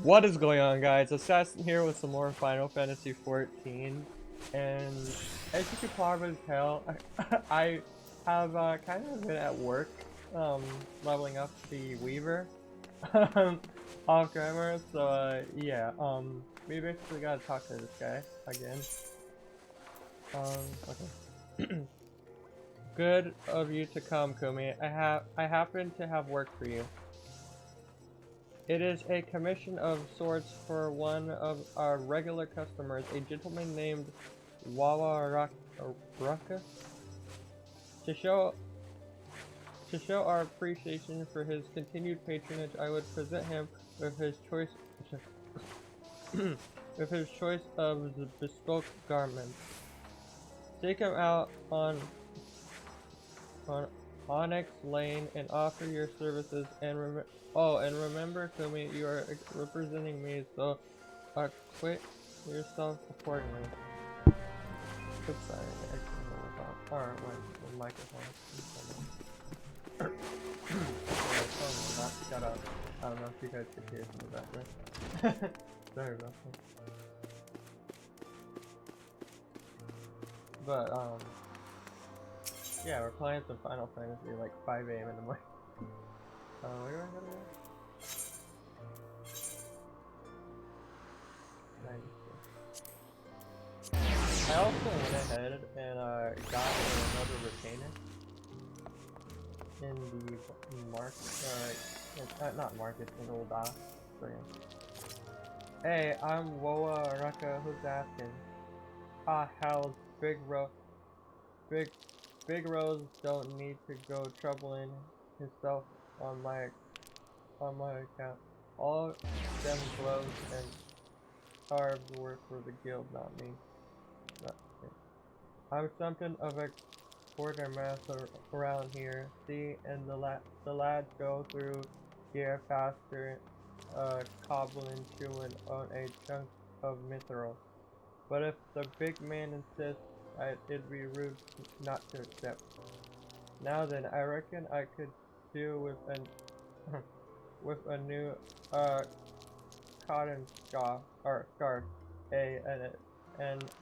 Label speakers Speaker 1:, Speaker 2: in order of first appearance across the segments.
Speaker 1: What is going on, guys? Assassin here with some more Final Fantasy XIV, and as you can probably tell, I have kind of been at work, leveling up the Weaver off camera. So yeah, we basically gotta talk to this guy again. Okay. Good of you to come, Kumi. I happen to have work for you. It is a commission of sorts for one of our regular customers, a gentleman named Wawa Ruckus. To show our appreciation for his continued patronage, I would present him with his choice of the bespoke garments. Take him out on Onyx Lane and offer your services and remember, Kumi, you are representing me, so acquit yourself accordingly. Oops, sorry, I accidentally went the microphone. Shut up. I don't know if you guys could hear from the background. Sorry about that. But, yeah, we're playing some Final Fantasy like 5 AM in the morning. Where do I go to? I also went ahead and got another retainer in the not market, in Old Dock. So yeah. Hey, I'm Woa Raka, who's asking? Ah, hell, Big Rose don't need to go troubling himself on my account. All them gloves and scarves were for the guild, not me. I'm something of a quartermaster around here. See, and the lads go through here faster, cobbling chewing on a chunk of mithril. But if the big man insists, it'd be rude not to accept. Now then, I reckon I could do with a new cotton scarf, and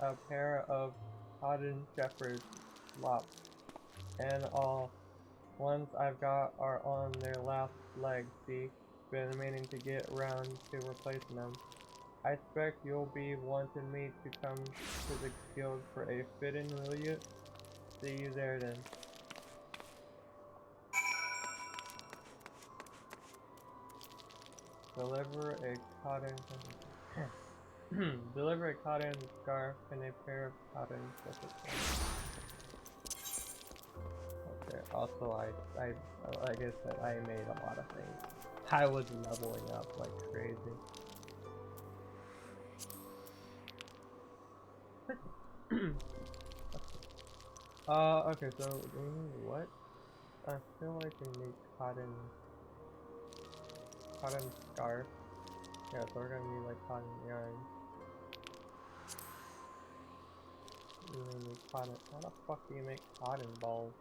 Speaker 1: a pair of cotton shepherd's slops, and all ones I've got are on their last legs. See, been meaning to get around to replacing them. I expect you'll be wanting me to come to the guild for a fitting, will you? See you there then. Deliver a cotton deliver a cotton scarf and a pair of cotton slippers. Okay, also I like I said, I made a lot of things. I was leveling up like crazy. Okay, so what? I feel like we need cotton scarf. Yeah, so we're gonna need like cotton yarn. We need cotton. How the fuck do you make cotton balls?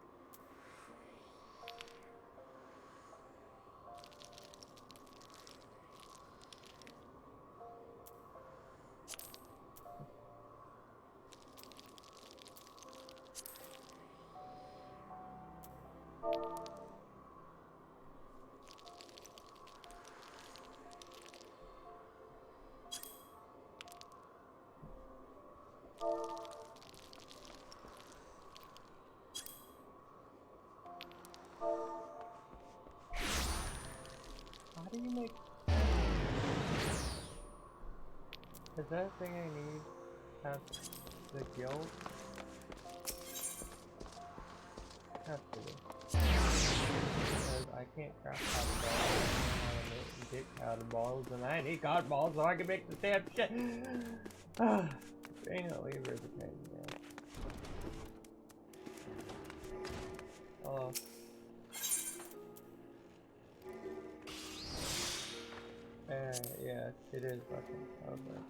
Speaker 1: How do you make? Is that a thing I need at the guild? Has to be. Because I can't craft cotton balls. I don't know how to get cotton balls, and I need cotton balls so I can make the damn shit. Being a lever is a pain, yeah. Oh. Yeah, it is fucking okay.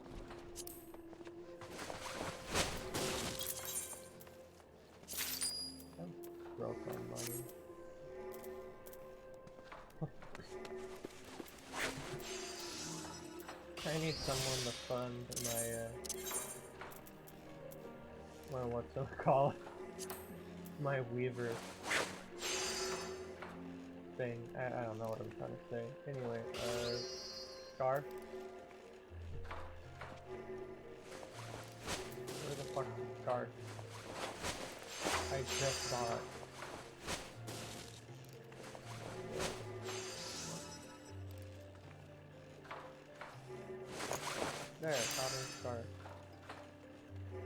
Speaker 1: I'm broke on money. I need someone to fund my, what's it called? My weaver thing. I don't know what I'm trying to say. Anyway, Scarf? Where the fuck is Scarf? I just saw it. There, cotton scarf.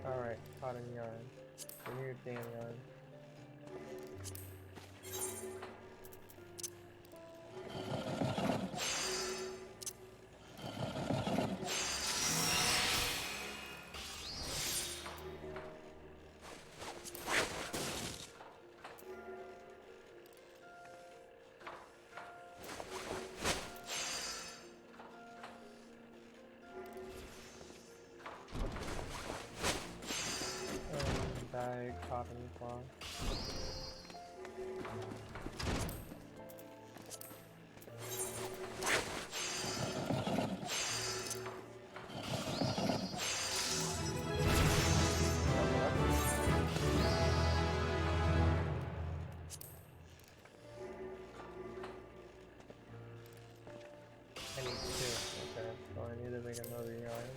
Speaker 1: Alright, cotton yarn. Give me your damn yarn. Dye cotton cloth. I need two. Okay, so I need to make another yarn.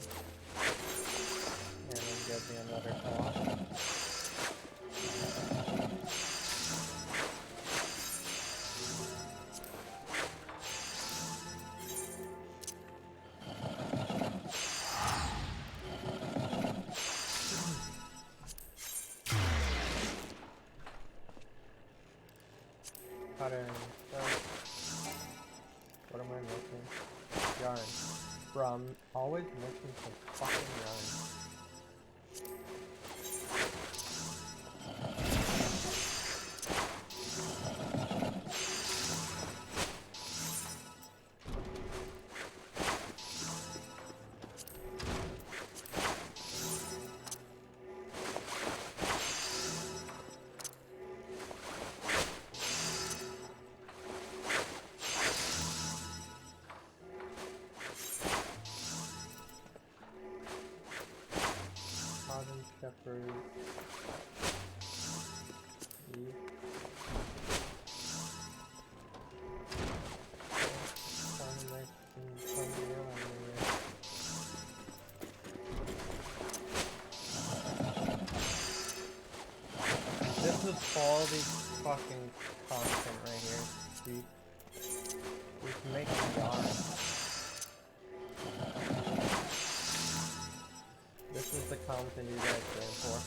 Speaker 1: And then get me another cloth. Cotton. What am I missing? Yarn. Bro, I'm always missing some fucking yarn. Cotton shepherd. This is quality fucking content right here. We can make a yarn. This is the content you guys came for.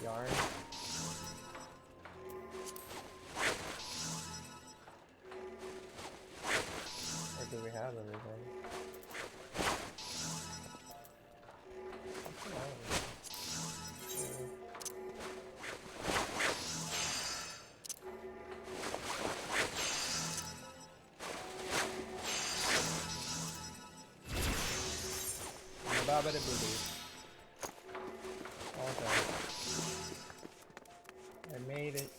Speaker 1: Yarn. Or do we have everything? Babada booty. All done. I made it.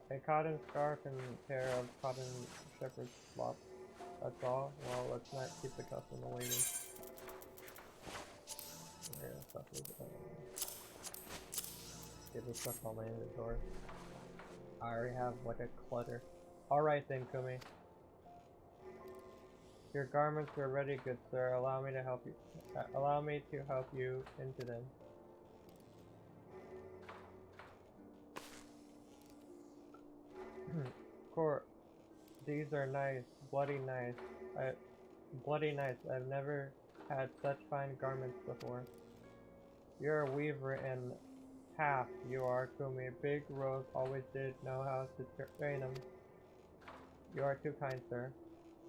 Speaker 1: A cotton scarf and a pair of cotton shepherd's slops. That's all? Well, let's not keep the customer waiting. Here, stuff is, get this stuff on my inventory. I already have like a clutter. Alright then, Kumi. Your garments are ready, good sir. Allow me to help you. Allow me to help you into them. These are nice, bloody nice. Bloody nice. I've never had such fine garments before. You're a weaver and half, you are, Kumi. Big Rose always did know how to train them. You are too kind, sir.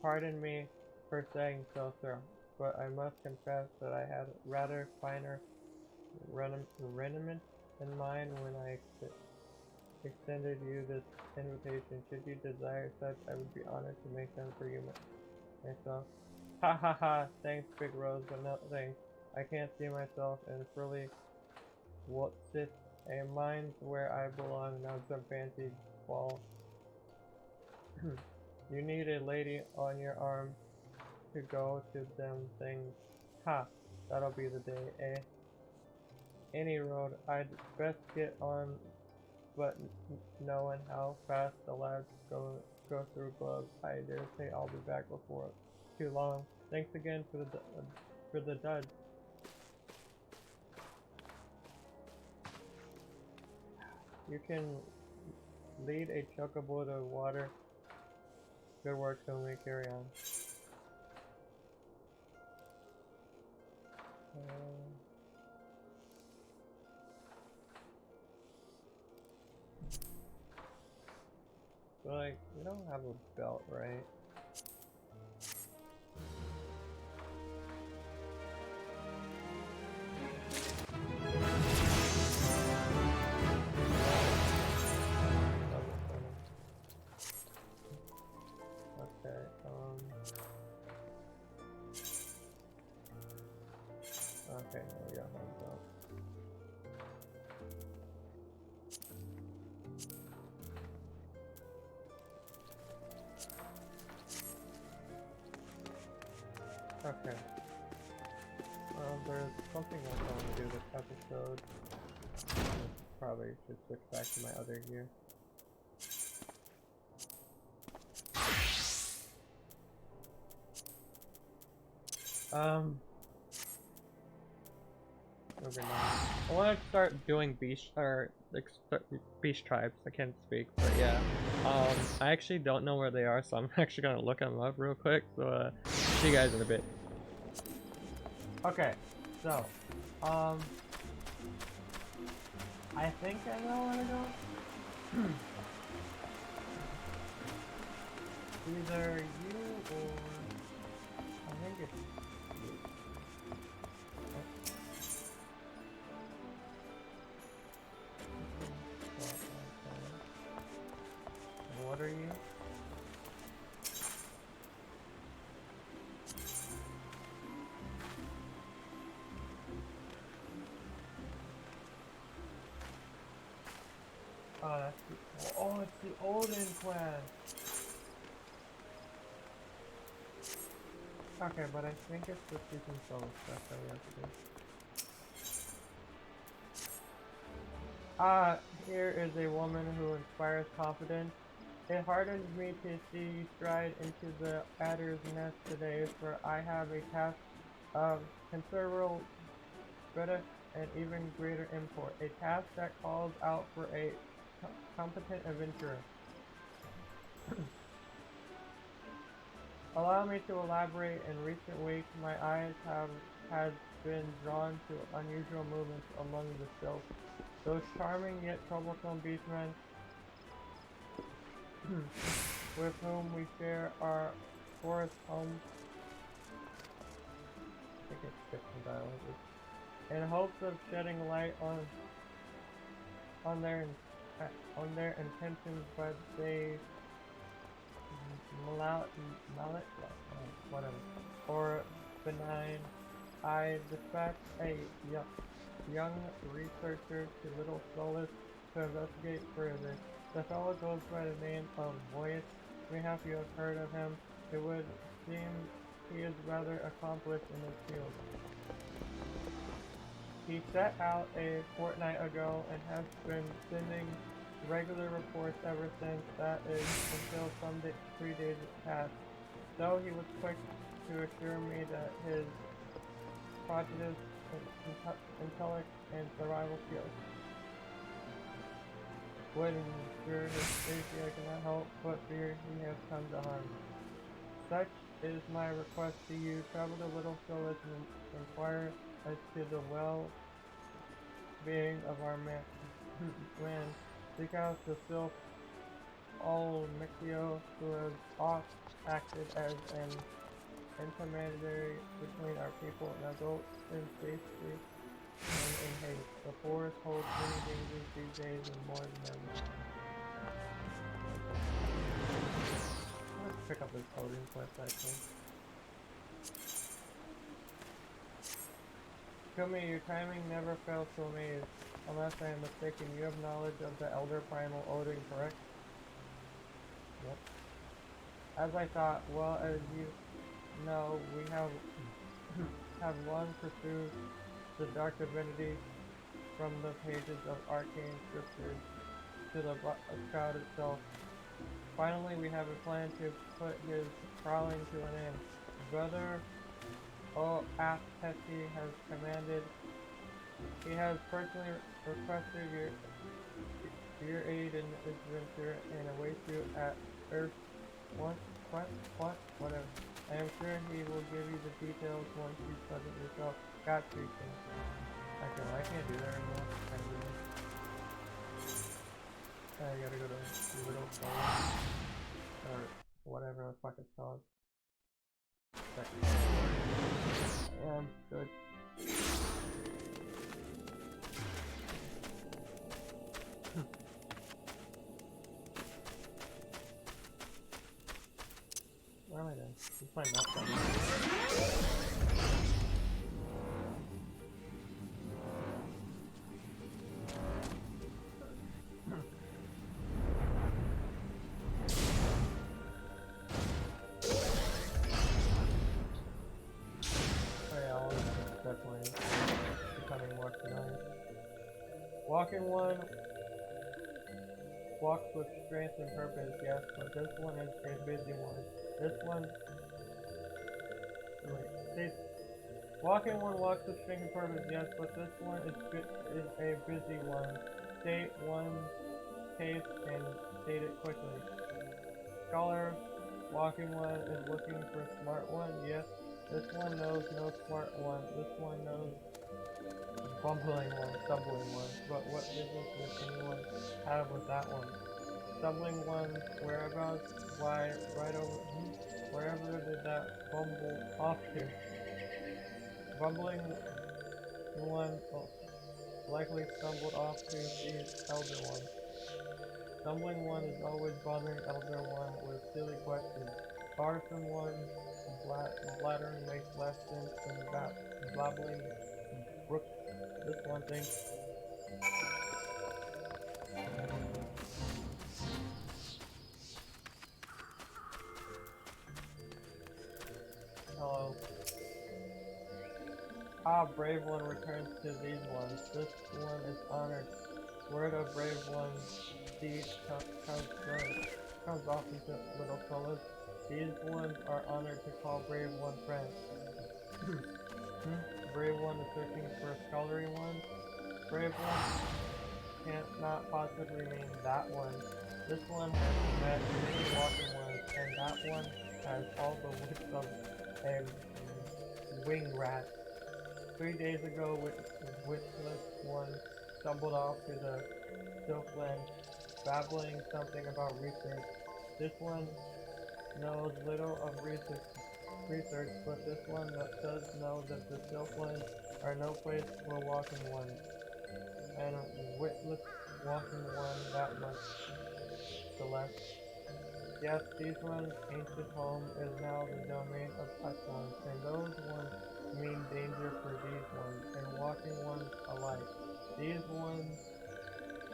Speaker 1: Pardon me for saying so, sir, but I must confess that I had rather finer raiment in mind when I extended you this invitation. Should you desire such, I would be honored to make them for you myself. Ha ha ha, thanks Big Rose, but no thanks. I can't see myself in fully what's this? A mine's where I belong, not some fancy ball. You need a lady on your arm to go to them things. Ha, that'll be the day, eh? Any road, I'd best get on, but knowing how fast the lads go through gloves, I dare say I'll be back before too long. Thanks again for the dud. You can lead a chocobo to water. Good work, Tommy. Carry on. So like, we don't have a belt, right? Okay, okay, we got one belt. Okay. There's something else I want to do this episode. Probably should switch back to my other gear. Moving on. I want to start doing beast tribes. I can't speak, but yeah. I actually don't know where they are, so I'm actually gonna look them up real quick. So see you guys in a bit. Okay, so I think I know where to go. Either you or I think it's you. What are you? Oh, that's the, oh, it's the Olden quest. Okay, but I think it's the Season Solo stuff that we have to do. Here is a woman who inspires confidence. It hardens me to see you stride into the adder's nest today, for I have a task of considerable breadth and even greater import. A task that calls out for a competent adventurer. Allow me to elaborate. In recent weeks, my eyes has been drawn to unusual movements among the sylphs. Those charming yet troublesome beastmen with whom we share our forest home. I think it's different dialects. In hopes of shedding light on their intentions, but they whatever, or benign. I dispatched a young researcher to Little Solus to investigate further. The fellow goes by the name of Voyce. Mayhap you have heard of him. It would seem he is rather accomplished in his field. He set out a fortnight ago and has been sending regular reports ever since, that is, until 3 days passed. Though he was quick to assure me that his prodigious intellect and survival skills would ensure his safety. I cannot help but fear he has come to harm. Such is my request to you. Travel to Little Solus and inquire as to the well-being of our man. Seek out the sylph Olmectio, who has oft acted as an intermediary between our people and adults in safety and in haste. The forest holds many dangers these days, and more than ever. Let's pick up this coding quest actually. Kumi, your timing never fails to amaze. Unless I am mistaken, you have knowledge of the Elder Primal Odin, correct? Yep. As I thought, well, as you know, we have long pursued the dark divinity from the pages of arcane scriptures to the shroud itself. Finally, we have a plan to put his prowling to an end. Brother Aptesi has commanded. He has personally requested your aid in this venture and awaits you at Earth. Whatever. I am sure he will give you the details once you present yourself. Got speaking. Actually, I can't do that anymore. I gotta go to Little Stone. Or whatever the fuck it's called. Good. Where am I then? Let's find that somewhere. Definitely becoming more familiar. Walking one walks with strength and purpose, yes, but this one is a busy one. This one, walking one walks with strength and purpose, yes, but this one is a busy one. State one pace and state it quickly. Scholar, walking one is looking for a smart one, yes. This one knows no smart one. This one knows stumbling one. But what business does anyone have with that one? Stumbling one's whereabouts? Why, right over. Wherever did that bumble off to? Bumbling one likely stumbled off to the elder one. Stumbling one is always bothering elder one with silly questions. Bothersome one. Blattering makes less sense than blabbling. This one thing. Hello. Brave one returns to these ones. This one is honored. Word of brave one's deed comes often to little fellas. These ones are honored to call brave one friend. Brave one is searching for a scholarly one. Brave one can't not possibly mean that one. This one has met many walking ones, and that one has all the wits of a wing rat. 3 days ago, witless one stumbled off to the Silkland, babbling something about research. This one knows little of research, but this one does know that the Silklands are no place for walking ones, and witless walking one that much the less. Yes, these ones' ancient home is now the domain of such ones, and those ones mean danger for these ones, and walking ones alike.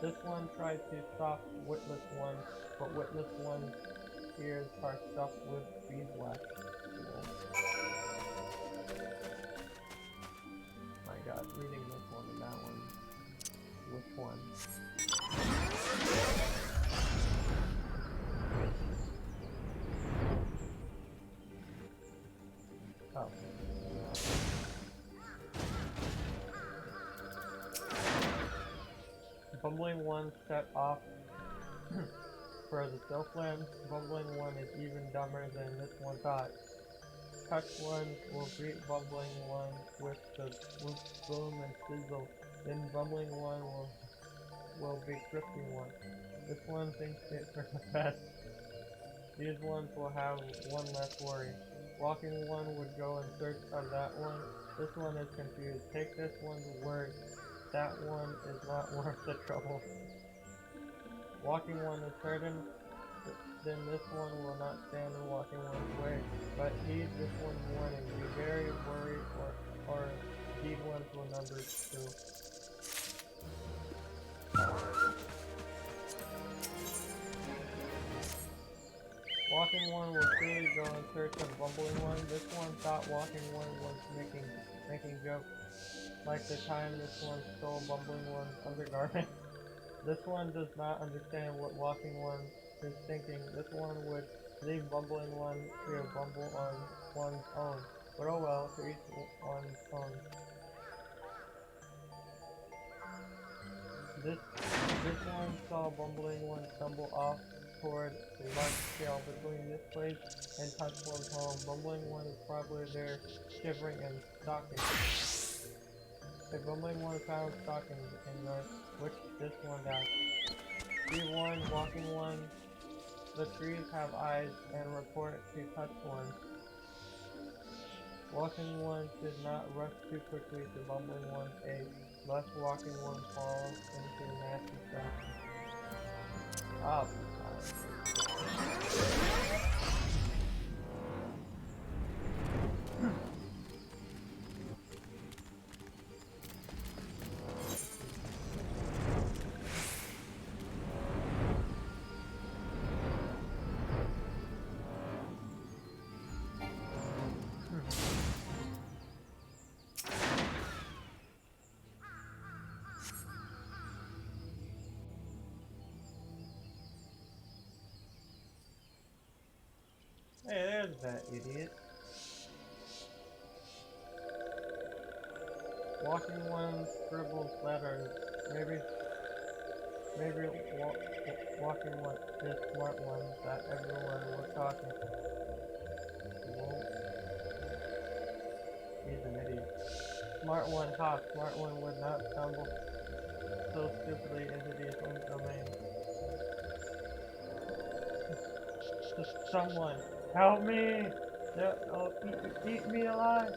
Speaker 1: This one tried to stop witless one, but witless one's ears are stuffed with beeswax. My god, reading this one and that one. Which one? Oh. Bumbling one set off for the Silkland. Bumbling one is even dumber than this one thought. Touch one will greet bumbling one with the whoop, boom, and sizzle. Then bumbling one will be drifting one. This one thinks it for the best. These ones will have one less worry. Walking one would go in search of that one. This one is confused. Take this one's word. That one is not worth the trouble. Walking one is certain. then this one will not stand in Walking One's way, but heed this one's warning. Be very worried, or heed one's will numbers too. Walking One will surely go in search of Bumbling One. This one thought Walking One was making jokes, like the time this one stole Bumbling One's undergarment. This one does not understand what Walking One is thinking. This one would leave Bumbling One to bumble on one's own. But oh well, to each one's own. This one saw Bumbling One stumble off toward a large trail between this place and Touchwood's home. Bumbling One is probably there, shivering and stalking. If Bumbling One found stockings in the which this one does. Be warned, Walking One. The trees have eyes and report to Touchwood. Walking One should not rush too quickly to Bumbling One's aid, lest Walking One falls into nasty stuff. Up. Hey, there's that idiot. Walking One scribbles letters. Maybe Walking One is smart one that everyone was talking. Whoa. He's an idiot. Smart One, ha! Smart One would not stumble so stupidly into the own domain. Someone, help me! Oh, eat me alive!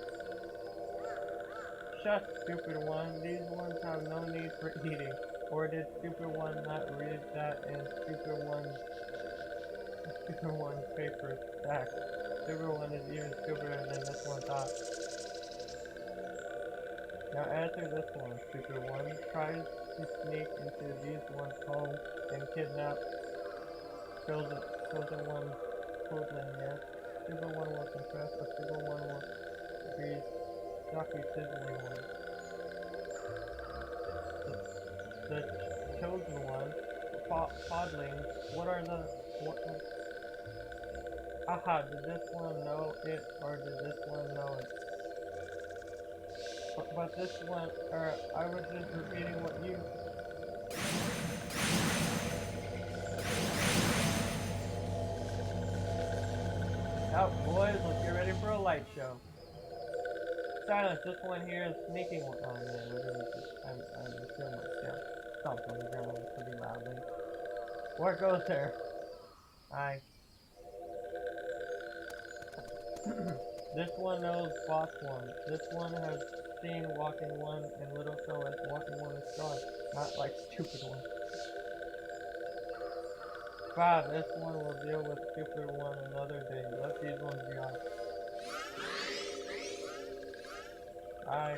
Speaker 1: Shut, Stupid One. These ones have no need for eating. Or did Stupid One not read that in Stupid One's paper stack? Stupid One is even stupider than this one thought. Now answer this one, Stupid One. Tries to sneak into these one's home and kidnap Chosen One's children, yes. Stupid One will confess, or Stupid One will be Jockey Sizzling One. The Chosen One, Podlings, what are the... Aha, did this one know it, or did this one know it? But this one, I was just repeating what you... Now, boys, let's get ready for a light show. Silence, this one here is sneaking one. Oh man, what is this? I'm feeling myself stomp on the ground pretty loudly. What goes there? Aye. This one knows Boss One. This one has seen Walking One and Little so as Walking One is strong, not like Stupid One. Bob, this one will deal with Stupid One another day. Let these ones be off. Aye.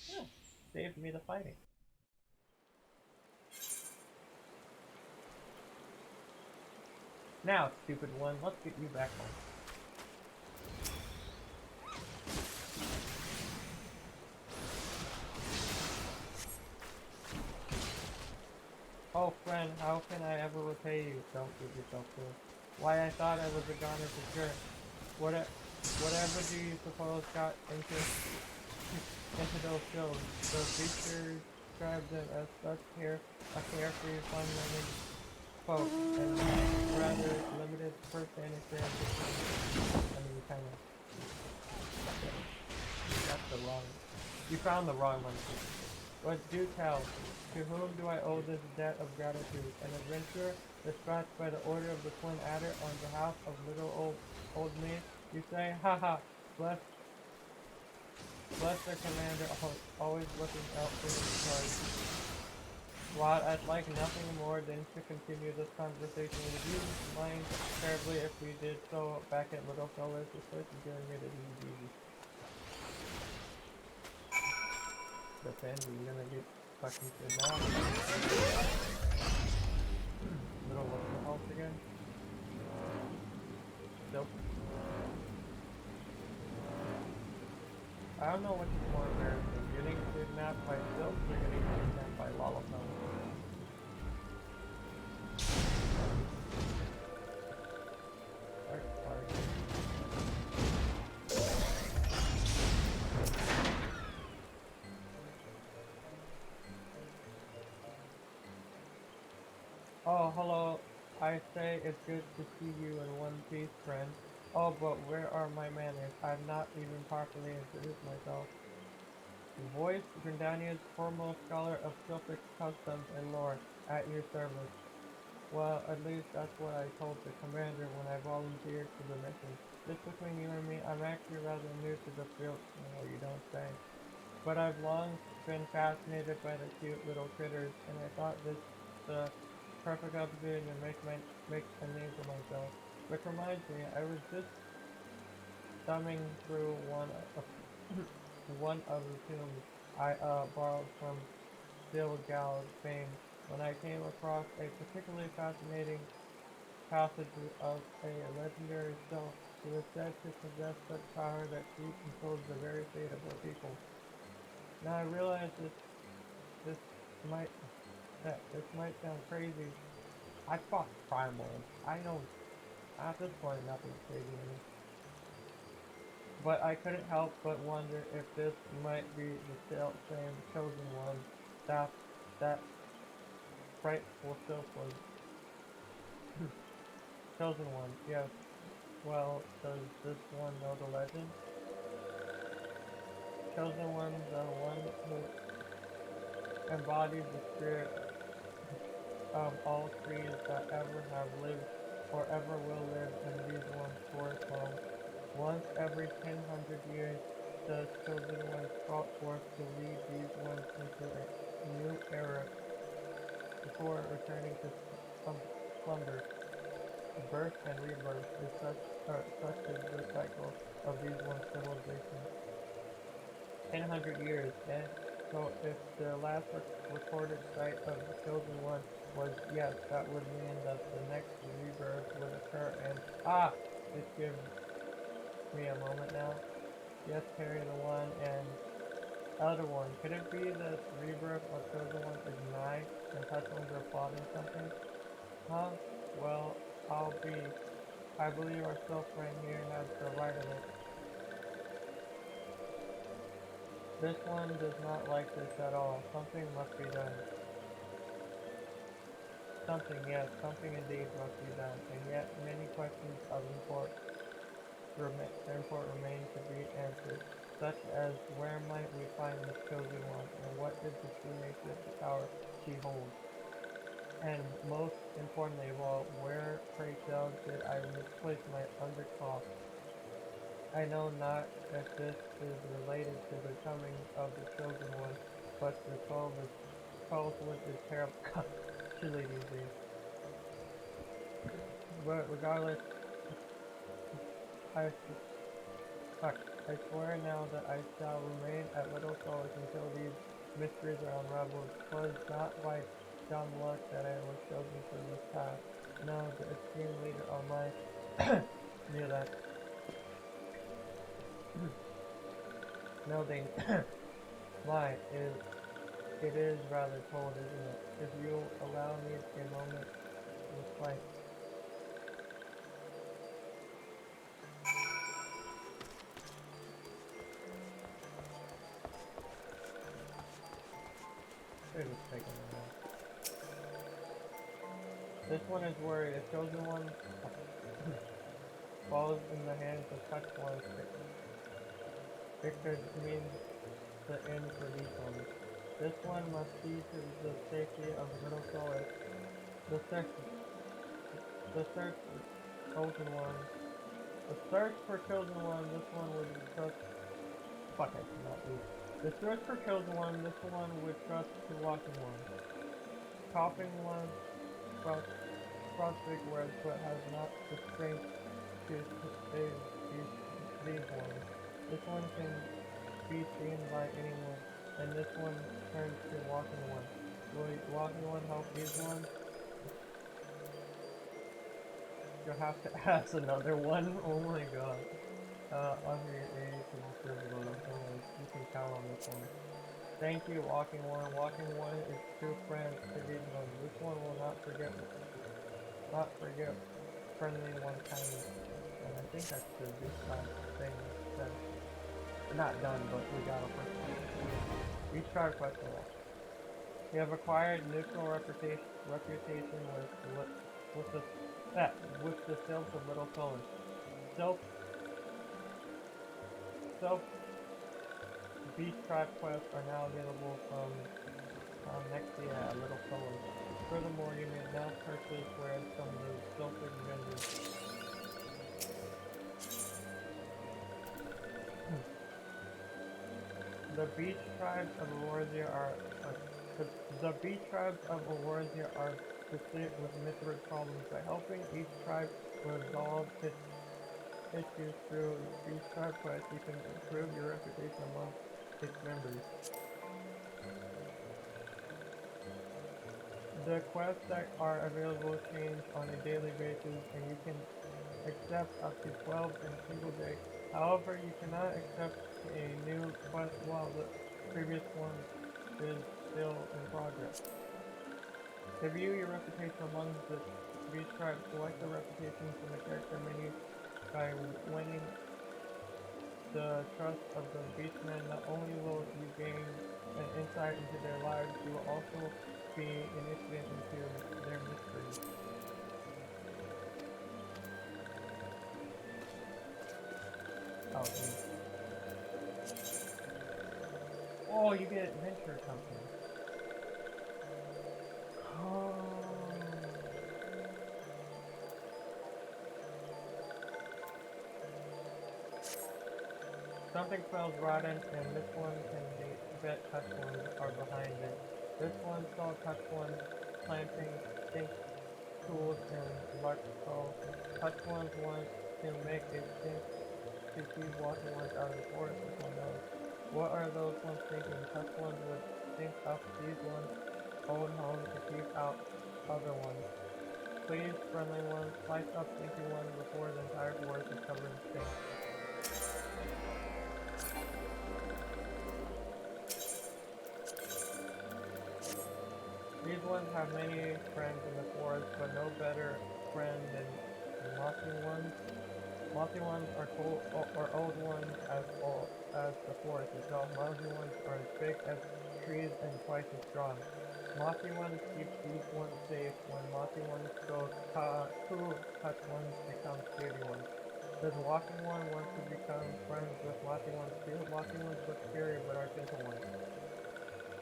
Speaker 1: Yeah, saved me the fighting. Now, Stupid One, let's get you back home. Oh, friend, how can I ever repay you? Don't give yourself to it. Why, I thought I was a goner for sure. Whatever do you suppose got into those shows? Those features describe them as such a carefree, fun-loving folk, and rather limited first-hand experience. I mean, kind of. That's the wrong. You found the wrong one. But do tell, to whom do I owe this debt of gratitude? An adventurer dispatched by the order of the Twin Adder on behalf of little old me? You say, haha, bless the commander, always looking out for his cause. While I'd like nothing more than to continue this conversation with you, mind terribly if we did so back at Little Fellas, the place is doing it easy. Defend, you're gonna get fucking kidnapped. Little what's the house again? Nope. I don't know which is more embarrassing, getting kidnapped by Silk or getting kidnapped by Lollapalooza. Oh, hello. I say it's good to see you in one piece, friend. Oh, but where are my manners? I've not even properly introduced myself. Voice, Grandania's foremost scholar of Celtic customs and lore, at your service. Well, at least that's what I told the commander when I volunteered for the mission. Just between you and me, I'm actually rather new to the field. No, you don't say. But I've long been fascinated by the cute little critters, and I thought this the perfect opportunity to make a name for myself. Which reminds me, I was just thumbing through one of the tombs I borrowed from Gilgal's fame when I came across a particularly fascinating passage of a legendary self who is said to possess such power that she controls the very fate of her people. Now I realize this might this might sound crazy. I fought Primal. I know at this point nothing's crazy to me. But I couldn't help but wonder if this might be the same chosen one that frightful Sylph was. Chosen one, yes. Well, does this one know the legend? Chosen one, the one who embodies the spirit of all trees that ever have lived or ever will live in these one's forest home. Once every 1000 years, the chosen ones brought forth to lead these ones into a new era before returning to slumber. Birth and rebirth is such is the cycle of these one's civilization. 1000 years, and so if the last recorded sight of the chosen one was yes, that would mean that the next rebirth would occur and just give me a moment now. Yes, carry the one and other one. Could it be that rebirth of chosen one is nigh and Pestilence are plotting something? Huh? Well, I believe our self friend here has the right of it. This one does not like this at all. Something must be done. Something, yes, something indeed must be done. And yet many questions of import remain to be answered, such as where might we find this chosen one, and what is the true nature of the power she holds? And most importantly of all, where, pray tell, did I misplace my undercloth? I know not if this is related to the coming of the chosen one, but the 12 is terrible chilly these days. But regardless, I swear now that I shall remain at Little Solace until these mysteries are unraveled. 'Twas not by dumb luck that I was chosen for this task. No, the esteemed leader of my knew that. No, they why it is rather cold, isn't it? If you'll allow me a moment to reflect. Should have taken it out. This one is worried. A chosen one falls in the hands of such ones. It could mean the end for these ones. This one must see to the safety of Little Solace. The search for chosen one. The search for chosen one. This one would trust. Fuck, I cannot read. The search for chosen one. This one would trust to walking one. Coughing one sprouts big words but has not the strength to save these ones. This one can be seen by anyone, and this one turns to walking one. Will walking one help these ones? You'll have to ask another one. Oh my god. Under your age and physical, you can count on this one. Thank you, Walking One. Walking One is true friend to these ones. This one will not forget friendly one kindness. And I think that's the thing that not done, but we got a first one. Each card question one. We have acquired neutral reputation with the Sylphs of Little Pillars. Self Beast Tribe quests are now available from Nexia at Little Pillars. Furthermore, you may now purchase wares from the Sylphic vendors. The beach tribes of Awarzia are with Mithril problems. By helping each tribe resolve its issues through these tribe quests, you can improve your reputation among its members. The quests that are available change on a daily basis, and you can accept up to 12 in a single day. However, you cannot accept a new quest while the previous one is still in progress. To view your reputation among the beast tribes, select the reputation from the character menu by winning the trust of the beastmen. Not only will you gain an insight into their lives, you will also be initiated into their mysteries. Oh, you get adventure company. Oh. Something smells rotten, and this one can bet touch ones are behind it. This one saw touch ones planting stink tools and electrical. Touch ones want to make a stink to keep walking ones out of the forest with one knows. What are those ones thinking? Touch ones would stink up these ones' own home to keep out other ones. Please, friendly ones, slice up stinky ones before the entire forest is covered in stink. These ones have many friends in the forest, but no better friend than mossy ones. Mossy ones are old ones as old as the forest itself. Mossy ones are as big as trees and twice as strong. Mossy ones keep these ones safe. When mossy ones go touch ones become sturdy ones. Does walking one want to become friends with mossy ones too? Mossy ones look scary but are gentle ones.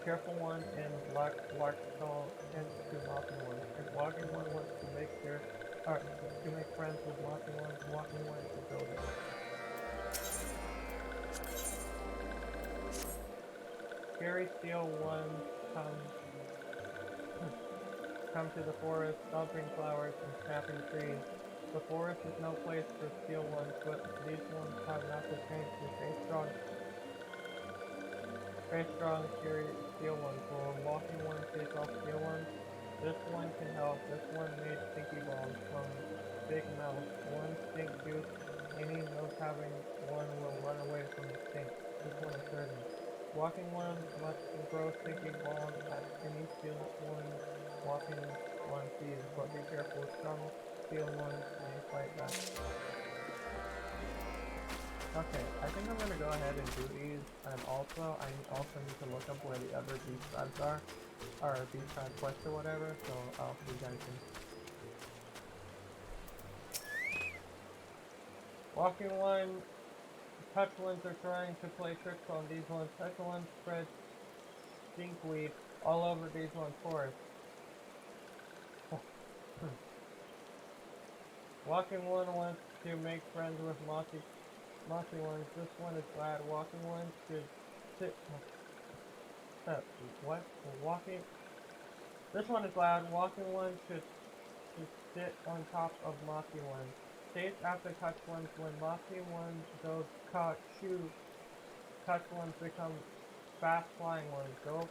Speaker 1: Careful one and lark skull tends to mossy ones. If walking one wants to make friends with mossy ones, walking one should go there. Scary steel ones come to the forest, stomping flowers and snapping trees. The forest is no place for steel ones, but these ones have not the strength to stay strong. Very strong, scary steel ones. Will walking one chase off steel ones? This one can help. This one made stinky balls from big mouth. One stink juice. Any nose having one will run away from the stink. This one is certain. Walking one must grow stinky balls at any steel one walking one sees, but be careful. Some steel ones may fight back. Okay, I think I'm gonna go ahead and do these, and also, I also need to look up where the other beast tribes are, or beast tribe quests or whatever, so I'll see you guys soon. Walking one, touch ones are trying to play tricks on these ones. Touch ones spread stinkweed all over these ones' forest. Walking one wants to make friends with mossy ones. This one is glad. Walking one should sit. What? This one is loud. Walking one should sit on top of mossy one. Chase after touch ones. When mossy one goes shoo, touch ones become fast flying ones. Go.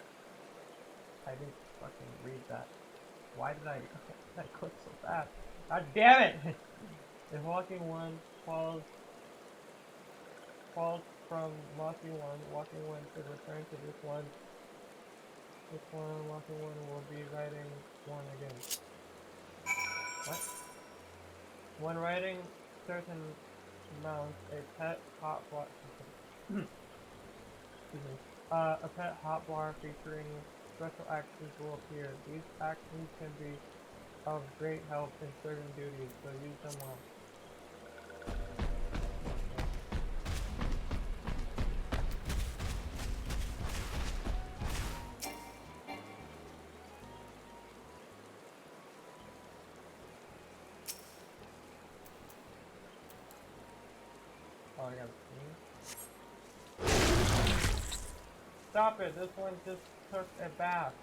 Speaker 1: I didn't fucking read that. Why did I click so fast? God damn it! If walking one falls from mossy one, walking one should return to this one. This one, walking one will be riding one again. What? When riding certain mounts, a pet hotbar a pet hotbar featuring special actions will appear. These actions can be of great help in certain duties, so use them well. Oh, I got a Stop it! This one just took a bath.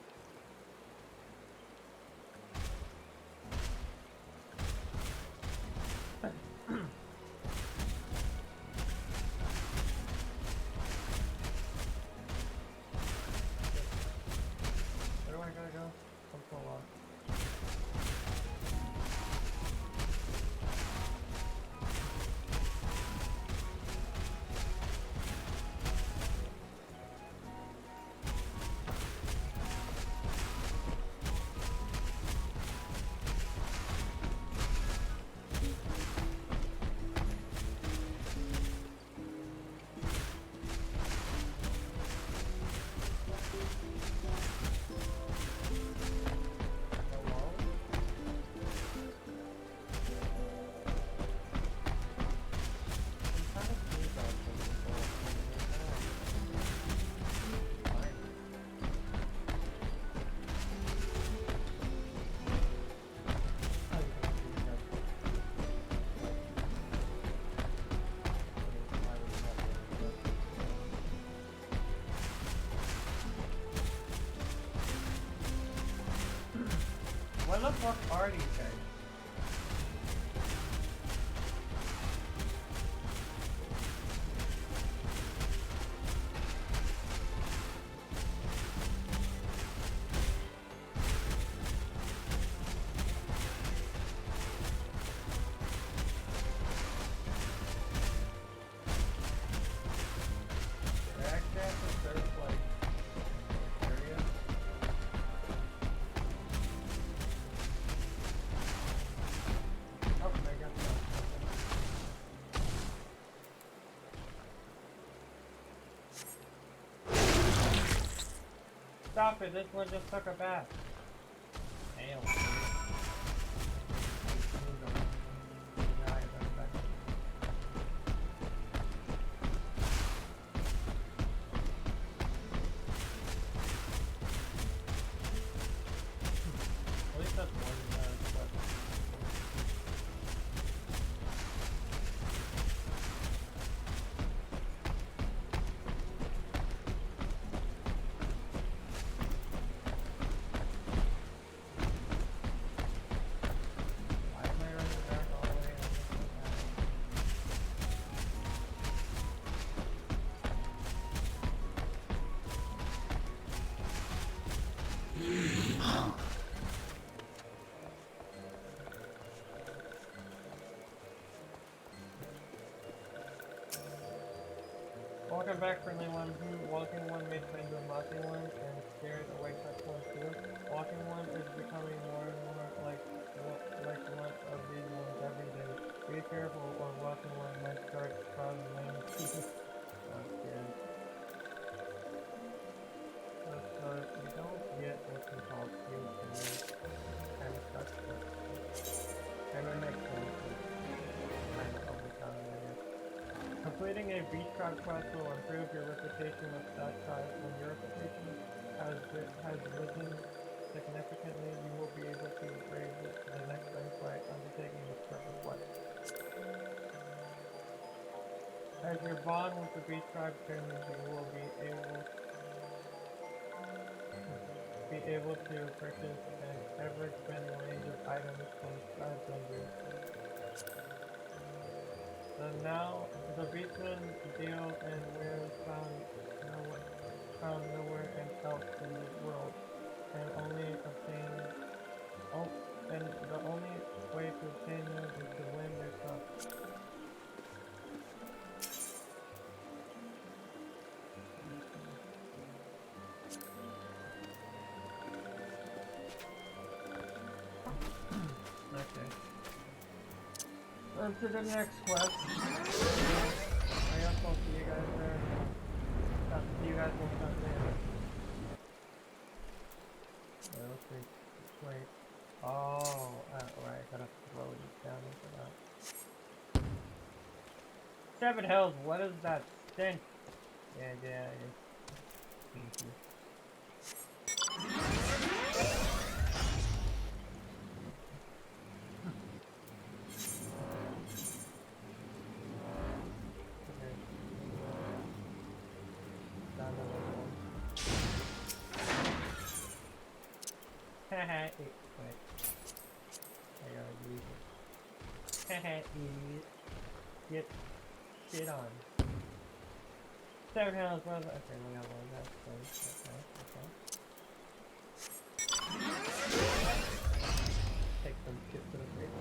Speaker 1: Where do I gotta go? I'm so lost. What the fuck are these guys? They actually have to serve like areas. Oh, I got that. Stop it, this one just took a bath. Damn. At least that's one step. Why am I running back all the way? Welcome back, friendly one. Walking one made friends with mossy one and scared away touch one too. Walking one is becoming more and more like one of these ones every day. Be careful, or walking one might start causing lame teeth. I'm scared. So you don't get what you call cute and kind of sucks, but kind of makes sense. Kind of overcome it, I guess. Completing a beach crowd quest will improve your reputation with that tribe. When your reputation has risen significantly, you will be able to raise it to the next rank by undertaking this purpose quest. As your bond with the beach tribe strengthens, you will be able to purchase an ever-expanding range of items from Sky Plunder. The beastmen deal in wares found nowhere else in the world, and the only way to obtain them is to win their trust. Okay. On to the next quest. I guess I'll see you guys there. See you guys when we come there. Yeah, let's see. Wait. Oh, right. I gotta throw this down into that. 7 Hills, what is that stink? Yeah. Thank you. Haha, wait. I gotta use it. Haha, idiot. Get shit on. 7 Hills, what is that? Okay, we got one of that. Okay. Take some shit to the face.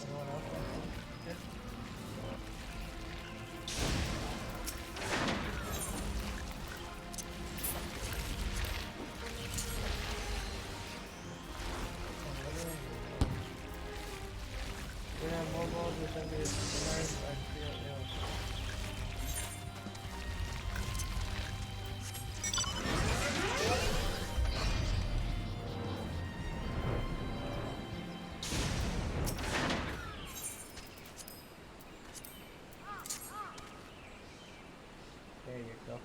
Speaker 1: Anyone else want some shit? Yeah, mobile is gonna be nice. I feel ill. There you go.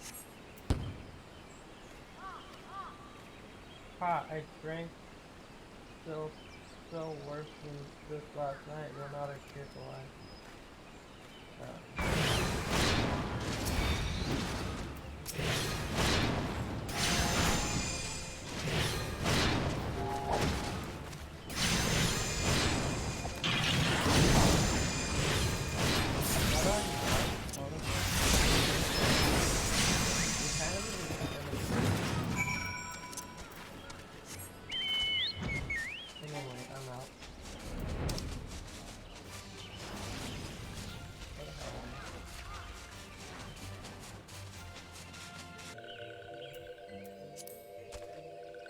Speaker 1: Ha! I drank so worse than this last night. You're not escape alive. Anyway, I'm out. What the hell?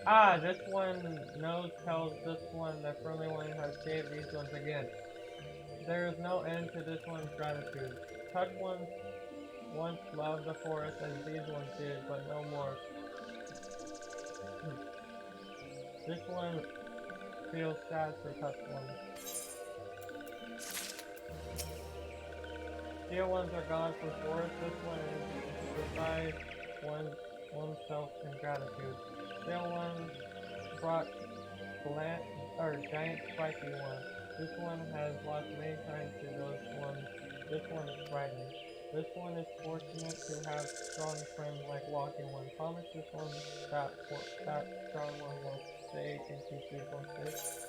Speaker 1: Ah, this one tells this one the friendly one has saved these ones again. There is no end to this one's gratitude. Touch once loved the forest as these ones did, but no more. This one feels sad for Touch One. Steel ones are gone for forest. This one is beside oneself in gratitude. Steel one brought giant spiky one. This one has lost many times to those ones. This one is frightened. This one is fortunate to have strong friends like Walking One. Promise this one that strong one will stay and keep these ones safe.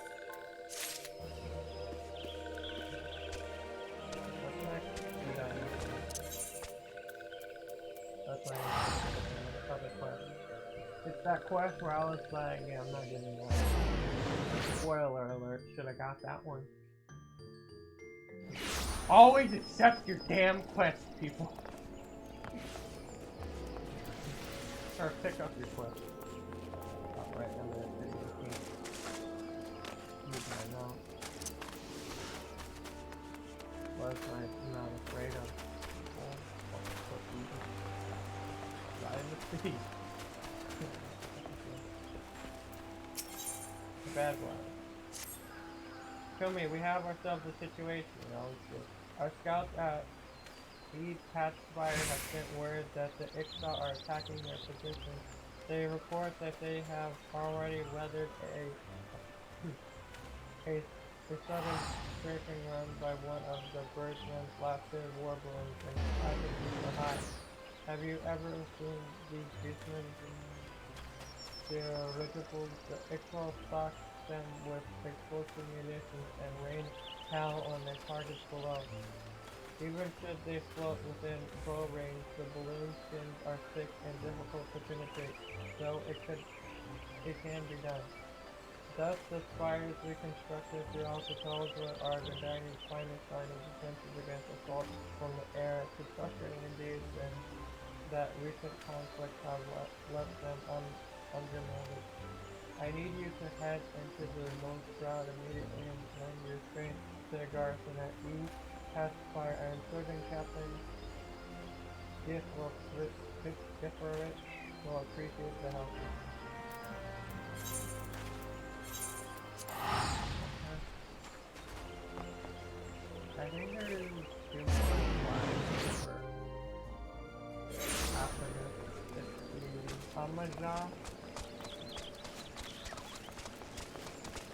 Speaker 1: What's next? We're done. That's my other quest. It's that quest where I was like, yeah, I'm not getting that. Spoiler alert, should have got that one. Always accept your damn quest, people. Or pick up your quest. Oh, right, I'm gonna say use my note. Was I'm not afraid of. Fly in the sea. Bad one. Show me, we have ourselves a situation, you know. Our scouts at Eid Patchfire have sent word that the Ixta are attacking their position. They report that they have already weathered a A sudden scraping run by one of the birdmen's last-year war balloons and passengers were high. Have you ever seen these beastmen dirigibles? The Ixal stocks them with explosive munitions and rain hell on their targets below. Even should they float within bow range, the balloon skins are thick and difficult to penetrate, though it can be done. Thus, the spires we constructed throughout the Teleswood are Gandani's finest line of defenses against assault from the air, too frustrating indeed when that recent conflict have left them undemanded. I need you to head into the North Shroud immediately and lend your strength to the garrison at E. Pacifier. I am certain Captain Gifferich will appreciate the help. I think there is 2 more lines for after this. It's the Amaja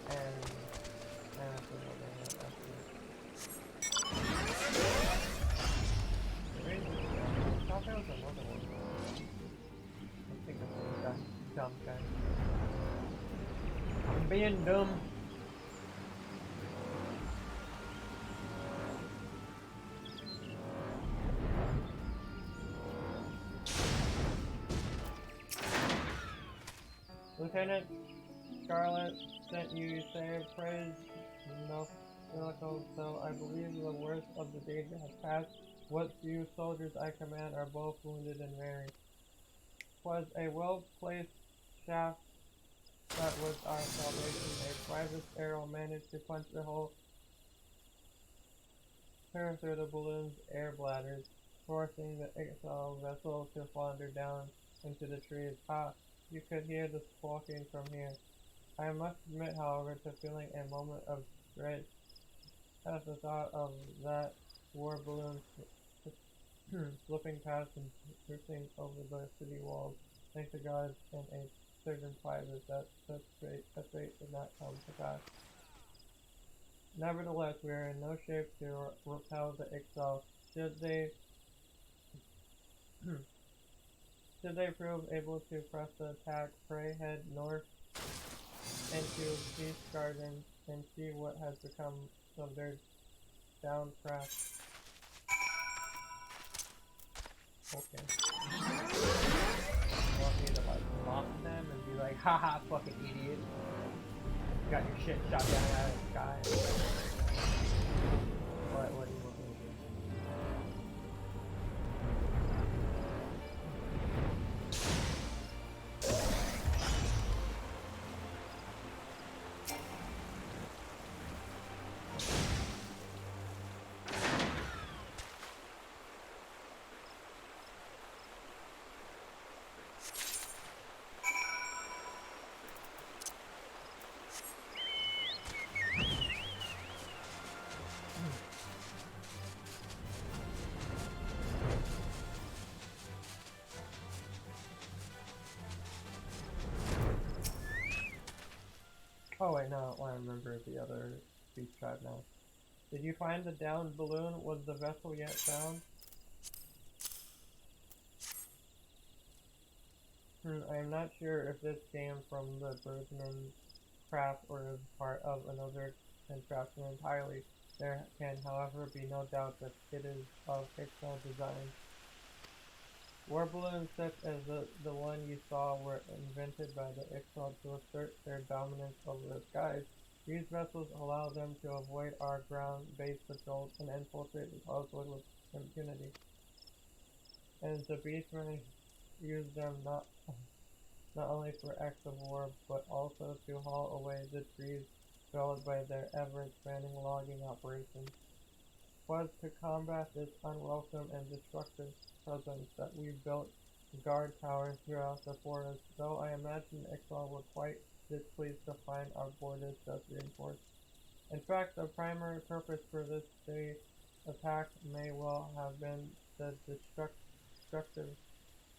Speaker 1: and that's another one after this. I thought there was another one. I think I'm that dumb guy. I'm being dumb. Lieutenant Scarlet sent you, say, praise Nocilico, so I believe the worst of the danger has passed. What few soldiers I command are both wounded and weary. 'Twas a well-placed shaft that was our salvation. A private arrow managed to punch a hole clear through the balloon's air bladders, forcing the exiled vessel to flounder down into the trees. Ha! You could hear the squawking from here. I must admit, however, to feeling a moment of dread at the thought of that war balloon slipping past and drifting over the city walls. Thank the gods and a certain private that such fate did not come to pass. Nevertheless, we are in no shape to repel the Ixal. Should they prove able to press the attack, pray head north into Peace Garden and see what has become of their downed craft. Okay. You want me to like mock them and be like, haha, fucking idiot. You got your shit shot down out of the sky. What do you want me to do? Oh wait, no, I remember the other beach tribe now. Did you find the downed balloon? Was the vessel yet found? I am not sure if this came from the birdman's craft or is part of another contraption entirely. There can, however, be no doubt that it is of Ixal design. War balloons such as the one you saw were invented by the Ixal to assert their dominance over the skies. These vessels allow them to avoid our ground-based patrols and infiltrate the Teleswood with impunity. And the beastmen use them not only for acts of war, but also to haul away the trees felled by their ever-expanding logging operations. 'Twas to combat this unwelcome and destructive presence that we built guard towers throughout the forest, though I imagine Ixal were quite displeased to find our borders thus reinforced. In fact, the primary purpose for this day's attack may well have been the destructive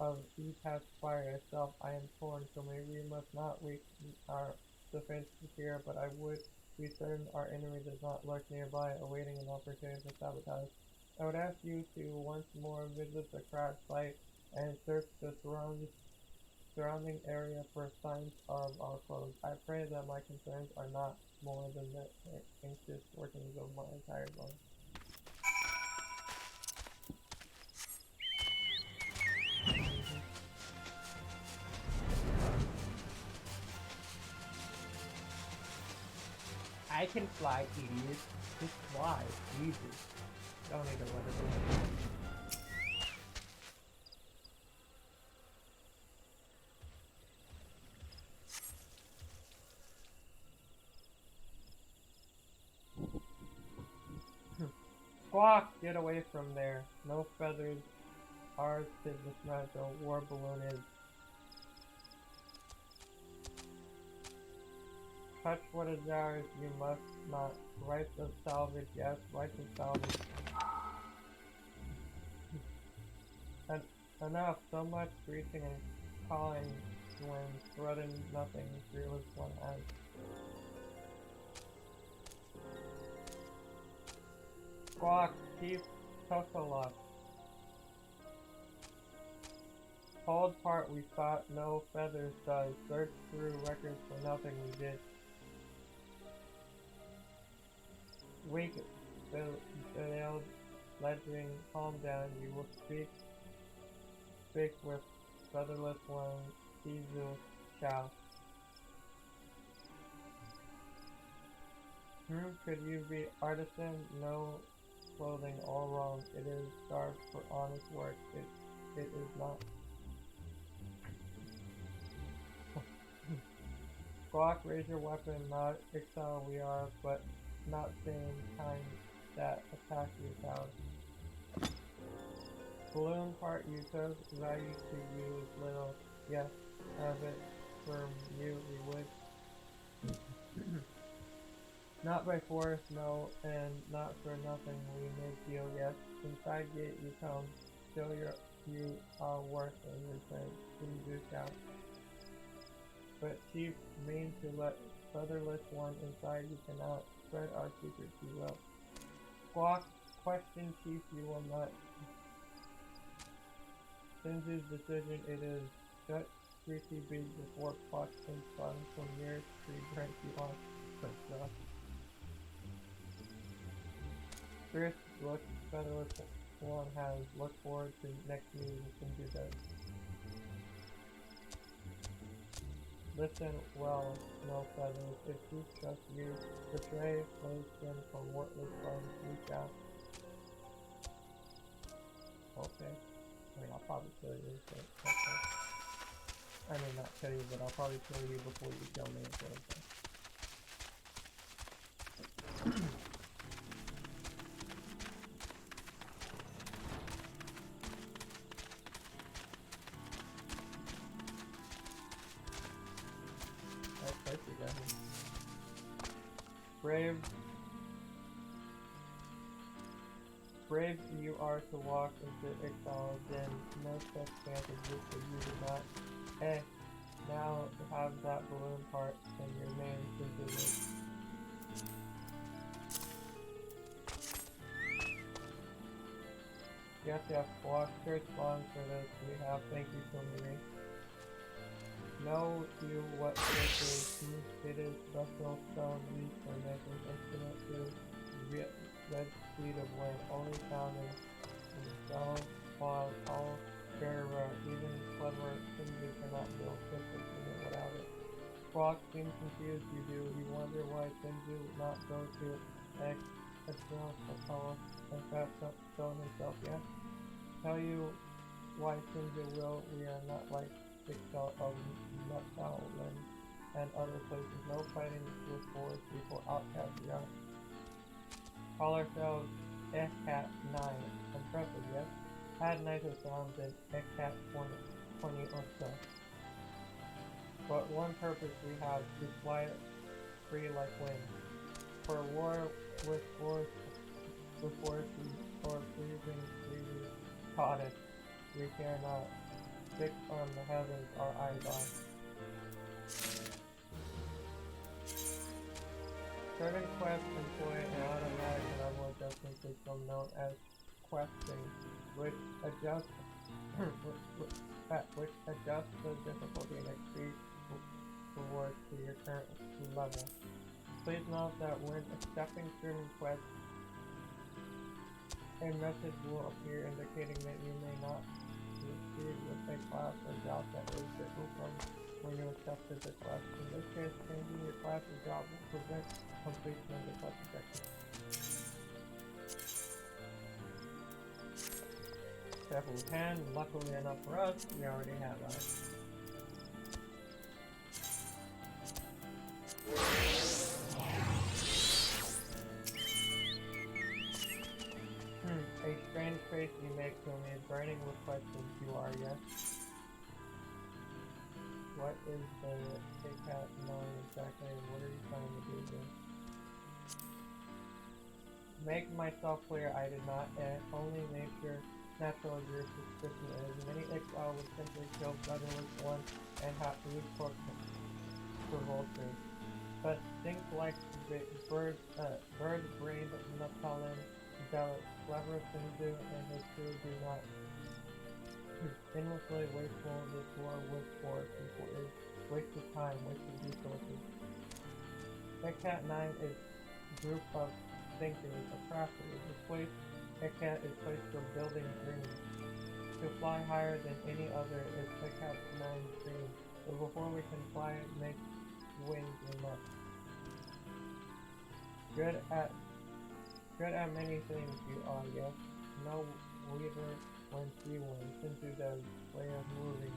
Speaker 1: of E-Pass fire itself. I am torn, so maybe we must not weaken our defenses here, but I would be certain our enemy does not lurk nearby, awaiting an opportunity for sabotage. I would ask you to once more visit the crash site and search the surrounding area for signs of our foes. I pray that my concerns are not more than the anxious workings of my entire life. I can fly, idiot. Just fly. Easy. Don't need to let it go. Squawk! Get away from there. No feathers. Ours to dismantle. War balloon is. Touch what is ours, you must not. Rights of salvage, yes, rights of salvage. Enough, so much screeching and calling when threatened nothing fearless one has. Squawk, keep Tokolok. Cold part we thought no feathers does. Search through records for nothing we did. Weak, failed, ledging, calm down, you will speak with featherless one, Kizu, Chow. Could you be artisan? No clothing, all wrong. It is garb for honest work. It is not. Squawk, raise your weapon, not exile we are, but not same kind that attack your house. Balloon part you took, value to you is little. Yes, have it from you we would. Not by force, no, and not for nothing we make deal, yes. Inside gate you come, show you our worth and return. Please do shout. But chief mean to let featherless one inside you cannot. Spread our secrets you will. Squawk, question chief you will not. Sinju's decision it is. Shut greasy beak before pots and spun from years to drink you on. First look featherless one has. Look forward to next meeting with Sinju does. Listen well, no feathers. If you trust you, betray, play skin from worthless funds, reach out. Okay. I mean, I'll probably kill you, but okay. I may not kill you, but I'll probably kill you before you kill me, so okay. Brave you are to walk into exile, then no such chance exists if you do not. Now have that balloon part and your name into it. Yes, squawk, church bonds for this we have, thank you so many. Know you what this is, it is special stone used for making instrument to red seed of wind, only found in stone, claws, all very rare, even clever Sinju cannot build crystal unit without it. Squawk seems confused you do, you wonder why Sinju would not go to external power and craft stone himself, yes? Tell you why Sinju will, we are not like Pixel of Nutsoutland and other places, no fighting with forest people, outcast young. Call ourselves Cat 9. Impressive, yes? Had nicer sounds than Cat 20 or so. But one purpose we have, to fly it free like wind. For war with force or freezing goddess, we care not. Fix on the heavens our eyes are. Certain quests employ an automatic level adjustment system known as questing, which adjusts which adjusts the difficulty and XP rewards to your current level. Please note that when accepting certain quests, a message will appear indicating that you may not proceed with a class or job that is different from when you accepted the quest. In this case, changing your class or job will prevent completion of the quest objective. Careful hand, luckily enough for us, we already have that. A strange face you make to me is burning with questions. You are, yes? What is the Kit Kat knowing exactly? What are you trying to do here? Make myself clear, I did not only natural your suspicion is. Many exile would simply kill brotherless one and have to use pork for vultures. But things like bird-brained Nephilim, Zealot, clever Sinju, and his crew do not endlessly wasteful. This war with poor people is wasted time, wasted resources. Kit Kat 9 is a group of thinkers, of crafters. This place, Kit Kat is placed for building dreams. To fly higher than any other is Kit Kat 9's dream. But before we can fly, make wings we must. Good at many things you are, yes. No weaver when she wins. Sinju does. Way of moving,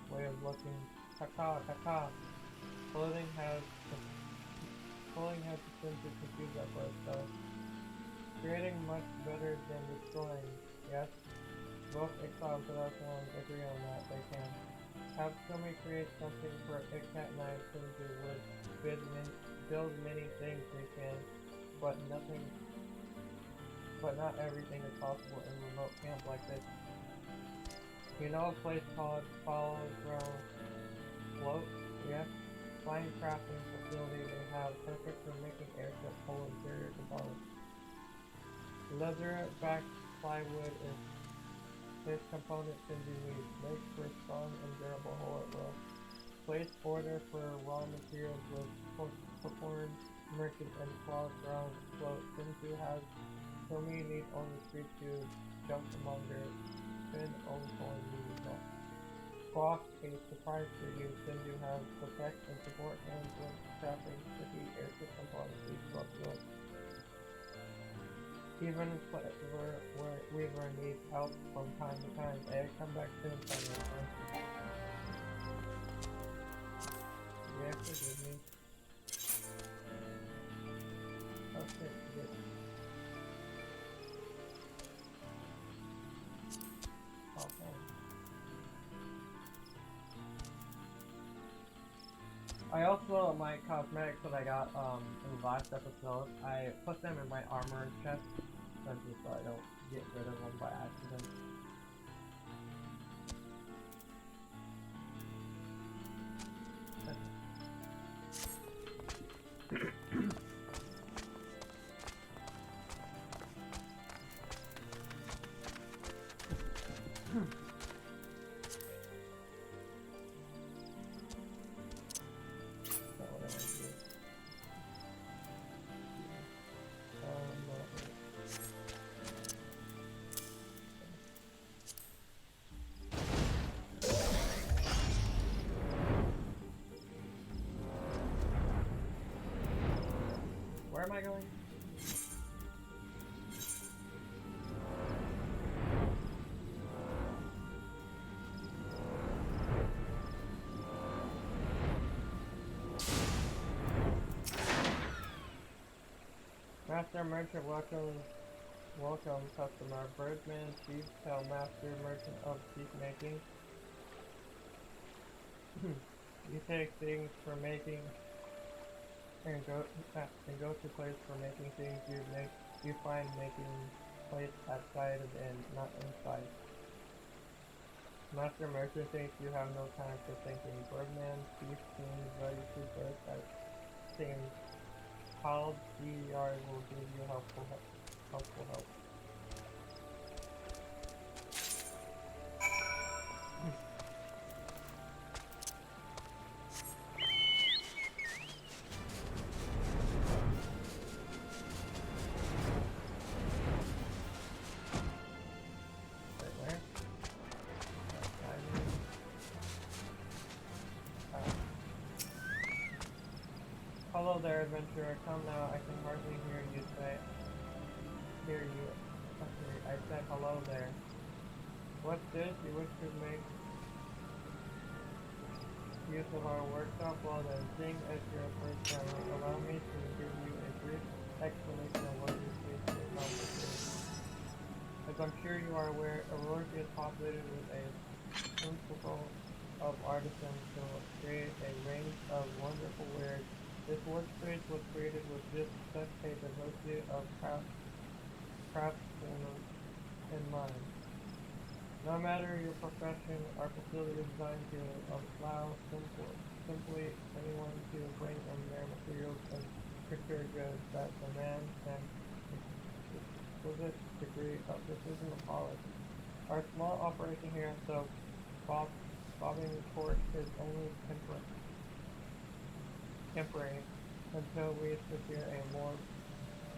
Speaker 1: way of looking. Kaka, kaka. Clothing has the Sinju confused at first, though. Creating much better than destroying, yes? Both Exile and Celestial agree on that, they can. Have Sumi create something for Kit Kat 9 Sinju would build many things they can, but not everything is possible in a remote camp like this. You know a place called Follow Ground Float? Yes? Fine crafting facility they have, perfect for making airship whole interior components. Leather-backed plywood is his component Sinju needs. Makes for a strong and durable hull at will. Place order for raw materials with performed merchant and claw ground float. Sinju has Sumi needs only street to jump among their spin only needs that. Squawk, a surprise for you. Sinju has protect and support hands with crafting sticky airship components each float. Even where Weaver needs help from time to time. Hey, come back soon, someone. Yeah, forgive me. Okay, good. Okay. I also, my cosmetics that I got in the last episode, I put them in my armor chest, just so I don't get rid of them by accident. Where am I going? Master Merchant, welcome customer. Birdman, Chief, Tell Master Merchant of Chief Making. You take things for making and go to place for making things you find making place outside of and not inside. Master Merchant thinks you have no time for thinking. Birdman, Chief seems ready to burst at seems called DER will give you helpful help. Hello there, adventurer. Come now. I can hardly hear you say. Hear you. Okay, I said hello there. What's this? You wish to make use of our workshop? Well then, seeing as you're a first timer, allow me to give you a brief explanation of what you face to accomplish here. As I'm sure you are aware, Aurora is populated with a principle of artisans to create a range of wonderful wares. This workspace was created with just such a diversity of craftsmen in mind. No matter your profession, our facility is designed to allow simply anyone to bring in their materials and procure goods that demand an exquisite degree of precision and polish. Our small operation here at the bobbing court is only temporary until we secure a more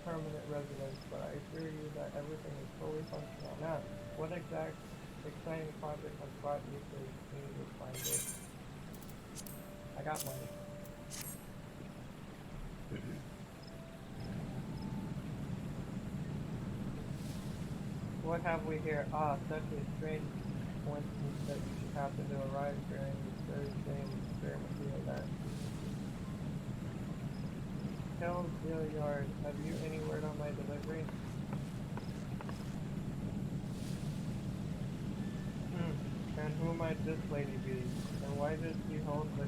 Speaker 1: permanent residence, but I assure you that everything is fully functional now. What exciting project has brought you to me this fine day? I got money. What have we here? Ah, such a strange coincidence that you should happen to arrive during this very same experimental event. Tell Zilliard, have you any word on my delivery? And who might this lady be? And why does she hold the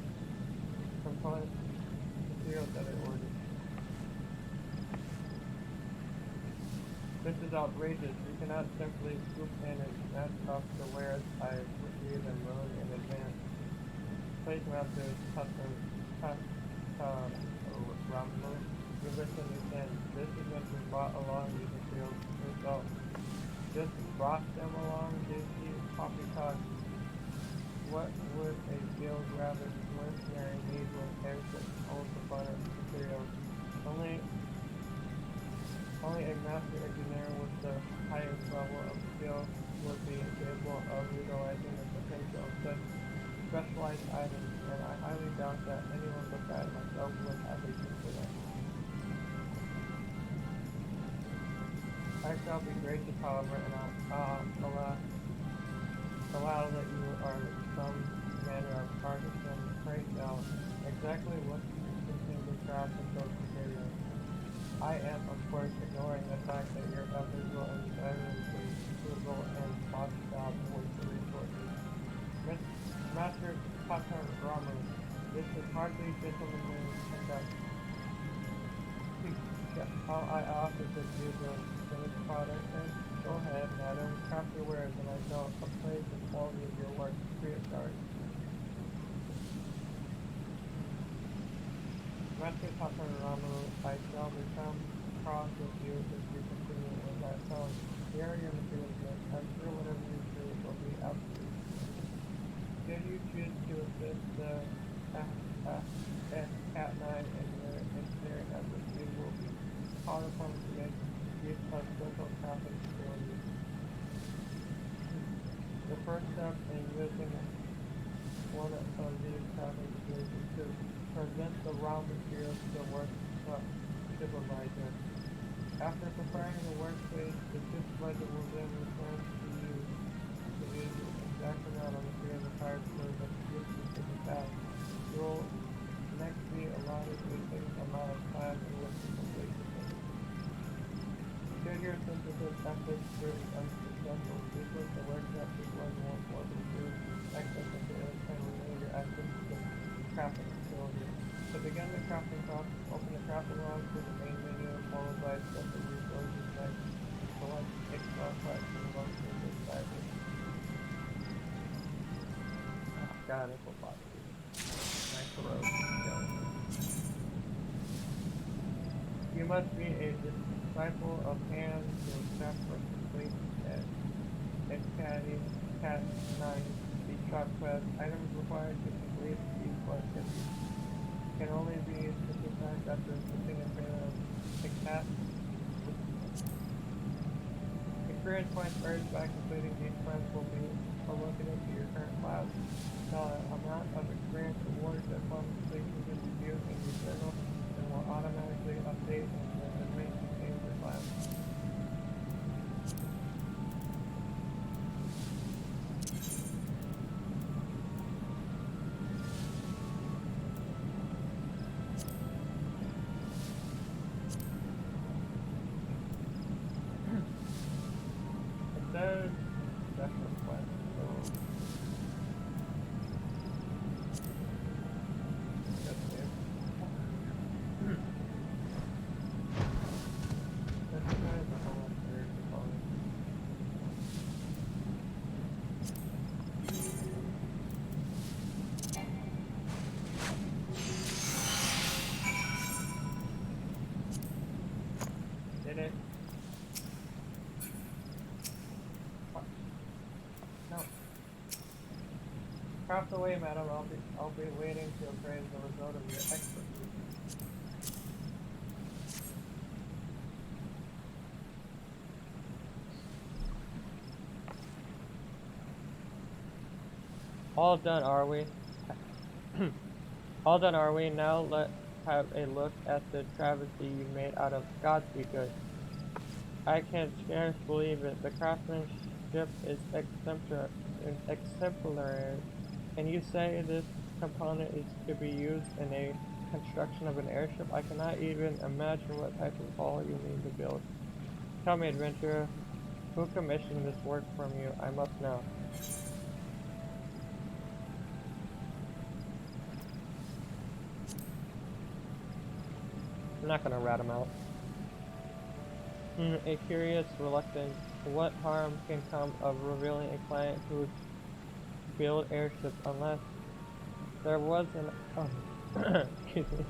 Speaker 1: component materials that I ordered? This is outrageous. You cannot simply swoop in and snatch up the wares I received and load in advance. Place master Rambo. You misunderstand. This is when you brought along these materials yourself. Just brought them along, did you? Poppycock. What would a skilled rabbit mercenary need with airship holds abundant materials? Only a master engineer with the highest level of skill would be capable of utilizing the potential of such specialized items, and I highly doubt that anyone besides myself would have a use for them. I shall be gracious, however, and allow that you are some manner of artisan. Pray tell exactly what contains the craft and those materials. I am, of course, ignoring the fact that your efforts will inevitably result in body job with the resources. Master Patarama, this is hardly gentlemanly conduct. How I offer to do the finished product, and go ahead, madam, craft your wares, and I shall appraise the quality of your work free of charge. Master Patarama, I shall become cross with you if you continue in that tone. Here are your materials, I'm sure whatever you choose will be absolute. Should you choose to assist the Cat9 in your engineering efforts, you will be called upon to make use of special crafting facilities. The first step in using one of these crafting facilities is to present the raw materials to the workshop supervisor. After preparing the workspace, the supervisor will then return to you the exact amount of material required for the specific task. You will next be allotted a fixed amount of time in which to complete the task. Should your synthesis efforts prove unsuccessful, please let the workshop supervisor won't force you to access materials and renew your access to the crafting facility. To begin the crafting process, open the crafting log to the main menu, followed by special resources next. Select extra question once in this package. God, it's a lot. My throat is killing me. You must be a disciple of Pan to accept or complete a Cat 9 the shop quest. Items required to complete these questions can only be synthesized after assisting a trainer of the cat. Experience points earned by completing these quests will be allocated to your current class. The amount of experience awarded upon completion can be viewed in your journal and will automatically update when the link contains your class. It says special quest, so that's it. That's kind of the whole weird component. Did it? What? No. Craft away, madam. I'll be waiting to appraise the result of your expertise. All done, are we? All done, are we? Now let's have a look at the travesty you made out of Godspeed Good. I can scarce believe it. The craftsmanship is exemplary. And you say this component is to be used in a construction of an airship? I cannot even imagine what type of hull you mean to build. Tell me, adventurer, who commissioned this work from you? I must know. I'm not gonna rat him out. A curious reluctance. What harm can come of revealing a client who build airships unless there was an excuse me.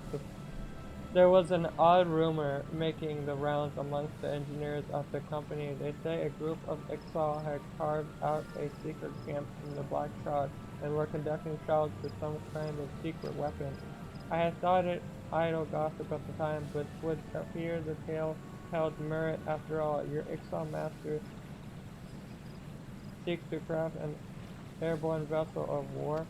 Speaker 1: There was an odd rumor making the rounds amongst the engineers of the company. They say a group of Ixal had carved out a secret camp in the Black Shroud and were conducting trials for some kind of secret weapon. I had thought it idle gossip at the time, but would appear the tale held merit after all. Your Ixal master seeks to craft an airborne vessel of war.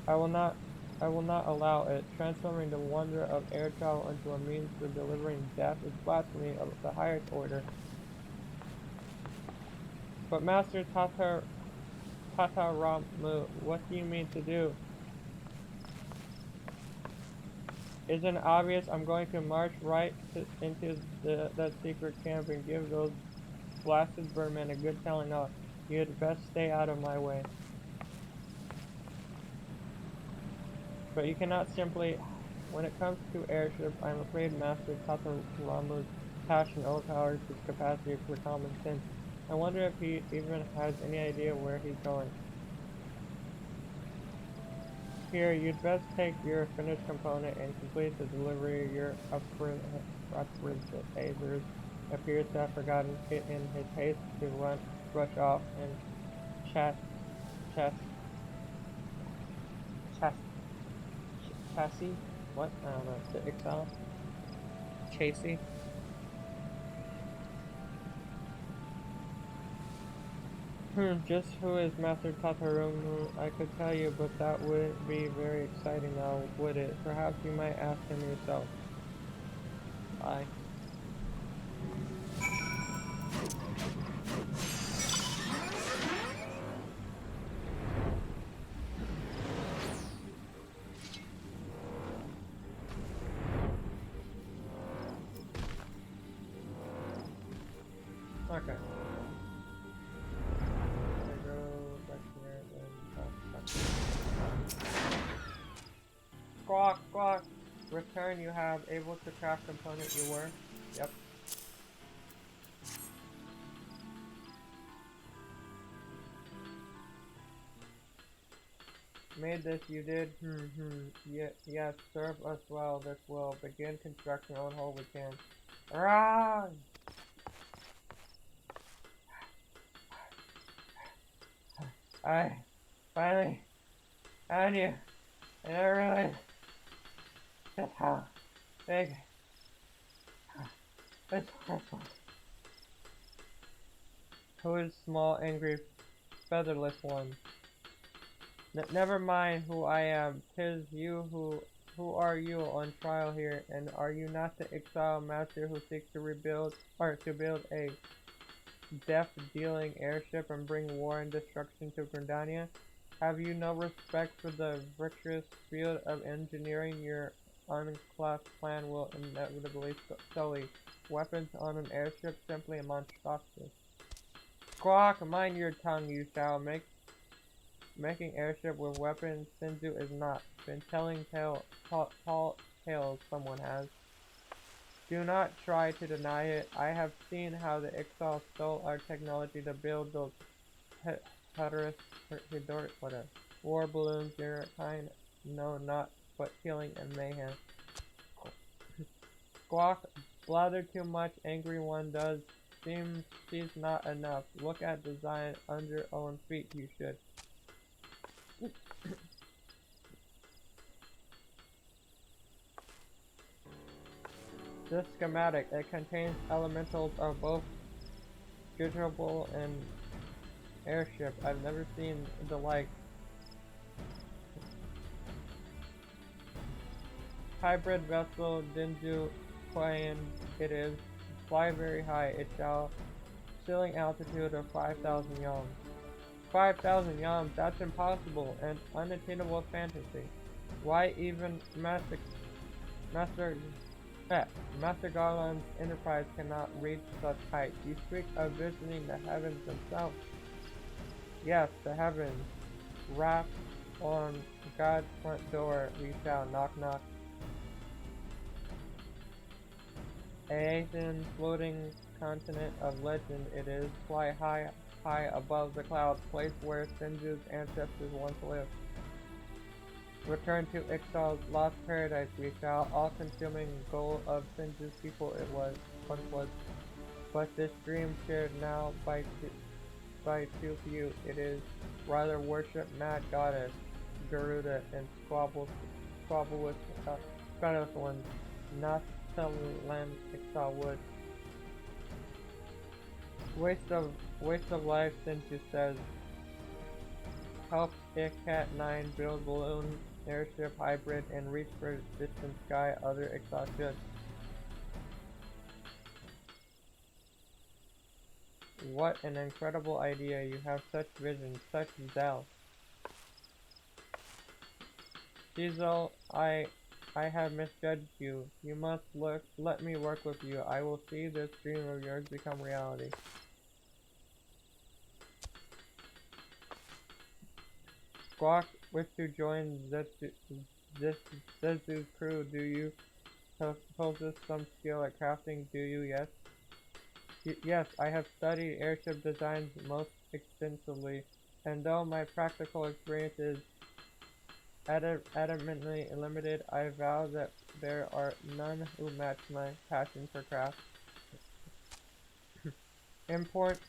Speaker 1: I will not allow it. Transforming the wonder of air travel into a means for delivering death is blasphemy of the highest order. But Master Tataramu, what do you mean to do? Isn't it obvious? I'm going to march right into that secret camp and give those blasted birdmen a good telling off. You'd best stay out of my way. But you cannot simply... When it comes to airships, I'm afraid Master Tataramu's passion overpowers his capacity for common sense. I wonder if he even has any idea where he's going. Here, you'd best take your finished component and complete the delivery. Your appraisers appears to have forgotten it in his haste to rush off and chassis? What? I don't know. The Ixal? Chasey? Just who is Master Tataramu? I could tell you, but that wouldn't be very exciting now, would it? Perhaps you might ask him yourself. Bye. Okay. Squawk, squawk. Return, you have able to craft component you were. Yep. made this, you did? Yes, serve us well, this will. Begin construction on hold we can. Run! I finally found you. I never realized just how big this horse was. Who is small, angry, featherless one? Never mind who I am. 'Tis you who are you on trial here, and are you not the exile master who seeks to rebuild or to build a death-dealing airship and bring war and destruction to Gridania? Have you no respect for the virtuous field of engineering? Your unclassed plan will inevitably sully. Weapons on an airship simply a monstrosity. Squawk! Mind your tongue, you shall. Making airship with weapons, Senju is not. Been telling tall tales, someone has. Do not try to deny it. I have seen how the Ixal stole our technology to build those war balloons. Your kind know not but killing and mayhem. Squawk, blather too much, angry one does. Seems not enough. Look at design under your own feet, you should. This schematic, it contains elementals of both dirigible and airship. I've never seen the like. Hybrid vessel Dinju Quayan it is. Fly very high. It shall ceiling altitude of 5,000 yams. 5,000 yams, that's impossible, an unattainable fantasy. Why even Master Garland's enterprise cannot reach such heights? You speak of visiting the heavens themselves. Yes, the heavens. Rap on God's front door, we shall knock knock. Asian floating continent of legend it is. Fly high above the clouds, place where Senju's ancestors once lived. Return to Ixal's lost paradise we shall. All-consuming goal of Senju's people it once was. But this dream shared now by too few, it is rather worship mad goddess Garuda and squabble with Kratos ones, not to lend Ixal wood. Waste of life, Senju says. Help Cat 9 build balloon airship hybrid and reach for distant sky. Other Ixal should. What an incredible idea! You have such vision, such zeal. Shizel, I have misjudged you. You must let me work with you. I will see this dream of yours become reality. Squawk, wish to join Zetsu's crew. Do you possess some skill at crafting? Do you? Yes. Yes, I have studied airship designs most extensively, and though my practical experience is adamantly limited, I vow that there are none who match my passion for craft. Important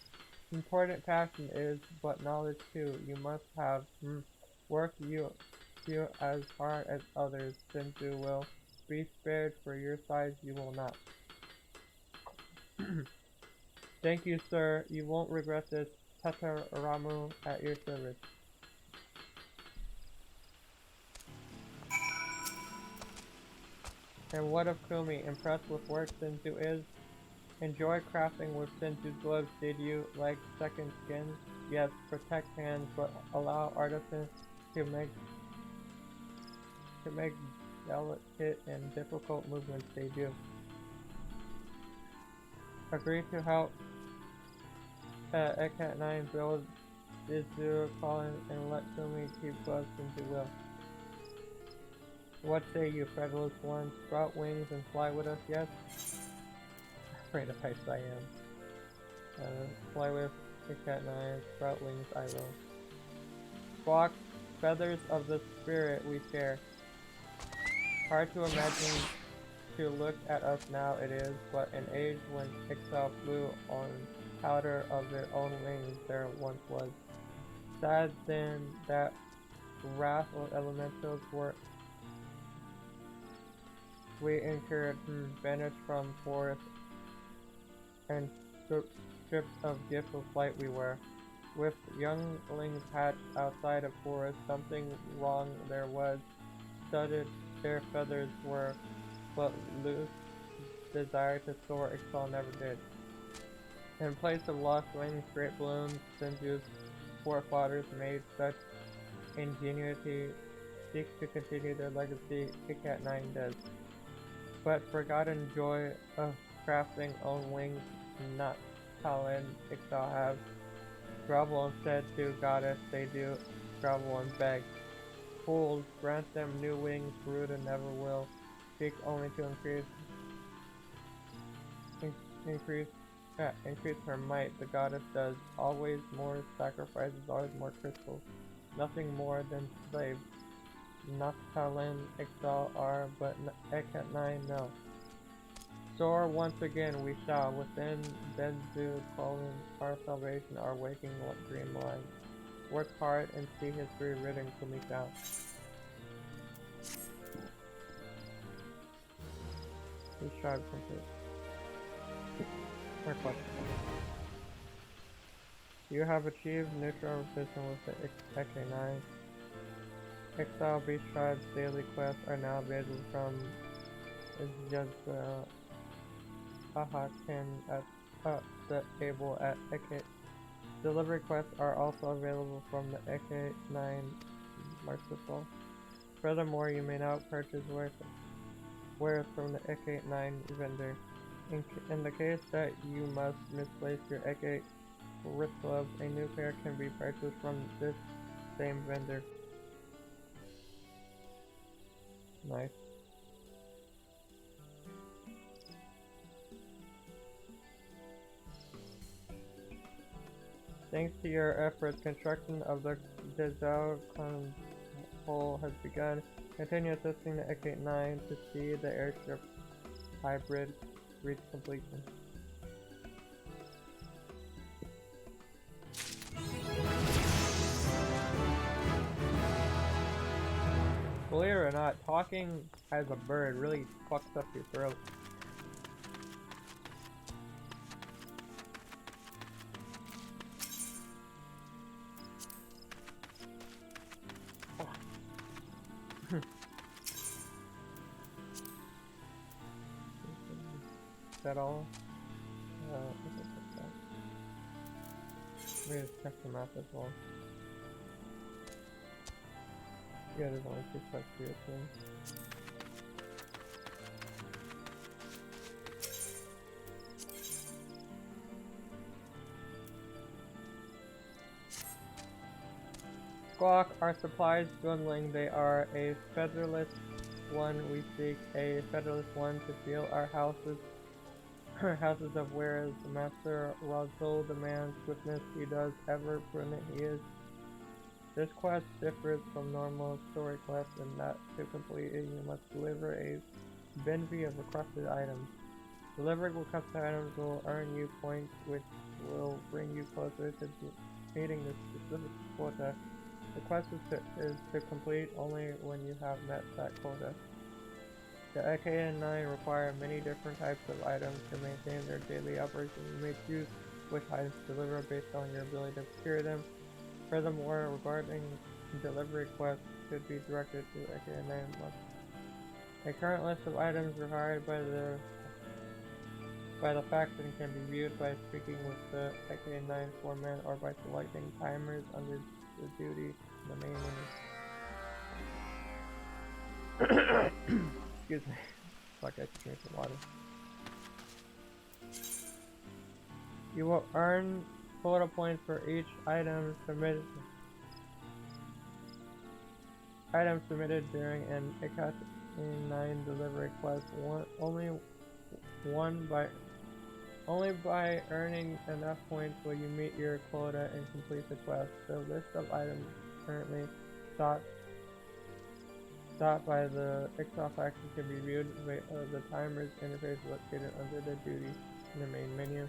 Speaker 1: passion is, but knowledge too. You must have work you as hard as others. Senju will be spared, for your size you will not. Thank you, sir. You won't regret this. Tataramu at your service. And what of Kumi? Impressed with work Senju is? Enjoy crafting with Senju's gloves, did you? Like second skin? Yes, protect hands, but allow artisans to make delicate and difficult movements, they do. Agree to help Cat 9 build Izu Colin and let Kumi keep gloves Senju will. What say you, featherless one? Sprout wings and fly with us, yes? Afraid of heights I am. Fly with Cat 9, sprout wings I will. Squawk, feathers of the spirit we share. Hard to imagine to look at us now it is, but an age when Ixal flew on powder of their own wings there once was. Sad then that wrath of elementals were we incurred, banished from forest, and stripped of gift of flight we were. With younglings hatched outside of forest, something wrong there was. Studded their feathers were, but loose desire to soar Ixal never did. In place of lost wings, great balloons, Senju's forefathers made such ingenuity seek to continue their legacy, Ikat 9 does. But forgotten joy of crafting own wings, not Talon Ixal have. Grovel said to goddess they do, grovel and beg. Fools, grant them new wings, Garuda never will. Seek only to increase her might, the goddess does. Always more sacrifices, always more crystals. Nothing more than slaves. Noctalin Ixal are, but Ekat 9 no. Soar once again we shall, within Benzu calling our salvation, our waking dream line. Work hard and see history written to me down. We strive complete. More questions. You have achieved neutral vision with the Ek9. Exile Beast Tribe's daily quests are now available from Jezreel Ahakin at the table at Eke. Delivery quests are also available from the Eke9 Merciful. Furthermore, you may now purchase wares from the Eke9 vendor. In the case that you must misplace your Eke wrist gloves, a new pair can be purchased from this same vendor. Nice. Thanks to your efforts, construction of the Dezhou Hole has begun. Continue assisting the Ek-9 to see the airship hybrid reach completion. Believe it or not, talking as a bird really fucks up your throat. Is that all? Let me just check the map as well. Yeah, there's only 2 quests here too. Squawk, our supplies dwindling. They are a featherless one. We seek a featherless one to fill our houses of wares. The Master Razul demands swiftness. He does, ever prudent he is. This quest differs from normal story quests in that to complete it you must deliver a bevy of requested items. Delivering requested items will earn you points which will bring you closer to meeting the specific quota. The quest is to complete only when you have met that quota. The Ek-9 require many different types of items to maintain their daily operations. You may choose which items to deliver based on your ability to procure them. Furthermore, regarding delivery quests should be directed to Ek-9. A current list of items required by the faction can be viewed by speaking with the Ek-9 foreman or by selecting timers under the duty in the main menu. Excuse me. Fuck, I should drink some water. You will earn quota points for each item submitted during an Ek-9 delivery quest. Only by earning enough points will you meet your quota and complete the quest. The list of items currently Stop by the Ixoff action can be viewed by the timer's interface located under the duty in the main menu.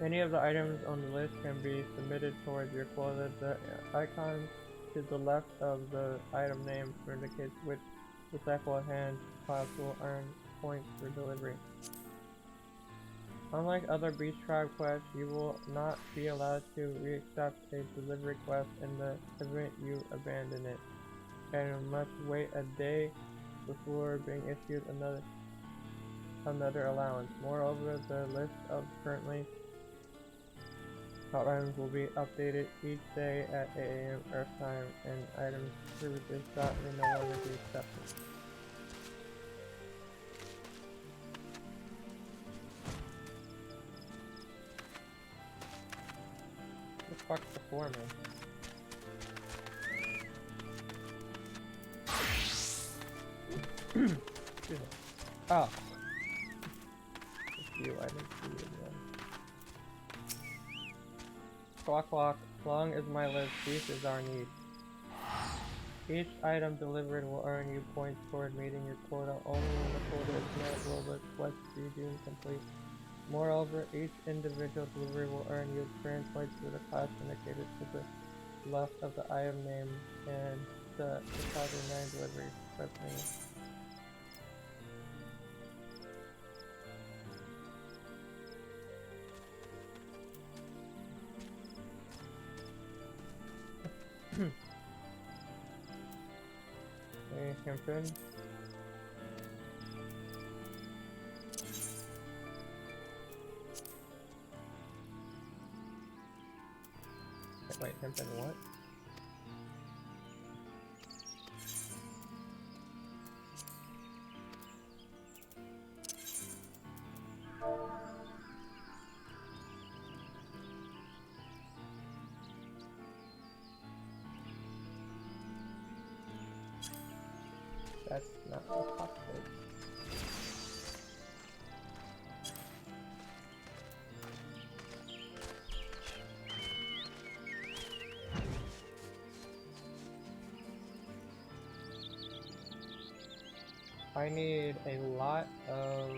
Speaker 1: Any of the items on the list can be submitted towards your quota. The icon to the left of the item name indicates which recycle hand class will earn points for delivery. Unlike other Beast Tribe quests, you will not be allowed to re-accept a delivery quest in the event you abandon it, and must wait a day before being issued another allowance. Moreover, the list of currently items will be updated each day at 8 AM Earth time, and items previously sought may no longer be accepted. What the fuck's the foreman? Excuse me. Oh. It's you, I didn't see you again. Clock, long as my list, peace is our need. Each item delivered will earn you points toward meeting your quota. Only when the quota is met will the quest be deemed complete. Moreover, each individual delivery will earn you experience points for the class indicated to the left of the item name and the 2009 delivery quest name. Hey, Kempin. Wait, Kempin, what? That's not possible. I need a lot of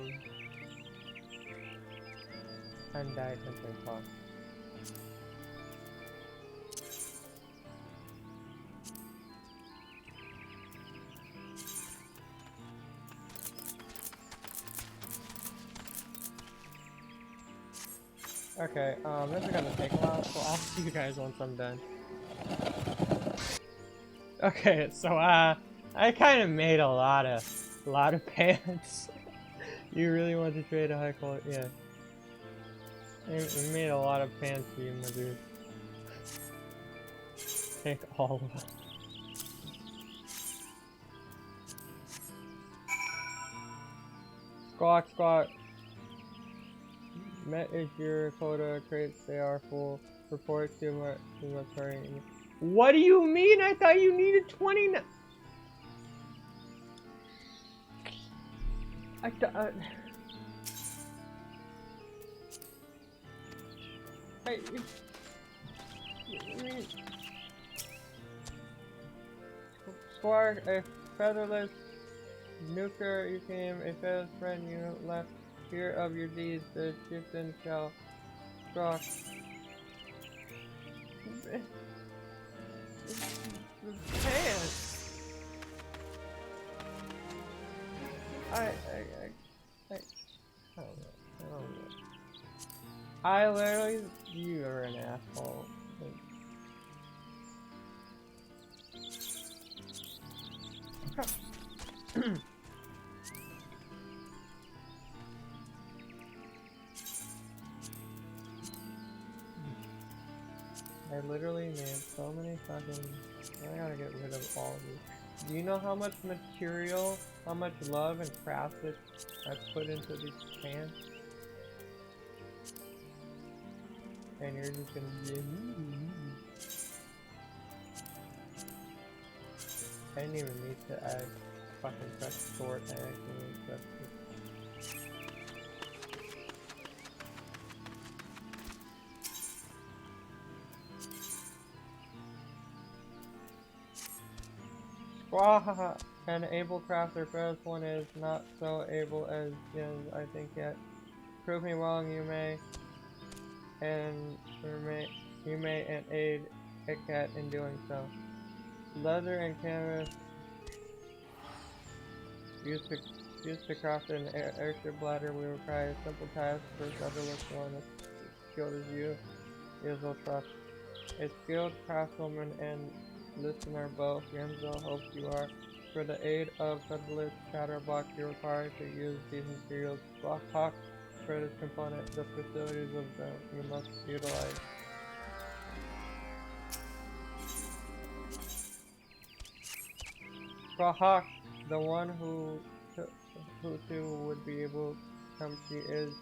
Speaker 1: undyed hunting costs. Okay, this is gonna take a while, so I'll see you guys once I'm done. Okay, so I kind of made a lot of pants. You really want to trade a high quality? Yeah. I made a lot of pants for you, my dude. Take all of them. Squawk. Met is your quota, crates they are full. Report to my hurry. What do you mean? I thought you needed 29. Squark, a featherless nuker, you came, a featherless friend, you left. Fear of your deeds, the chieftain shall squawk. Pants! I don't know. I literally, you are an asshole. I literally made so many fucking... I gotta get rid of all of these. Do you know how much material, how much love and craft I've put into these pants? And you're just gonna be... I didn't even need to add fucking fresh sword. I actually need to... Wahaha! An able crafter, first one is not so able as Jin, I think yet. Prove me wrong, and you may and aid a cat in doing so. Leather and canvas used to craft an airship bladder. We require a simple task for featherless one as skilled as you will trust. A skilled craftswoman and listener both, Yenzo hopes you are. For the aid of featherless chatterbox, you require to use these materials. Hawk for this component, the facilities of them you must utilize. For Hawk, the one who too would be able to come see is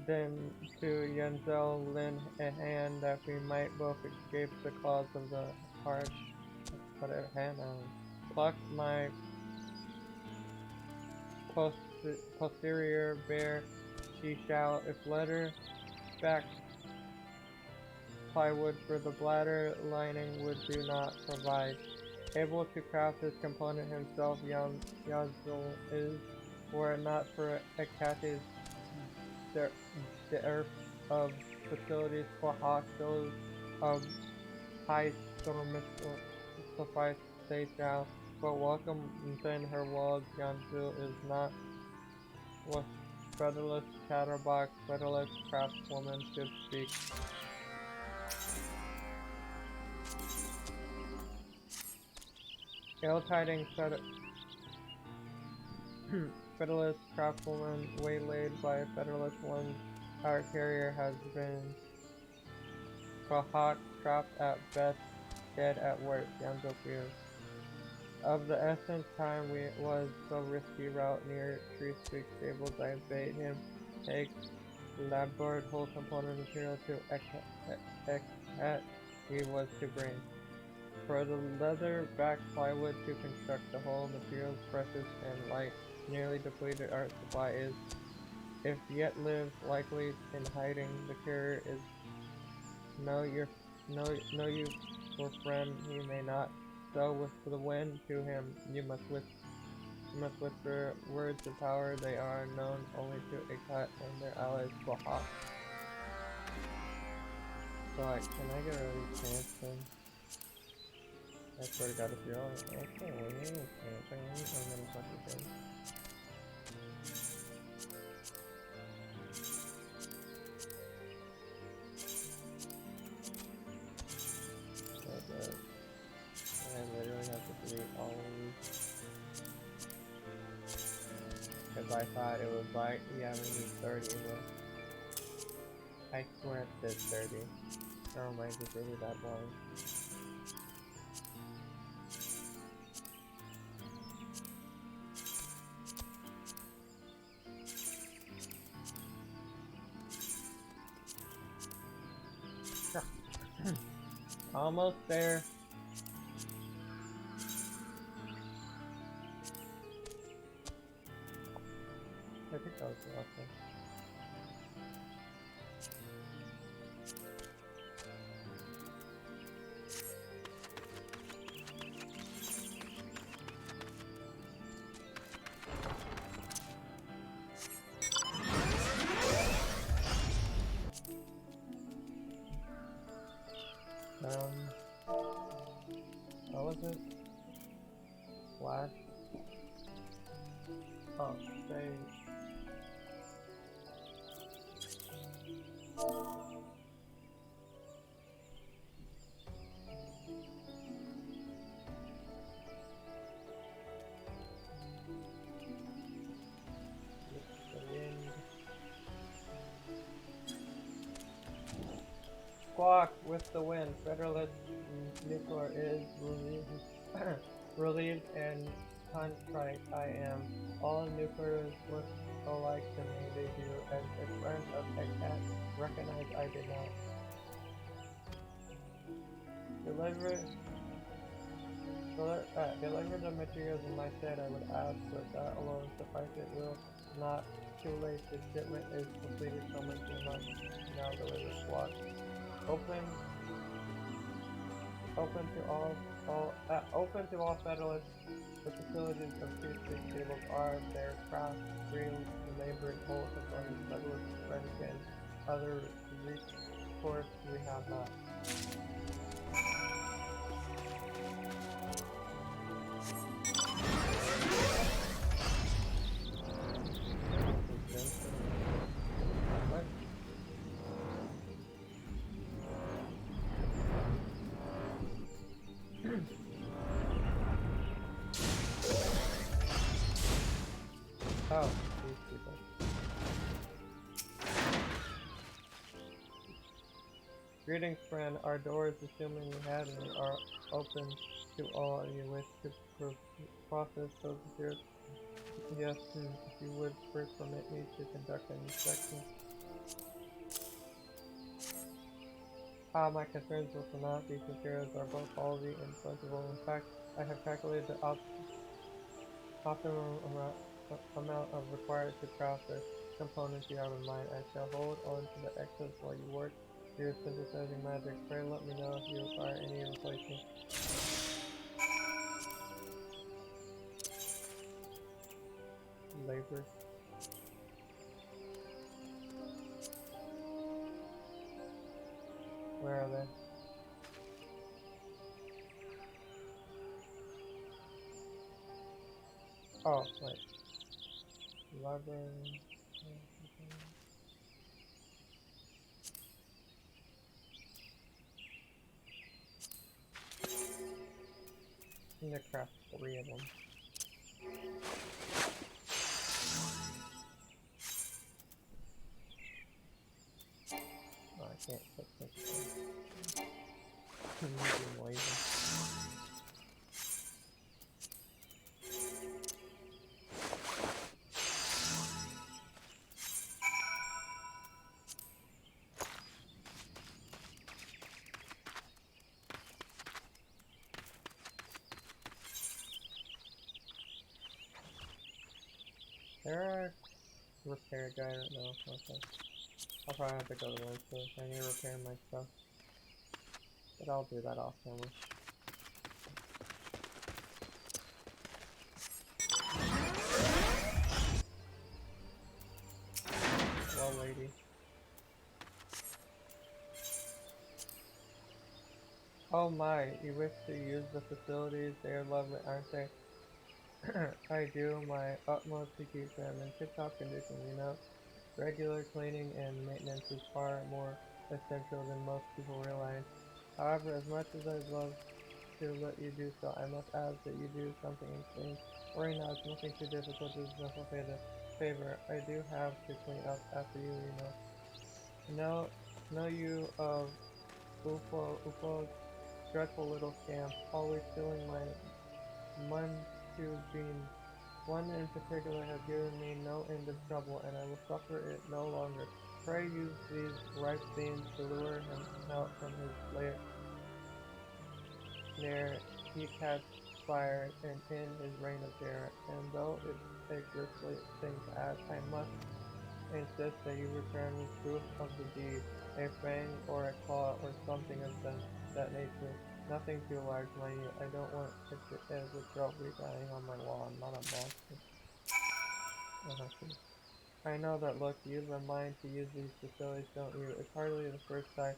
Speaker 1: then to Yenzel lend a hand that we might both escape the claws of the harsh whatever hand pluck my posterior bear she shall if letter back plywood for the bladder lining would do not provide. Able to craft this component himself, Yazul is, were it not for Akate's dearth of facilities for hospitals of high suffice they shall, but welcome within her walls. Yanzu is not what featherless chatterbox, featherless craftswoman should speak. Ill-tidings featherless craftswoman waylaid by a featherless one. Our carrier has been Kahak, trapped at best, dead at worst. Yanzo fears. Of the essence time was so risky route near Tree Street stables, I bade him take labboard whole component material to Ekat he was to bring. For the leather back plywood to construct the whole materials precious and light, nearly depleted art supply is, if yet live, likely in hiding. The carrier is know you for friend he may not. So with the wind to him you must whisper words of power. They are known only to Ekat and their allies Bahak. So like, can I get a release chance then? I swear to God, if you're all okay, well, you ain't I'm gonna fucking say. So good. I literally have to delete all of these. Because I thought it was like, yeah, we need 30, but I swear it says 30. Or am I just really that blind? Almost there. I think that was the last one. What was it? Flash? Oh, save. Squawk with the wind. Federalist nuclear is relieved and contrite I am. All nuclears look alike to me, they do, as a friend of Ekat recognize I did not. Deliver the materials in my stead, I would ask, but that alone suffice it will not. Too late, the shipment is completed, someone must now deliver squawk. Open to all open to all Federalists. The facilities of two street tables are their craft, free labor, both of them Federalist friends and other recourse we have not. What? Oh, these people. Greetings, friend. Our doors, assuming you had any, are open to all you wish to process those materials. Yes, if you would first permit me to conduct an inspection. My concerns will not. These materials are both quality and plentiful. In fact, I have calculated the optimum amount of required to craft the components you have in mind. I shall hold on to the excess while you work your synthesizing magic. Pray let me know if you require any replacement. Labor. Where are they? Oh, wait. Library. I'm gonna craft 3 of them. Oh, I can't put this in. I'm lazy. There are repair guy right now. Okay. I'll probably have to go to lunch if I need to repair my stuff. But I'll do that off camera. Well, lady. Oh my, you wish to use the facilities? They are lovely, aren't they? I do my utmost to keep them in tip-top condition, you know? Regular cleaning and maintenance is far more essential than most people realize. However, as much as I'd love to let you do so, I must ask that you do something insane. Worry not, it's nothing too difficult, it's just a favor. I do have to clean up after you, you know. Know you of Ufo's dreadful little scamp, always stealing my Munchu beans. One in particular has given me no end of trouble, and I will suffer it no longer. Pray use these ripe beans to lure him out from his lair. There he catch fire and in his reign of terror, and though it's a grisly thing to ask, I must insist that you return with proof of the deed, a fang or a claw or something of that nature. Nothing too large, mind you. I don't want it as a trophy dying on my wall. I'm not a monster. I know that look, you have a mind to use these facilities, don't you? It's hardly the first time.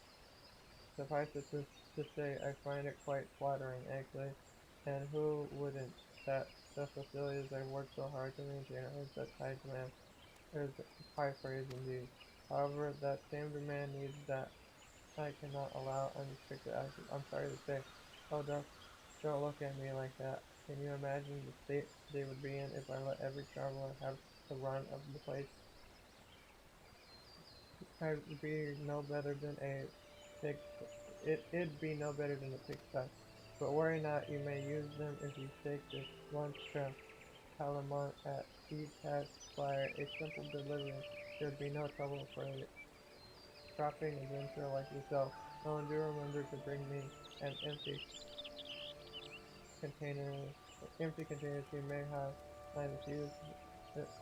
Speaker 1: Suffice it to say, I find it quite flattering, actually. And who wouldn't? That the facilities I worked so hard to maintain are in such high demand. There's high praise indeed. However, that same demand needs that I cannot allow unrestricted access. I'm sorry to say. Oh, don't look at me like that. Can you imagine the state they would be in if I let every traveler have the run of the place? I'd be no better than a pig. It'd be no better than a pigsty. But worry not, you may use them if you take this lunch to Palamont at Catch Fire, a simple delivery. There'd be no trouble for a shopping adventurer like yourself. Oh, and do remember to bring me an empty containers you may have time to use.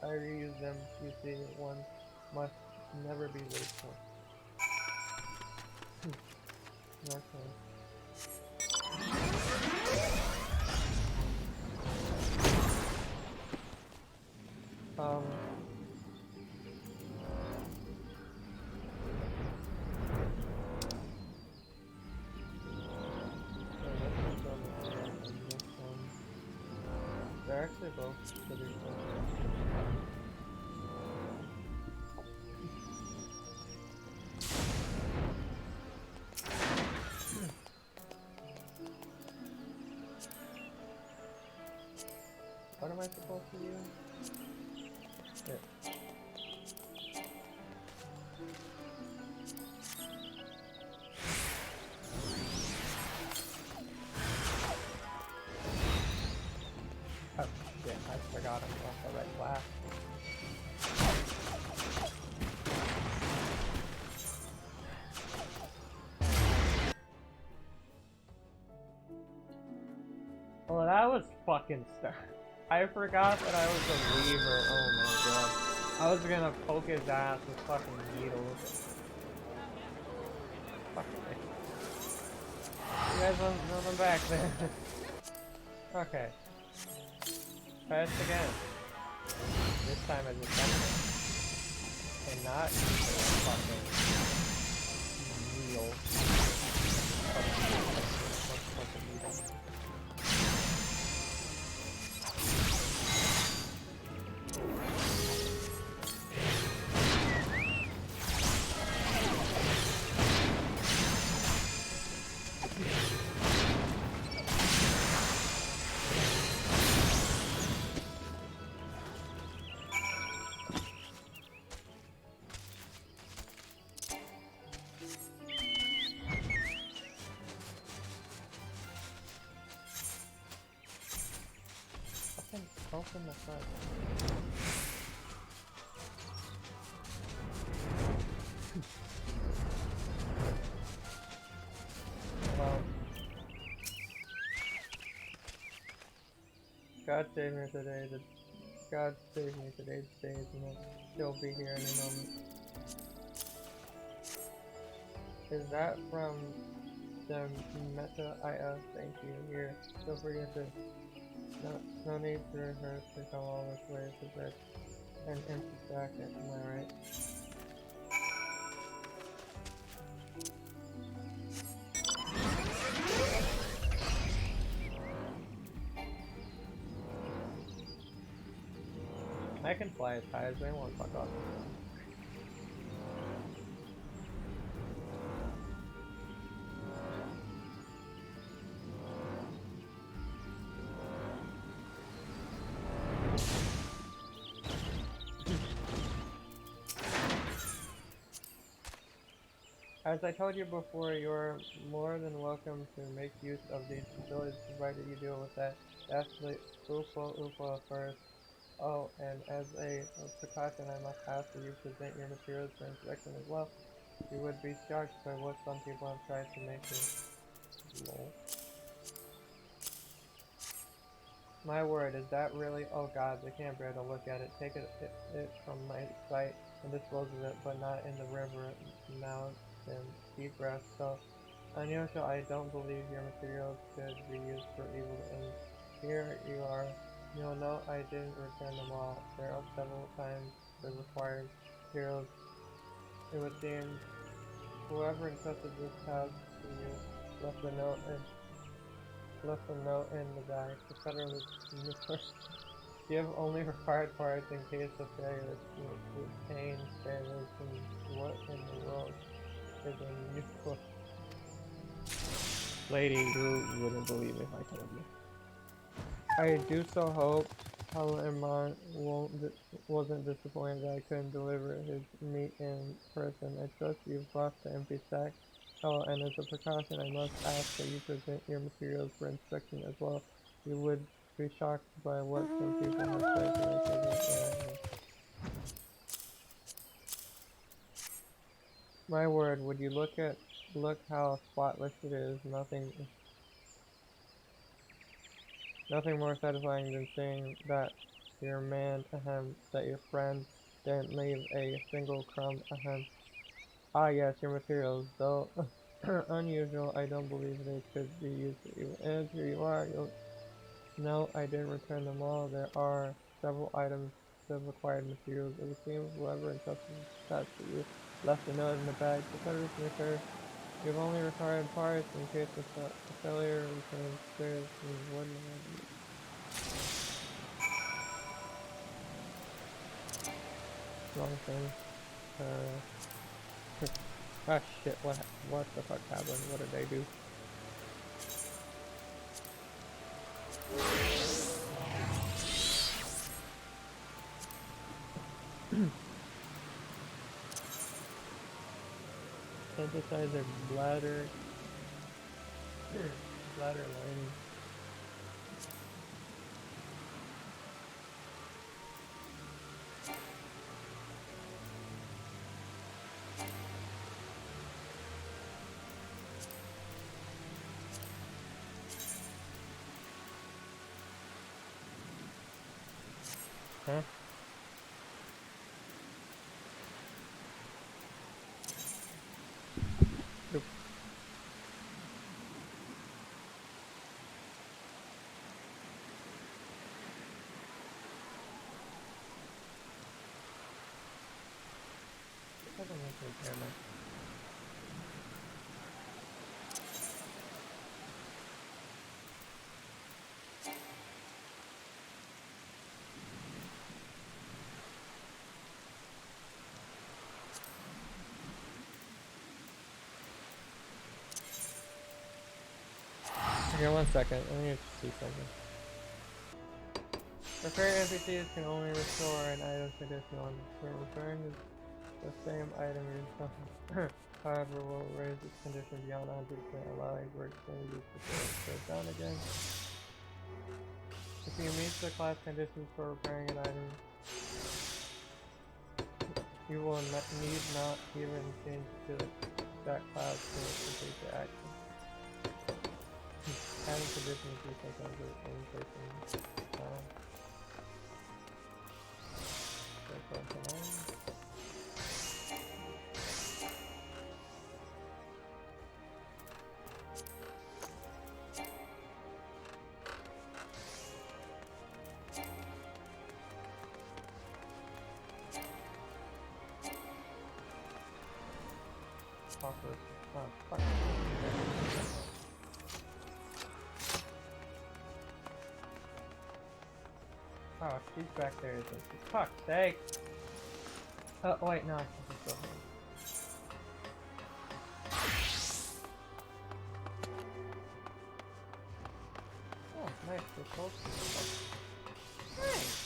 Speaker 1: I reuse them, you see, one must never be wasteful. Okay. Um. They're actually both pretty close. What am I supposed to use? Here. Oh shit, I forgot I'm off the right class. Well, that was fucking stuff. I forgot that I was a weaver. Oh my god. I was gonna poke his ass with fucking needles. Fucking me. You guys want them back there? Okay. Try this again. This time as a second. And not using a fucking needle. Fucking needle. Open the front. Well, God save me today. God save me today's days, and he'll be here any moment. Is that from the Meta IS? Thank you. Here, feel free to. No need for her to come all this way to bed. An empty jacket, am I right? I can fly as high as they want, fuck off. As I told you before, you're more than welcome to make use of these facilities provided you deal with that ghastly Oopa first. Oh, and as a precaution, I must ask that you present your materials for inspection as well. You would be shocked by what some people have tried to make you. Lol. My word, is that really? Oh god, they can't bear to look at it. Take it from my sight and dispose of it, but not in the river. Now then, deep breath. So unusual, I don't believe your materials could be used for evil ends. Here you are. You'll note I didn't return them all. There are several times the required materials. It would seem whoever entrusted this task to you left a note in the bag. The Federalist give only required parts in case of failure to obtain standards, and what in the world is unusual? Lady, you wouldn't believe me if I told you. I do so hope Palamon wasn't disappointed that I couldn't deliver his meat in person. I trust you've brought the empty sack. Oh, and as a precaution, I must ask that you present your materials for inspection as well. You would be shocked by what some people have tried to make it. My word, would you look how spotless it is? Nothing more satisfying than seeing that your man, that your friend didn't leave a single crumb, Ah yes, your materials, though unusual, I don't believe they could be used for evil ends. Here you are. No, I didn't return them all. There are several items of required materials. It would seem whoever entrusted this task to you left a note in the bag. The Federation occur. You have only required parts in case of a failure. Return spares and whatnot. Wrong thing. Ah shit, what the fuck happened? What did they do? Synthesizer bladder lining. Huh? Nope. Doesn't make any camera. Okay, 1 second. I need to see something. Repair NPCs can only restore an item's condition on referring to the same item you're however, will raise its condition beyond 100%, allowing for exchanges to go down again. If you meet the class conditions for repairing an item, you will need not even change to that class to complete the action. Adding conditions is sometimes in person. Fuck. Oh, she's back there, isn't she? Fuck's sake! Oh, wait, no, I can just go home. Oh, nice, we're close to the nice!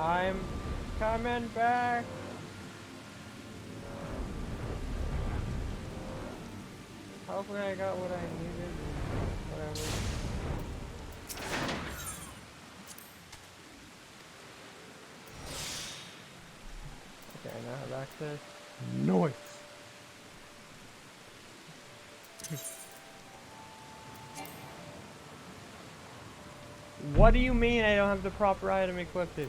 Speaker 1: I'm coming back. Hopefully I got what I needed and whatever. Okay, now I have access. Nice. What do you mean I don't have the proper item equipped?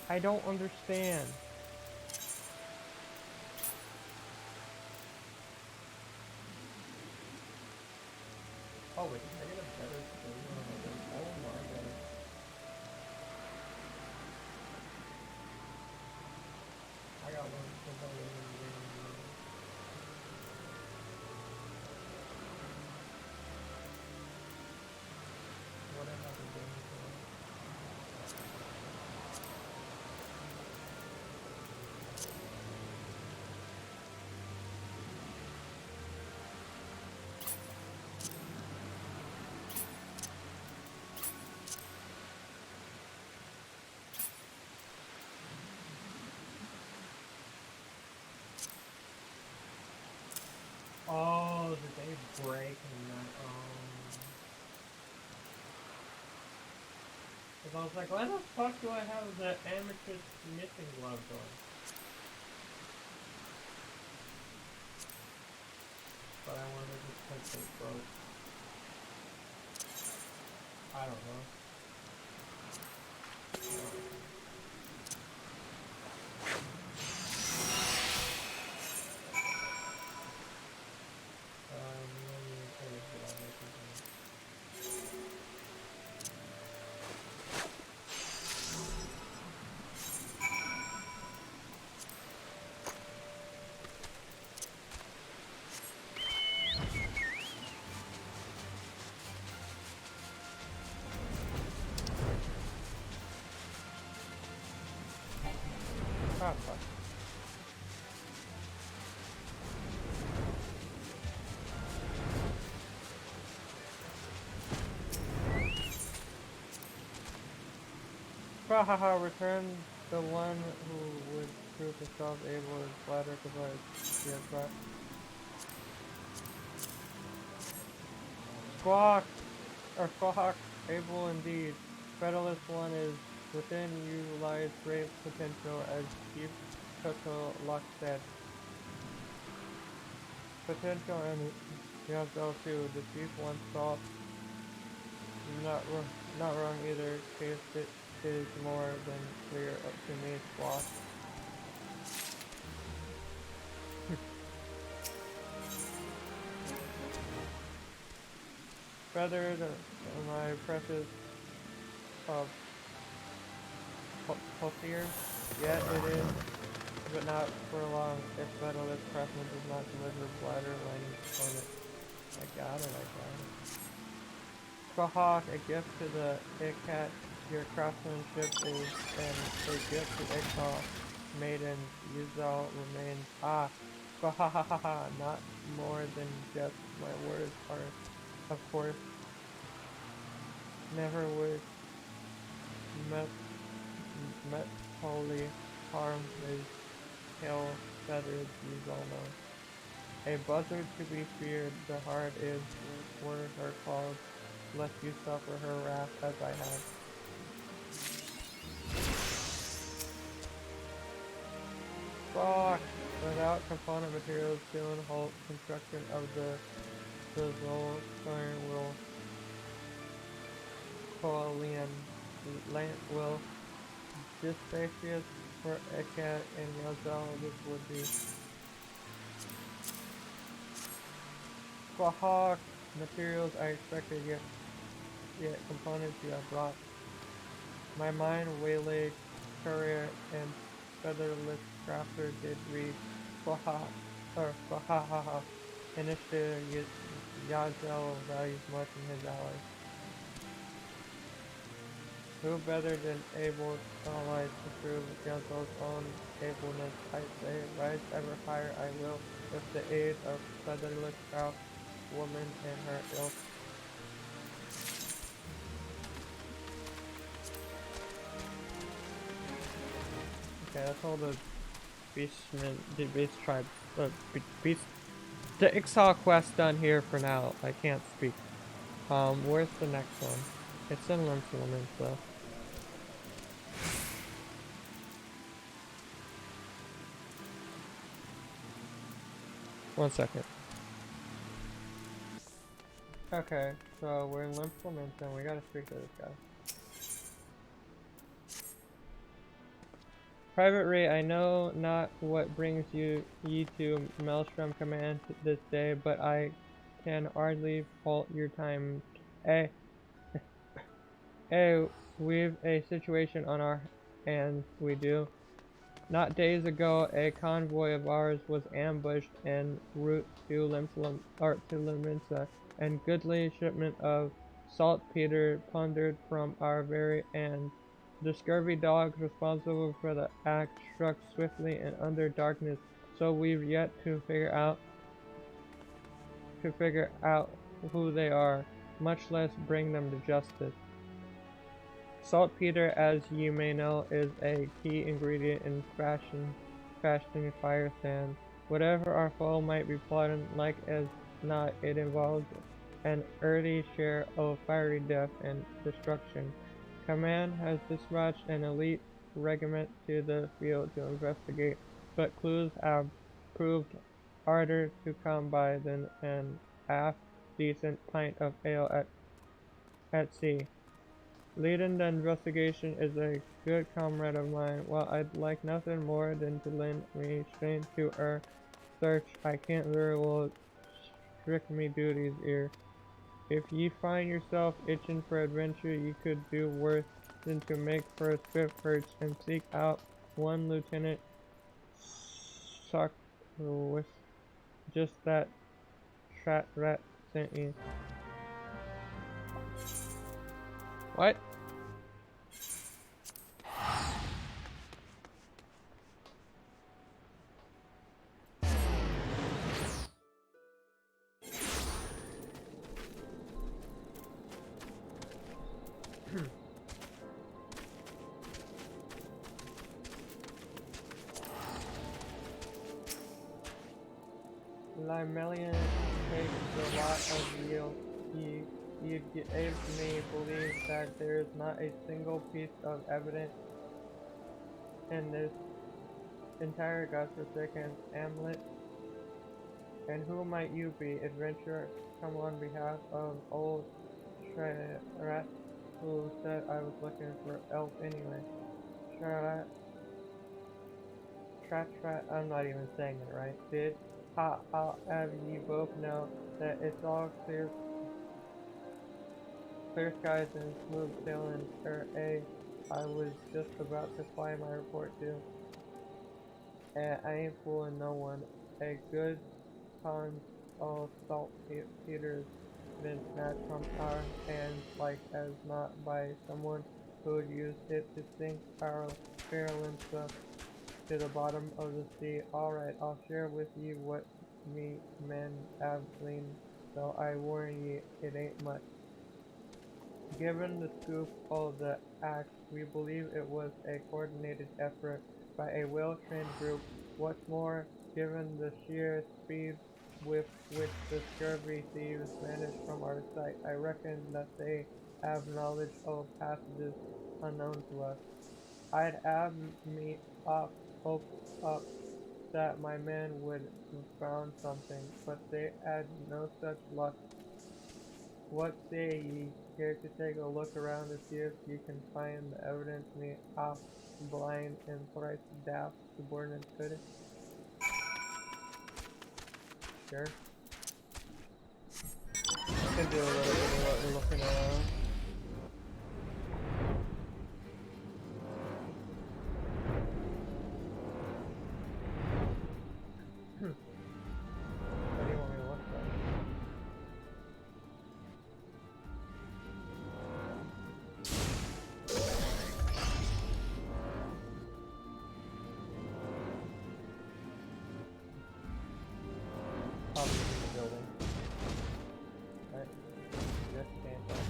Speaker 1: I don't understand. Oh wait, can I get a better thing? Oh my god. I got one. What am I doing? I was like, why the fuck do I have the amethyst missing gloves on? But I wanted to touch it broke. I don't know. Let me tell you what I make it. Ah, fuck. Haha, return the one who would prove himself able to flatter because he has brought. Squawk! Or Squawk, able indeed. Federalist one is within you lies great potential as Chief Toto Luck said. Potential and Yazoo too. The Chief once thought not wrong either. Case it is more than clear up to me, Squawk. Feathered, my precious pulsier, yet it is, but not for long. If Federalist Craftsman does not deliver bladder lining component. I got it. Squawk, a gift to the Ikat. Your craftsmanship is a gift to Ikal. Maiden, Yuzal remains. Squawk, not more than just my words are, of course. Never would met holy harm his tail feathered Yuzal know. A buzzard to be feared, the heart is word her called, lest you suffer her wrath as I have. Fuck! Without component materials, soon halt construction of the Zolfern will Coalian will Dispacious for Ekat and Yazal, this would be Squawk! Materials I expected, yet components you have brought. My mind waylaid courier and featherless crafter did read Squawk, initiative Yazel values much in his allies. Who better than able allies to prove Yazel's own ableness? I say, rise ever higher I will, with the aid of featherless craft woman and her ilk. Okay, that's all the beast tribe, beast, the Ixal quest done here for now. I can't speak. Where's the next one? It's in Limfilament though. One second. Okay, so we're in Limfilament and we gotta speak to this guy. Private Ray, I know not what brings ye to Maelstrom Command this day, but I can hardly fault your time. Hey, we've a situation on our hands, we do. Not days ago, a convoy of ours was ambushed en route to Liminsa, and goodly shipment of saltpeter plundered from our very end. The scurvy dogs responsible for the act struck swiftly and under darkness, so we've yet to figure out who they are, much less bring them to justice. Saltpeter, as you may know, is a key ingredient in fashioning fire sand. Whatever our foe might be plotting, like as not, it involves an early share of fiery death and destruction. Command has dispatched an elite regiment to the field to investigate, but clues have proved harder to come by than an half-decent pint of ale at sea. Leading the investigation is a good comrade of mine. While I'd like nothing more than to lend me strength to our search, I can't very well strict me duties here. If ye find yourself itching for adventure, ye could do worse than to make for a swift perch and seek out one Lieutenant Sockowitz. Just that Trat Rat sent you. What? Limelian takes a lot of yield. You gave me believe that there is not a single piece of evidence in this entire godforsaken hamlet. And who might you be, adventurer? Come on behalf of old Shrat, who said I was looking for elf anyway. Shrat, I'm not even saying it right, dude. I'll have you both know that it's all clear skies and smooth sailing. I was just about to fly my report too. And I ain't fooling no one. A good ton of saltpeter's been snatched from our hands like as not by someone who'd used it to sink our Carolyn stuff to the bottom of the sea. Alright, I'll share with you what me men have gleaned, though I warn ye, it ain't much. Given the scoop of the act, we believe it was a coordinated effort by a well-trained group. What's more, given the sheer speed with which the scurvy thieves vanished from our sight, I reckon that they have knowledge of passages unknown to us. I'd have me hoped up that my men would have found something, but they had no such luck. What say ye? Care to take a look around to see if you can find the evidence me half blind and thrice daft subordinate could? Sure. Can do a little bit of what we're looking around. What do you want me to look for? Probably in the building. Right? Just can't tell.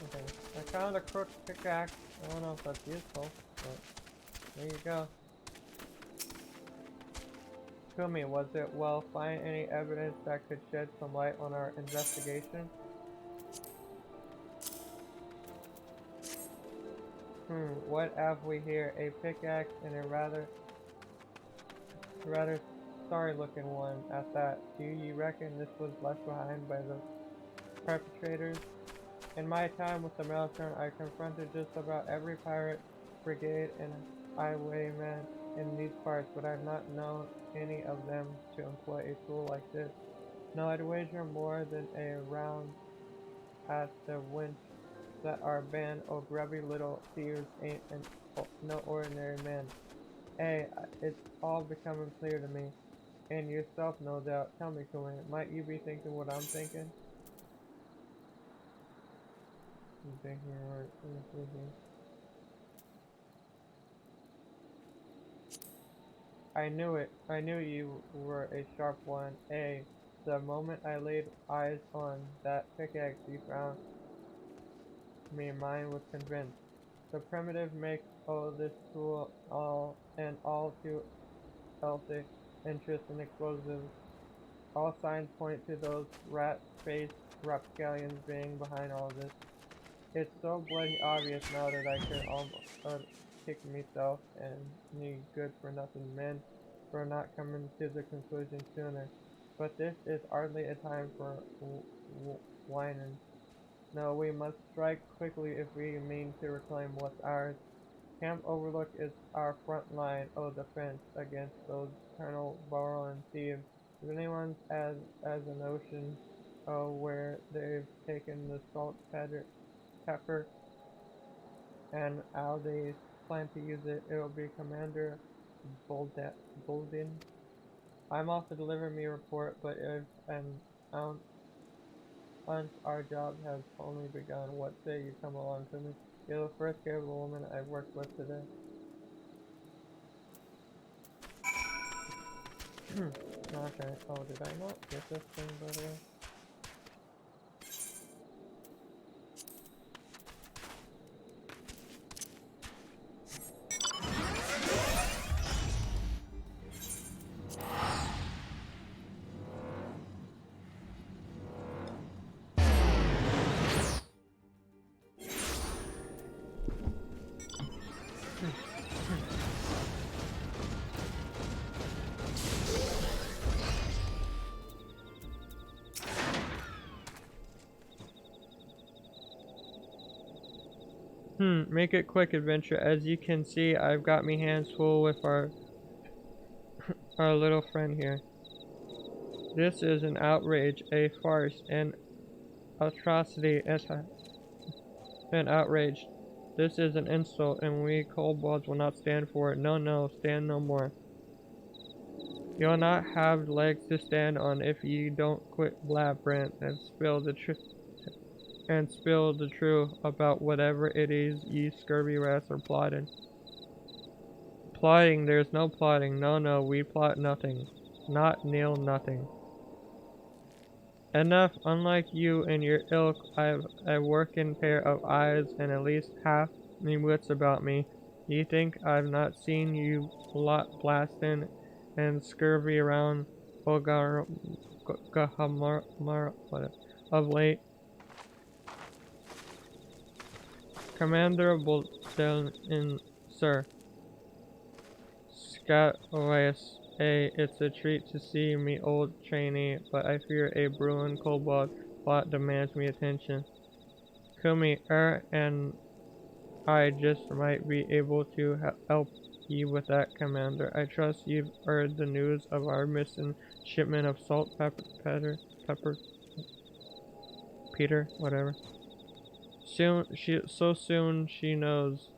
Speaker 1: Okay. I found a crooked pickaxe. I don't know if that's useful, but there you go. Kumi, was it well? Find any evidence that could shed some light on our investigation? What have we here? A pickaxe and a rather sorry looking one at that. Do you reckon this was left behind by the perpetrators? In my time with the Maelstrom, I confronted just about every pirate brigade and highwayman in these parts, but I've not known any of them to employ a tool like this. No, I'd wager more than a round at the winch that our band of grubby little thieves ain't no ordinary men. Hey, it's all becoming clear to me, and yourself no doubt. Tell me, Kumi, might you be thinking what I'm thinking? I knew it. I knew you were a sharp one. The moment I laid eyes on that pickaxe you found me, mine was convinced. The primitive makes this tool all too healthy interest in explosives. All signs point to those rat-faced rapscallions being behind all this. It's so bloody obvious now that I could almost kick myself and me good-for-nothing men for not coming to the conclusion sooner. But this is hardly a time for whining. No, we must strike quickly if we mean to reclaim what's ours. Camp Overlook is our front line of defense against those Colonel Burrow thieves. If anyone has a notion of where they've taken the pepper, and how they plan to use it, it'll be Commander Bolden. I'm off to deliver me a report, but if once our job has only begun, what say you come along to me? You're the first capable woman I've worked with today. Okay, oh, did I not get this thing, by the way? Make it quick, adventure. As you can see, I've got me hands full with our little friend here. This is an outrage, a farce, an atrocity, an outrage. This is an insult, and we kobolds will not stand for it. No, stand no more. You'll not have legs to stand on if you don't quit blabbering and spill the truth. And spill the truth about whatever it is ye scurvy rats are plotting. Plotting, there's no plotting. No, we plot nothing. Not nil nothing. Enough, unlike you and your ilk, I've a working pair of eyes and at least half me wits about me. You think I've not seen you lot blasting and scurvy around of late? Commander Bolden, sir. Scatways, it's a treat to see me old trainee, but I fear a brewing kobold plot demands me attention. Kumi, and I just might be able to help you with that, Commander. I trust you've heard the news of our missing shipment of salt pepper, Peter, whatever. So soon she knows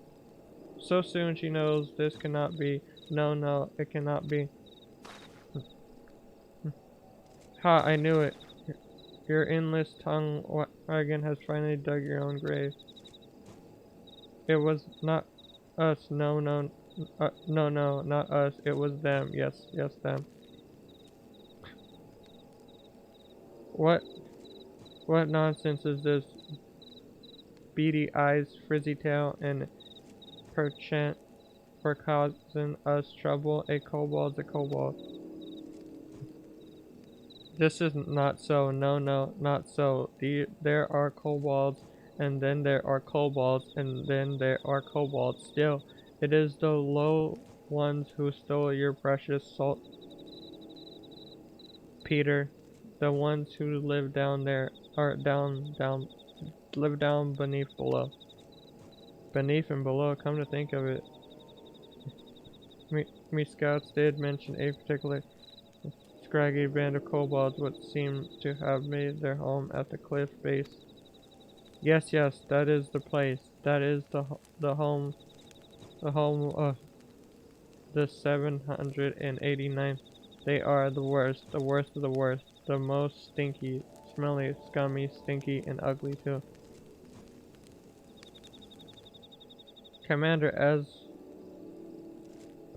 Speaker 1: this cannot be. No, it cannot be. Ha, I knew it. Your endless tongue wagon has finally dug your own grave. It was not us, no, not us. It was them, yes, them. What nonsense is this? Beady eyes, frizzy tail, and perchance for causing us trouble. A kobold's a kobold. This is not so. No, not so. There are kobolds, and then there are kobolds, and then there are kobolds. Still, it is the low ones who stole your precious salt, Peter. The ones who live down there, or live down beneath below. Beneath and below, come to think of it. Me scouts did mention a particular scraggy band of kobolds what seemed to have made their home at the cliff base. Yes, that is the place. That is the home of the 789th. They are the worst of the worst, the most stinky, smelly, scummy, stinky, and ugly too. Commander, as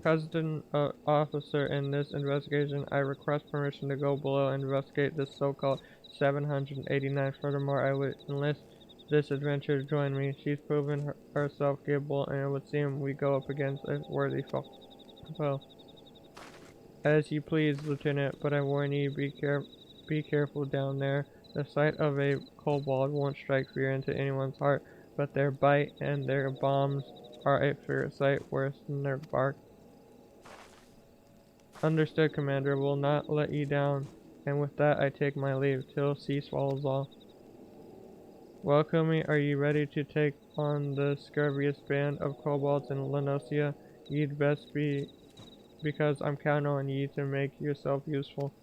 Speaker 1: President Officer in this investigation, I request permission to go below and investigate this so-called 789. Furthermore, I would enlist this adventurer to join me. She's proven herself capable, and it would seem we go up against a worthy foe. As you please, Lieutenant, but I warn you, be careful down there. The sight of a kobold won't strike fear into anyone's heart, but their bite and their bombs are a fear sight worse than their bark. Understood, Commander. Will not let you down. And with that, I take my leave, till sea swallows all. Well, Kumi, are you ready to take on the scurvious band of kobolds in Lenosia? You'd best be, because I'm counting on you to make yourself useful.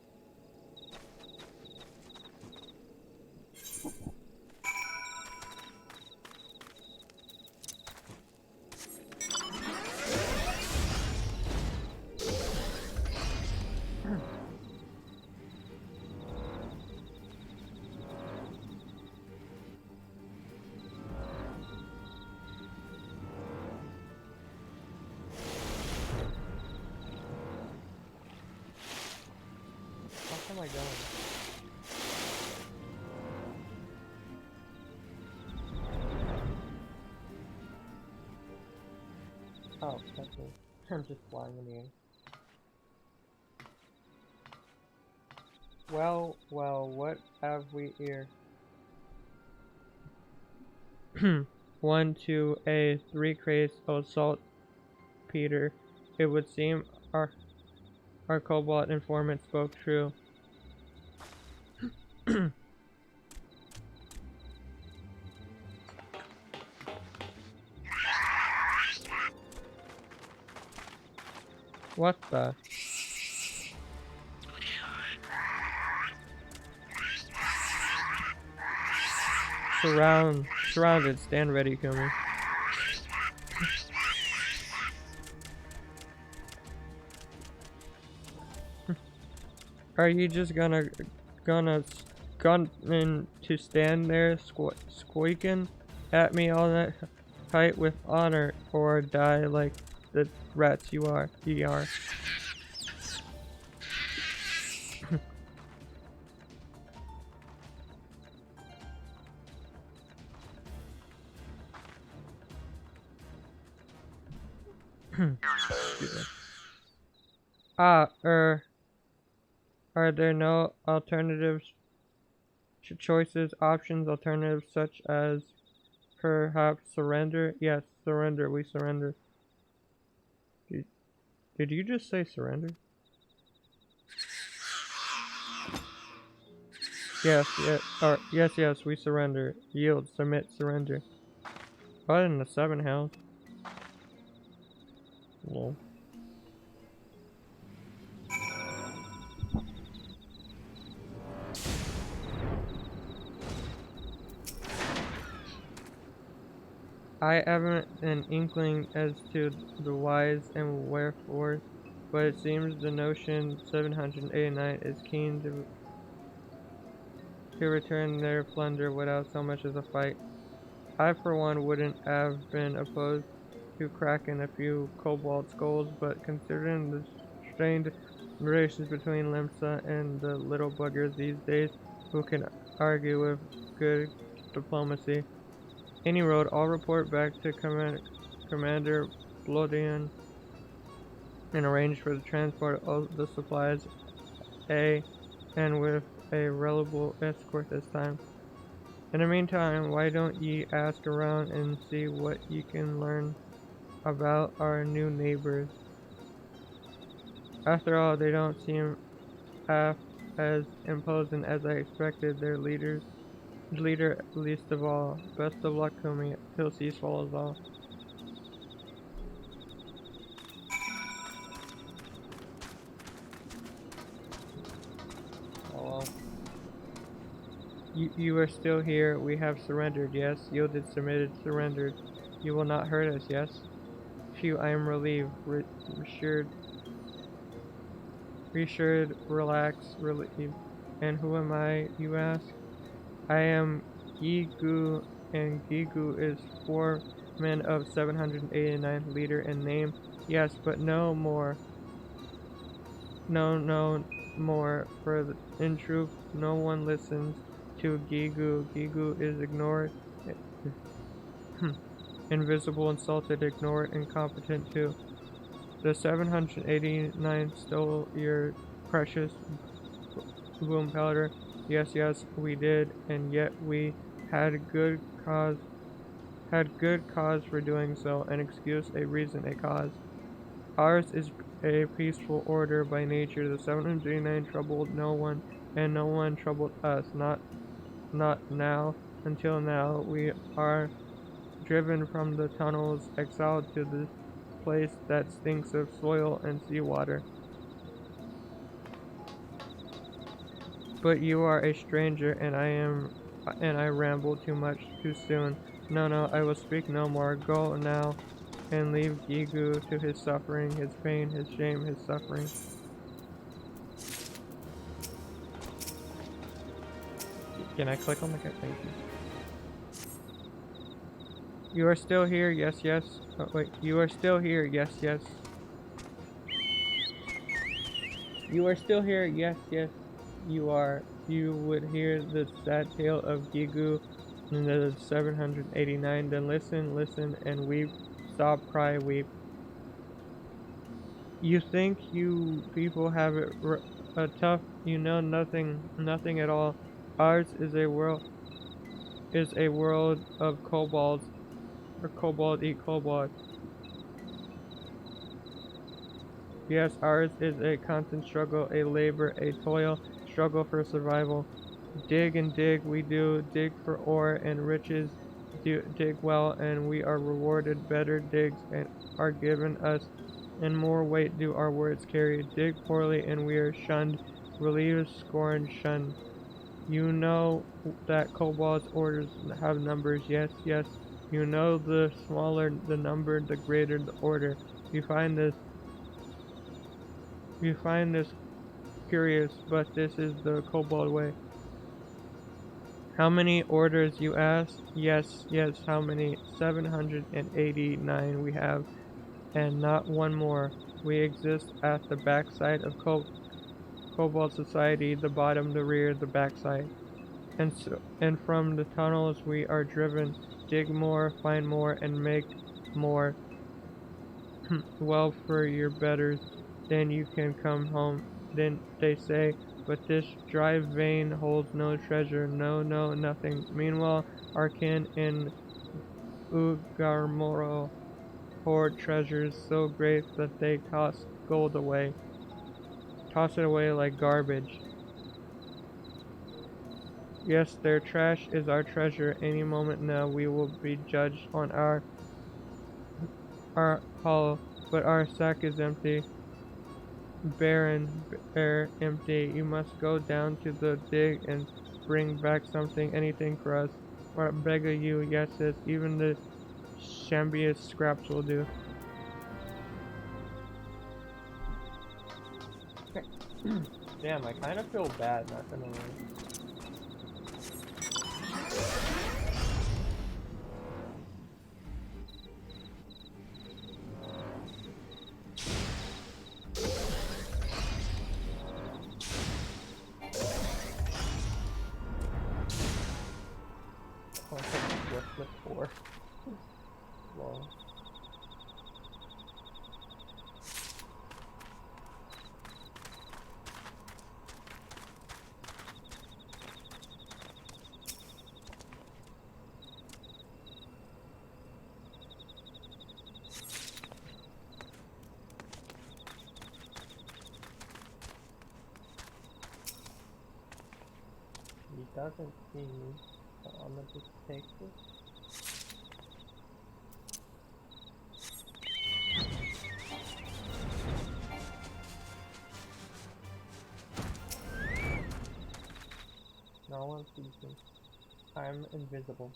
Speaker 1: Where am I going? Oh, that's me. I'm just flying in the air. Well, what have we here? 1, 2, 3 crates of saltpeter. It would seem our kobold informant spoke true. What the? Surrounded. Stand ready, Kumi. Are you just gonna to stand there squeaking at me all that height with honor, or die like the rats you are? Are there no alternatives, alternatives such as perhaps surrender? Yes, surrender, we surrender. Did you just say surrender? Yes, we surrender. Yield, submit, surrender. What in the 7 hells? Lol. I haven't an inkling as to the whys and wherefores, but it seems the notion 789 is keen to return their plunder without so much as a fight. I for one wouldn't have been opposed to cracking a few kobold skulls, but considering the strained relations between Limsa and the little buggers these days, who can argue with good diplomacy? Any road, I'll report back to Commander Blodian and arrange for the transport of the supplies, and with a reliable escort this time. In the meantime, why don't ye ask around and see what you can learn about our new neighbors? After all, they don't seem half as imposing as I expected. Their leader least of all. Best of luck, Kumi, till sea swallows all. Hello. You are still here. We have surrendered, yes. Yielded, submitted, surrendered. You will not hurt us, yes? Phew, I am relieved. Reassured, relaxed, relieved. And who am I, you ask? I am Gigu, and Gigu is men of 789 leader in name. Yes, but no more. No more. In truth, no one listens to Gigu. Gigu is ignored, invisible, insulted, ignored, incompetent too. The 789 stole your precious boom powder. Yes, we did, and yet we had good cause for doing so, an excuse, a reason, a cause. Ours is a peaceful order by nature. The 789 troubled no one, and no one troubled us. Not now. Until now, we are driven from the tunnels, exiled to this place that stinks of soil and seawater. But you are a stranger, and I ramble too much too soon. No, I will speak no more. Go now, and leave Gigu to his suffering, his pain, his shame, his suffering. Can I click on the guy? Thank you. You are still here, yes. Oh, wait, you are still here, yes. You are still here, yes. You are. You would hear the sad tale of Gigu in the 789. Then listen, and weep, sob, cry, weep. You think you people have it tough? You know nothing at all. Ours is a world of kobolds, or kobold eat kobold. Yes, ours is a constant struggle, a labor, a toil, struggle for survival. Dig and dig, we do dig for ore and riches. Dig well, and we are rewarded. Better digs and are given us, and more weight do our words carry. Dig poorly, and we are shunned. Relieve, scorned, shunned. You know that kobolds' orders have numbers. Yes. You know the smaller the number, the greater the order. You find this curious, but this is the kobold way. How many orders, you ask? Yes, how many? 789 we have, and not one more. We exist at the backside of Kobold Society, the bottom, the rear, the backside. And from the tunnels we are driven. Dig more, find more, and make more. Well, for your betters, then you can come home. Then they say, but this dry vein holds no treasure. No, nothing. Meanwhile, our kin in Ugarmoro hoard treasures so great that they toss gold away. Toss it away like garbage. Yes, their trash is our treasure. Any moment now we will be judged on our hollow, but our sack is empty. Bare, empty. You must go down to the dig and bring back something, anything for us. Or I beg of you, yes, even the shambiest scraps will do. Damn, I kind of feel bad, not gonna lie. Well. He doesn't see me, so I'm gonna just take this. No one sees me. I'm invisible.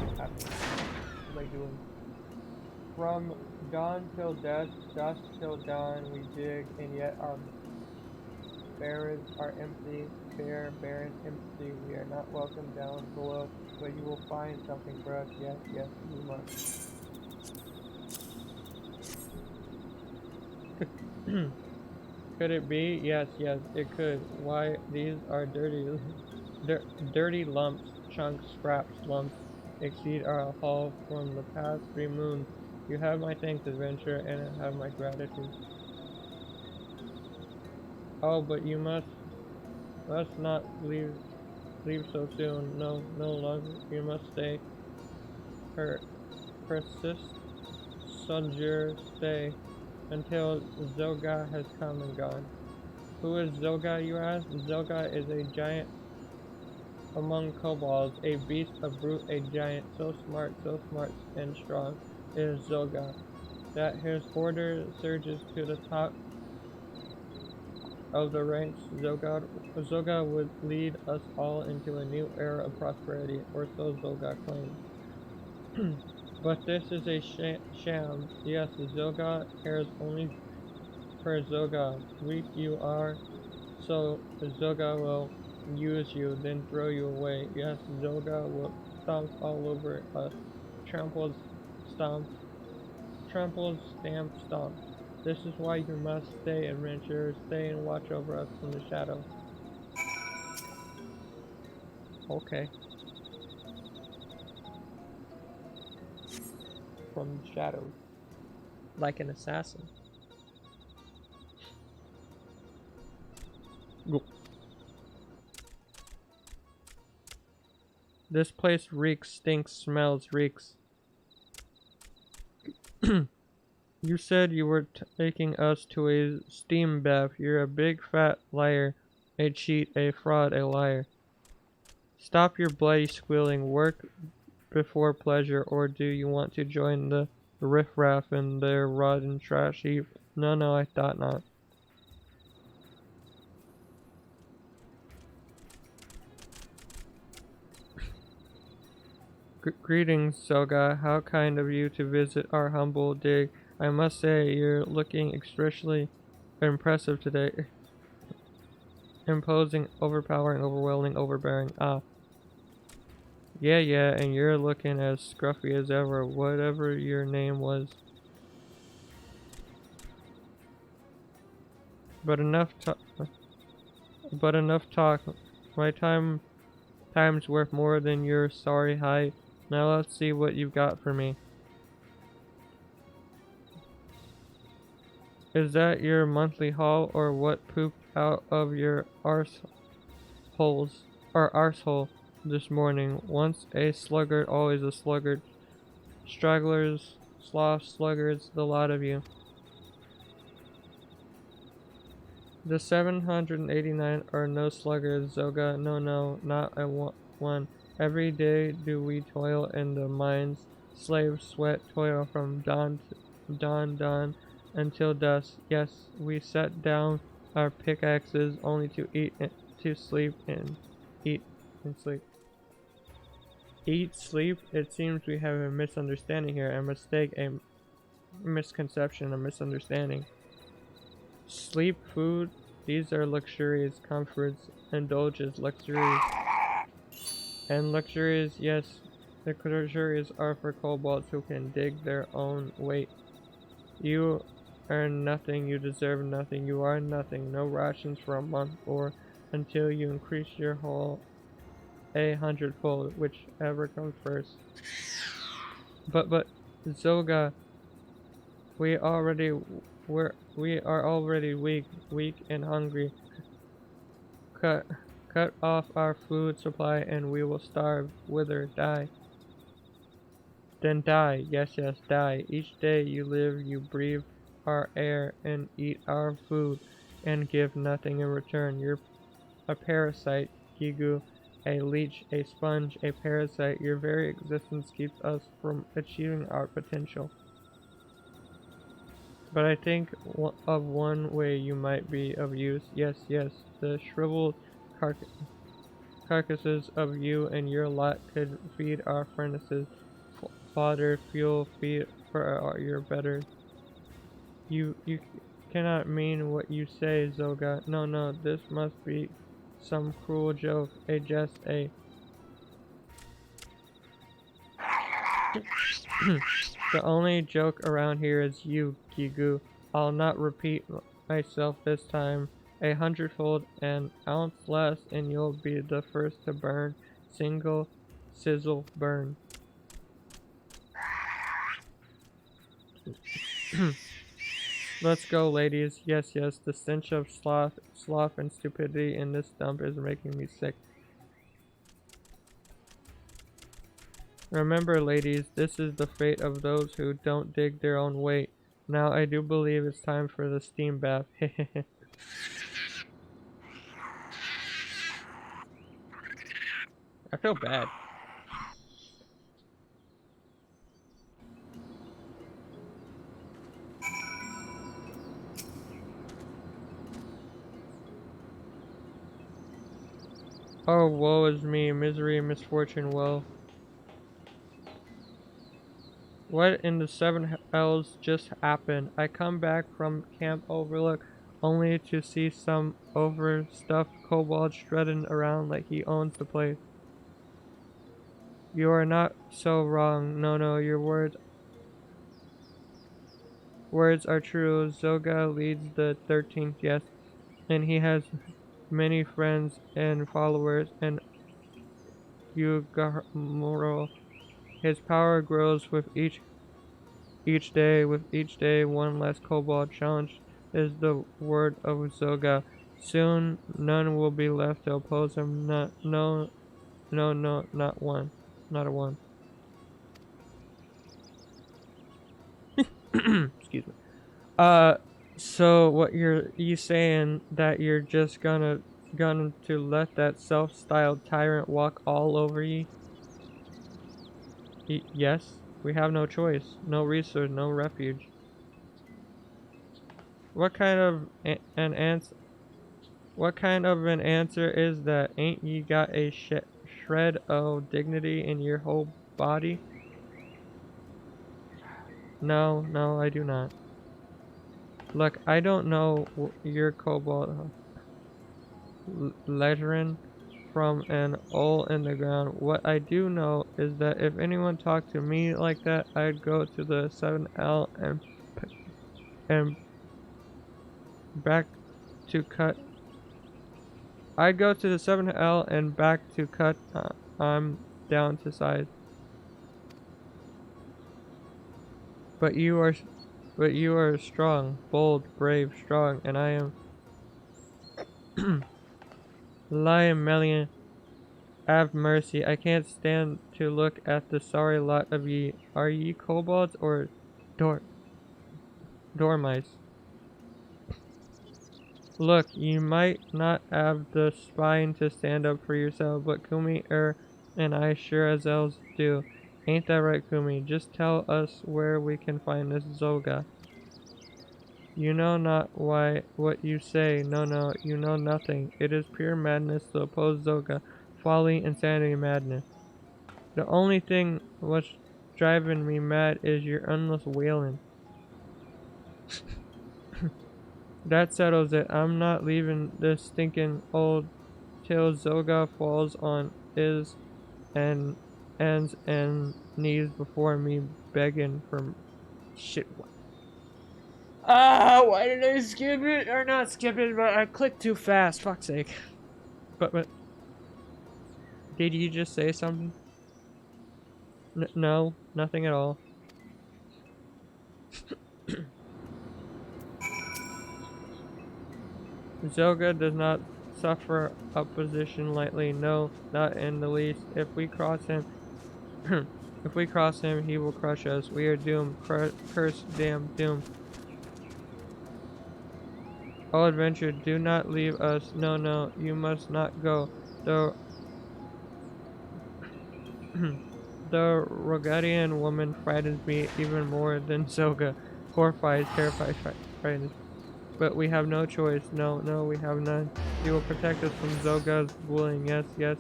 Speaker 1: What am I doing? From dawn till dusk, dusk till dawn, we dig, and yet our barrens are empty, bare, barren, empty. We are not welcome down below, but you will find something for us. Yes, yes, you must. Could it be? Yes, yes, it could. Why, these are dirty lumps, chunks, scraps, lumps, exceed our haul from the past 3 moons. You have my thanks, adventure, and I have my gratitude. Oh, but you must not leave so soon. No, no longer. You must stay. Persist, soldier, stay, until Zoga has come and gone. Who is Zoga, you ask? Zoga is a giant among kobolds, a beast, a brute, a giant, so smart and strong is Zoga, that his order surges to the top of the ranks. Zoga would lead us all into a new era of prosperity, or so Zoga claims. But this is a sham. Yes, Zoga cares only for Zoga. Weak you are, so Zoga will use you, then throw you away. Yes, Zoga will stomp all over us. Tramples, stomp, stamp, stomp. This is why you must stay, adventurers. Stay and watch over us from the shadows. Okay. From the shadows. Like an assassin. Go. This place reeks, stinks, smells, reeks. You said you were taking us to a steam bath. You're a big fat liar, a cheat, a fraud, a liar. Stop your bloody squealing. Work before pleasure, or do you want to join the riffraff in their rotten trash heap? No, I thought not. Greetings, Soga. How kind of you to visit our humble dig. I must say, you're looking especially impressive today. Imposing, overpowering, overwhelming, overbearing. Ah. Yeah, and you're looking as scruffy as ever, whatever your name was. But enough talk. My time's worth more than your sorry hide. Now let's see what you've got for me. Is that your monthly haul, or what pooped out of your arsehole this morning? Once a sluggard, always a sluggard. Stragglers, sloths, sluggards, the lot of you. The 789 are no sluggards, Zoga. No, not a one. Every day do we toil in the mines, slave, sweat, toil from dawn until dusk. Yes, we set down our pickaxes only to eat, to sleep, and eat and sleep. Eat, sleep? It seems we have a misunderstanding here, a mistake, a misconception, a misunderstanding. Sleep, food, these are luxuries, comforts, indulges, luxuries. And luxuries, yes, the luxuries are for kobolds who can dig their own weight. You earn nothing, you deserve nothing, you are nothing, no rations for a month or until you increase your haul 100-fold, whichever comes first. But Zoga, we are already weak and hungry. Cut off our food supply and we will starve, wither, die. Then die, yes, die. Each day you live, you breathe our air and eat our food and give nothing in return. You're a parasite, Gigu, a leech, a sponge, a parasite. Your very existence keeps us from achieving our potential. But I think of one way you might be of use. Yes, yes, the shriveled carcasses of you and your lot could feed our furnaces, fodder, fuel, feed for your better. You cannot mean what you say, Zoga. No, no, this must be some cruel joke, a jest, a... The only joke around here is you, Gigu. I'll not repeat myself this time. 100-fold, an ounce less, and you'll be the first to burn. Single, sizzle, burn. Let's go, ladies. Yes, yes, the stench of sloth and stupidity in this dump is making me sick. Remember, ladies, this is the fate of those who don't dig their own weight. Now, I do believe it's time for the steam bath. I feel bad. Oh, woe is me, misery, misfortune, woe. What in the 7 hells just happened? I come back from Camp Overlook only to see some overstuffed kobold strutting around like he owns the place. You are not so wrong. No, no, your words are true. Zoga leads the 13th, yes, and he has many friends and followers, and Yugamuro. His power grows with each day. With each day, one less kobold challenge is the word of Zoga. Soon, none will be left to oppose him. No, not one. Not a one. Excuse me. So what you saying that you're just gonna to let that self-styled tyrant walk all over you? Yes, we have no choice, no resource, no refuge. What kind of an answer? What kind of an answer is that? Ain't you got a shred of dignity in your whole body? No, no, I do not. Look, I don't know your kobold lettering from an hole in the ground. What I do know is that if anyone talked to me like that, I'd go to the 7L and back to cut. I'd go to the 7L and back to cut. I'm down to size. But you are strong, bold, brave, strong, and I am Lion Melian. Have mercy, I can't stand to look at the sorry lot of ye. Are ye kobolds or dormice? Look, you might not have the spine to stand up for yourself, but Kumi and I sure as elves do. Ain't that right, Kumi? Just tell us where we can find this Zoga. You know not what you say. No, no, you know nothing. It is pure madness to oppose Zoga. Folly, insanity, madness. The only thing what's driving me mad is your endless wailing. That settles it. I'm not leaving this stinking old till Zoga falls on his and ends and knees before me begging for shit. Why did I skip it? Or not skip it, but I clicked too fast. Fuck's sake. But did you just say something? No, nothing at all. Zoga does not suffer opposition lightly. No, not in the least. If we cross him, he will crush us. We are doomed. Curse, damn, doom. Oh, adventure, do not leave us. No, no, you must not go. The Rogadian woman frightens me even more than Zoga. Horrified, terrified, frightened. But we have no choice. No, we have none. You will protect us from Zoga's bullying. Yes, yes,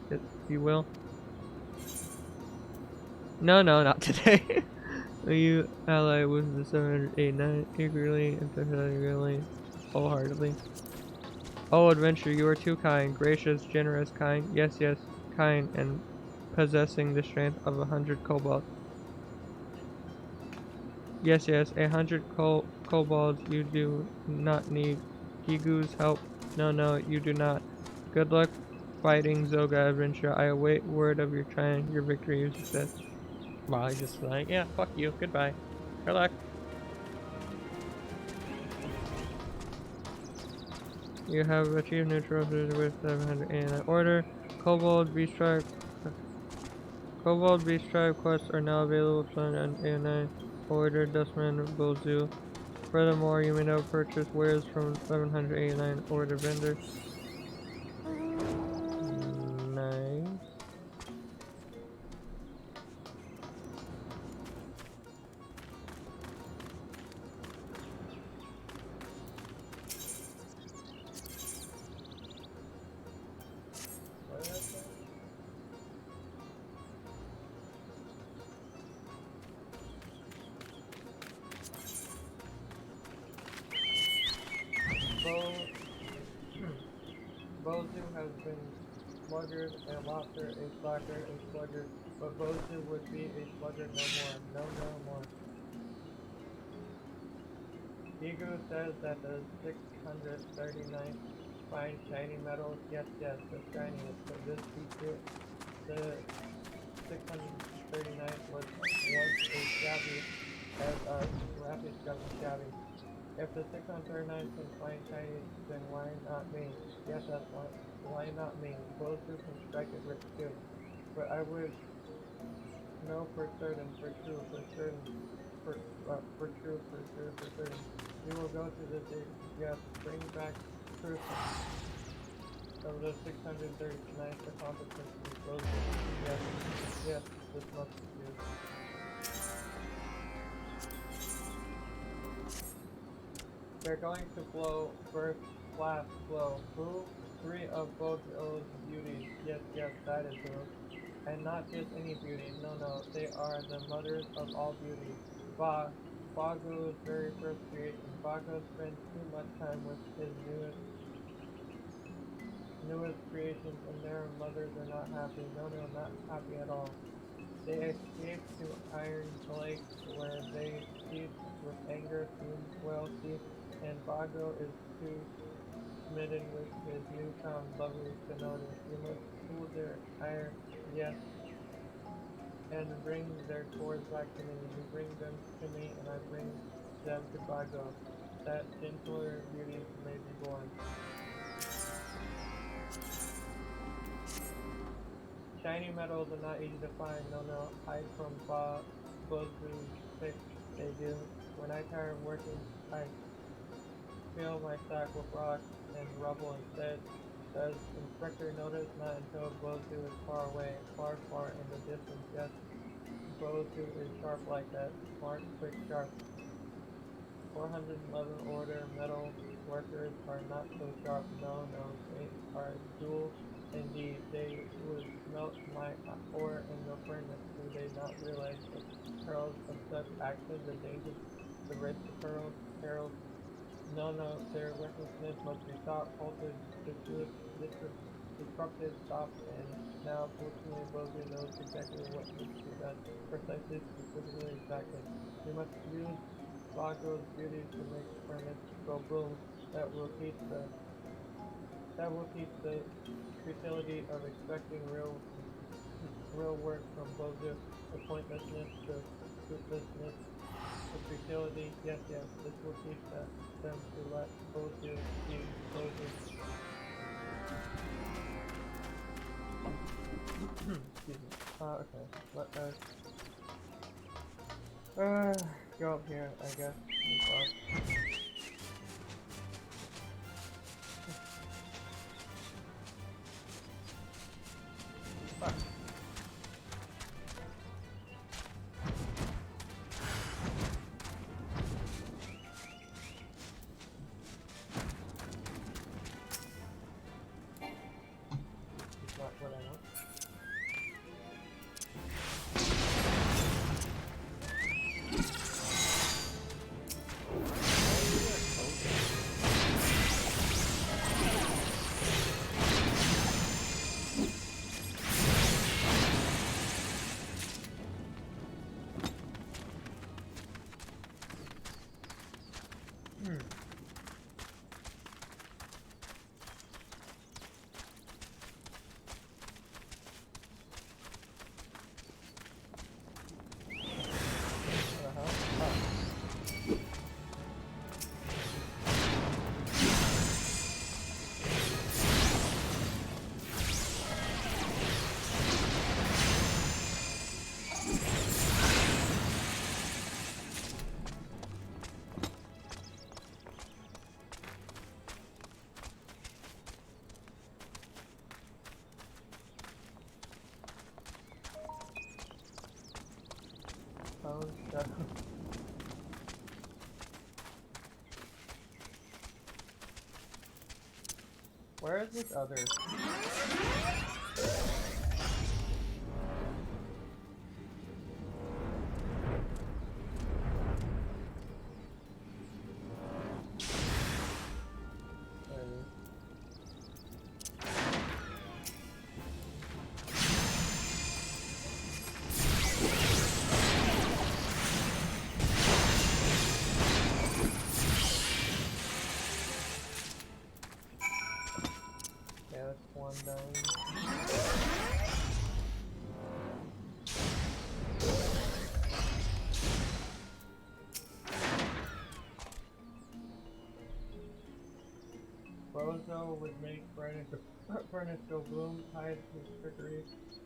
Speaker 1: yes, you will. No, not today. You ally with the 789 eagerly, empathetically, wholeheartedly. Oh, adventure, you are too kind, gracious, generous, kind. Yes, kind, and possessing the strength of 100 kobolds. Yes, 100 kobolds. You do not need Gigu's help. No, you do not. Good luck fighting Zoga adventure. I await word of your triumph, your victory, your success. Well, I just like, yeah, fuck you, goodbye. Good luck. You have achieved neutral with 789 order. Kobold Beast Tribe quests are now available to 789 order Dustman Bozu. Furthermore, you may now purchase wares from 789 order vendors. Nice. Bozu has been sluggard, and Lobster a slacker, a sluggard, but Bozu would be a sluggard no more. No more. Gigu says that the 639th fine shiny metals, yes, the shiniest, but this secret, the 639th was once a shabby, as a rapid shabby. If the 639 can find Chinese, then why not me? Yes, that's why not me? Both who can strike it rich too. But I would know for certain. You will go to the yes, bring back proof of the 639th accomplishment from Both. Yes, this must be used. They're going to blow first, last blow. Who? 3 of both those beauties. Yes, that is who. And not just any beauty. No, they are the mothers of all beauty. Bago's very first creation. Bago spends too much time with his newest creations, and their mothers are not happy. No, not happy at all. They escape to Iron Lake, where they feast with anger, well, and Bago is too smitten with his newfound lovely Sonoda. You must cool their ire, yes, and bring their cords back to me. You bring them to me, and I bring them to Bago, that gentler beauty may be born. Shiny metals are not easy to find, no, hide from Bozu's pick, they do. When I tire of working, I fill my sack with rocks and rubble instead. Does Inspector notice? Not until Bozu is far away, far in the distance. Yes, Bozu is sharp like that. Smart, quick, sharp. 411 order metal workers are not so sharp. No, they are dual indeed. They would melt my ore in the furnace. Do they not realize the perils of such actions, the dangers, the risk of perils? No, their recklessness must be stopped, halted, disrupted, stopped, and now fortunately Bozu knows exactly what needs to be done, precisely, specifically, exactly. We must use Bago's beauty to make the furnace go boom. That will teach the futility of expecting real work from Bozu, the pointlessness, the fruitlessness, the futility. Yes, this will teach them to let Bozu be Bozu. Excuse me. Okay. Let us go up here, I guess. Fuck. So. Where is this other? Yeah, that's one down. Bozo would make furnace go bloom, tied his trickery.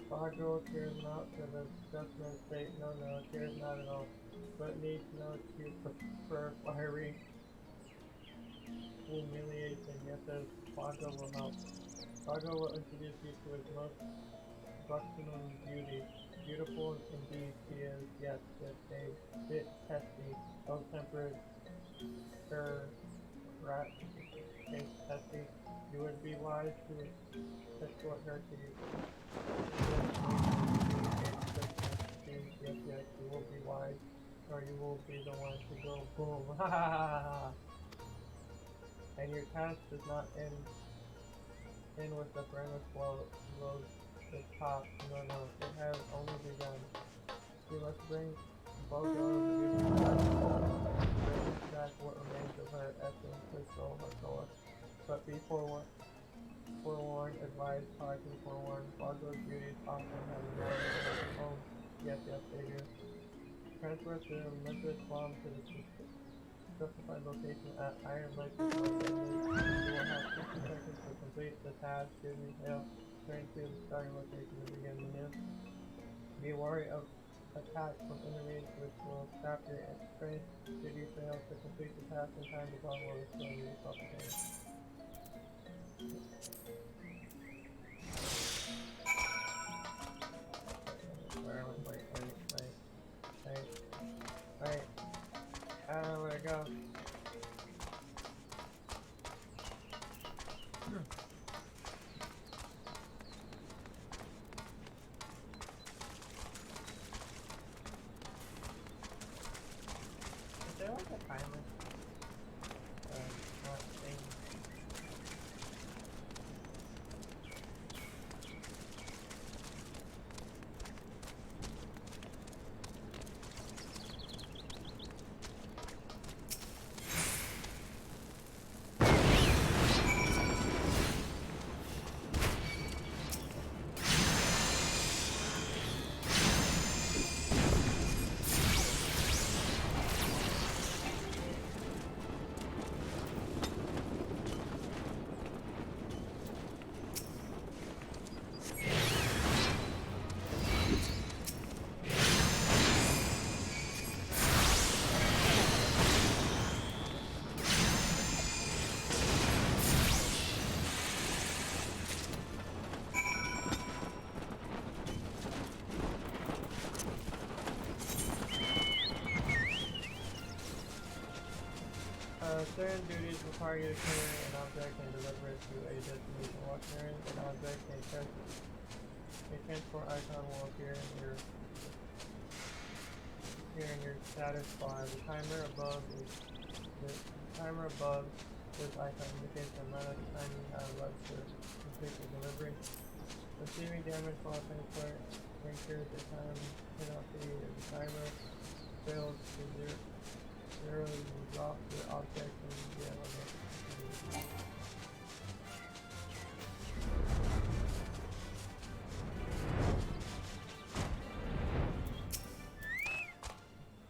Speaker 1: Bago cares not for the judgment fate, no, cares not at all, but needs no excuse for fiery humiliation, yet the Bago will help. Bago will introduce you to his most buxom beauty. Beautiful indeed she is, yes, just a bit testy, ill-tempered, rat, testy. You would be wise to escort her to you. Yes, you will be wise, or you will be the one to go boom. Ha ha ha ha. And your task does not end with the furnace blows the top. No, it has only begun. You must bring Bogo back what remains of her essence, her soul, her soul. But be forewarned, advised, caution, forewarned. Bogo's beauties often have a mind of their own. Yes, they do. Transfer to Olympus bomb to the specified location at Iron Lake. You will have 60 seconds to complete the task. Give me hail. Turn to the starting location to begin the new. Be wary of attack from enemies which will sap your strength. Should you fail to complete the task in time, the bomb will destroy you. Wait. I don't know where to go. Is there like a timer? Not thing. Certain duties require you to carry an object and deliver it to a destination. While carrying an object, a transport icon will appear in your status bar. The timer above this icon indicates the amount of time you have left to complete the delivery. Receiving damage while transport incurs a time penalty. If the timer fails to zero, you drop the object and get on it.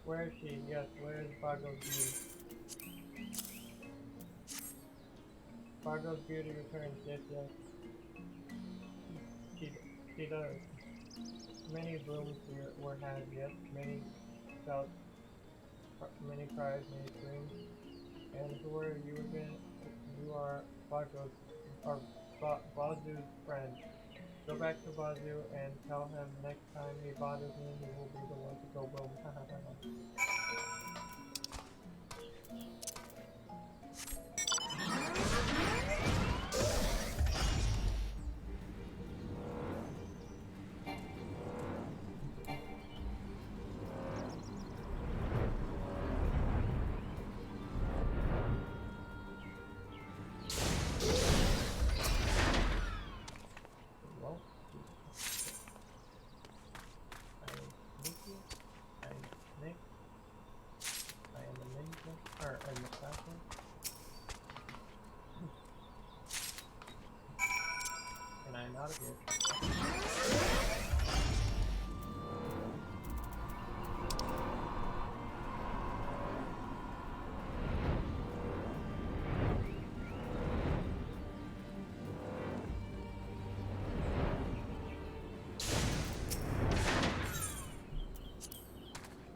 Speaker 1: Where is she? Yes, where is Bago's beauty? Bago's beauty returns. Yes. She does. Many blooms were had, yes. Many felt. Many cries, many screams. And who are you again? You are Bazu's friend. Go back to Bazu and tell him next time he bothers me, he will be the one to go boom.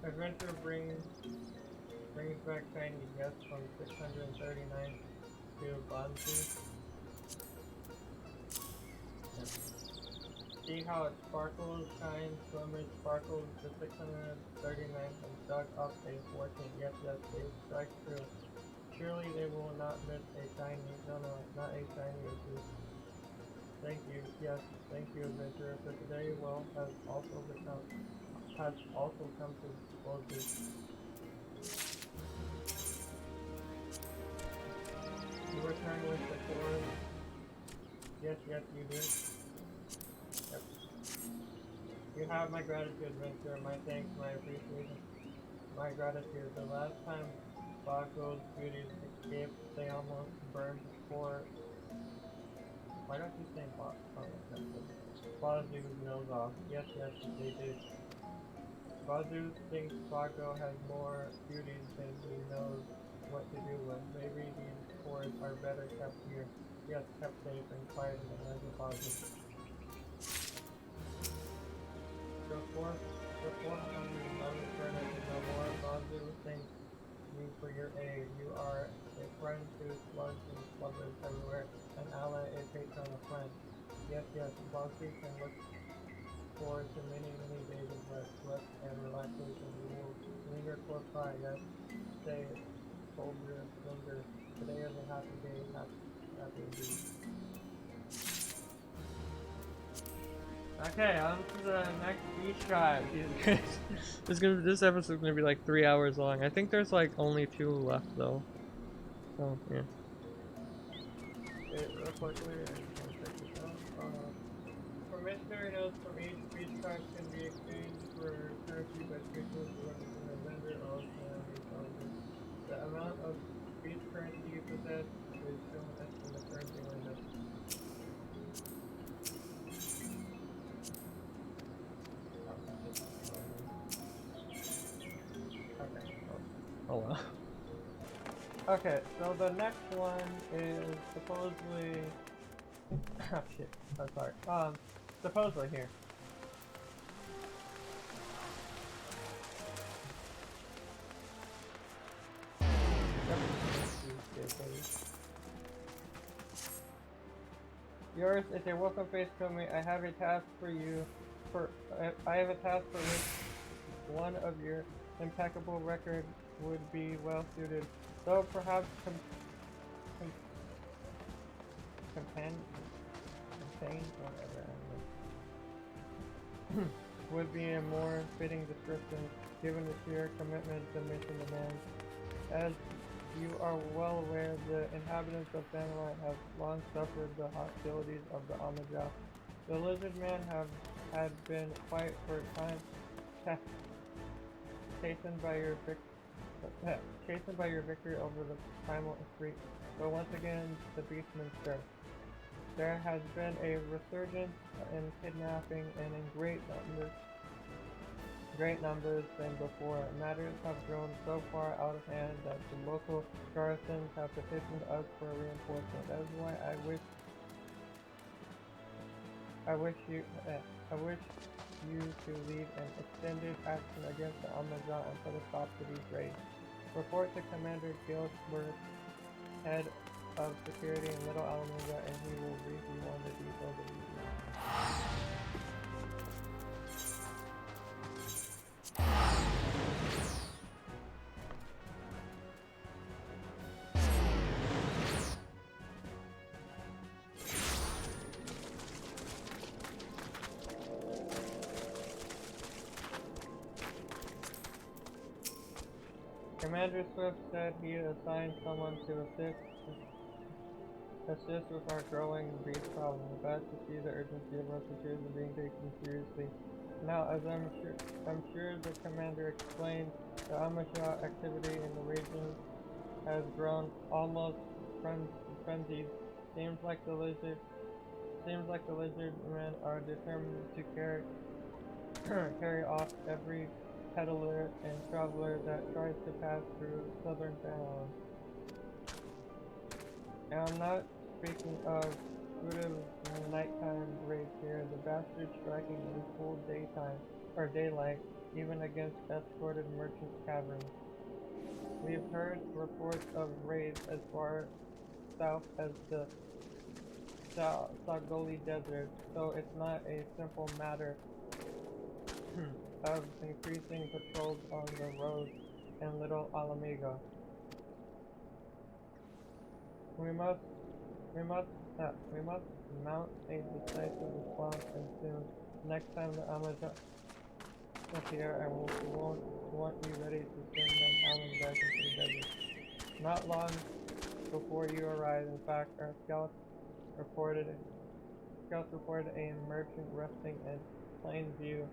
Speaker 1: Adventure brings back shiny guests from 639 to Banzu. See how it sparkles, shines, glimmers, sparkles. The 639 has dug up a fortune. Yes, they strike true. Surely they will not miss a shiny. No, not a shiny or two. Thank you. Yes, thank you, adventurer. For today, well, has also come to closes. You return with the core. Yes, you do. Yep. You have my gratitude, adventurer. My thanks, my appreciation, my gratitude. The last time Bago's beauties escaped, they almost burned for. Why don't you say Bazu's nose off? Yes, they did. Bazu thinks Bago has more beauties than he knows what to do with. Maybe these cores are better kept here. Yes, kept safe and quiet in the hands of Bazu. Before hungry mountain furnace no more, Bazu thanks you for your aid. You are a friend to slugs and sluggers everywhere, an ally, a patron, a friend. Yes, Bazu can look forward to many days of rest and relaxation. We will linger close by, yes. Stay, soldier, linger. Today is a happy day, happy indeed. Okay, on to the next beach tribe. This episode's gonna be like 3 hours long. I think there's like only 2 left though. So yeah. Promissory notes from each beach tribe can be exchanged for currency by speakers delivered from the vendor or the amount of beach currency you possess is shown in the currency window. Oh well. Okay, so the next one is supposedly oh shit, I'm sorry. Supposedly here. Yours is a welcome face to me. I have a task for you. I have a task for which one of your impeccable record would be well suited. Though perhaps would be a more fitting description given the sheer commitment the mission demands. As you are well aware, the inhabitants of Bannerlight have long suffered the hostilities of the Amaja. The Lizard Men had been quite for a time chastened by your victory over the primal Efreet, but once again the beastmen stir. There has been a resurgence in kidnapping and in great numbers than before. Matters have grown so far out of hand that the local garrisons have petitioned us for reinforcement. That is why I wish you to lead an extended action against the Amazon and put a stop to these raids. Report to Commander Gilsworth, head of security in Little Alameda, and he will brief you on the details of these raids. Commander Swift said he assigned someone to assist with our growing beast problem. Glad to see the urgency of our situation being taken seriously. Now, as I'm sure the commander explained, the Amasha activity in the region has grown almost frenzied. Seems like the lizard men are determined to carry off every peddler and traveler that tries to pass through southern Bannerland. And I'm not speaking of furtive nighttime raids here. The bastards striking in full daytime or daylight even against escorted merchant caverns. We've heard reports of raids as far south as the Sagoli Desert, so it's not a simple matter of increasing patrols on the road in Little Alamigo. We must mount a decisive response, and soon. Next time the Amazon appear, I will want you ready to send them howling back into the desert. Not long before you arrive, in fact, our scouts reported a merchant resting in plain view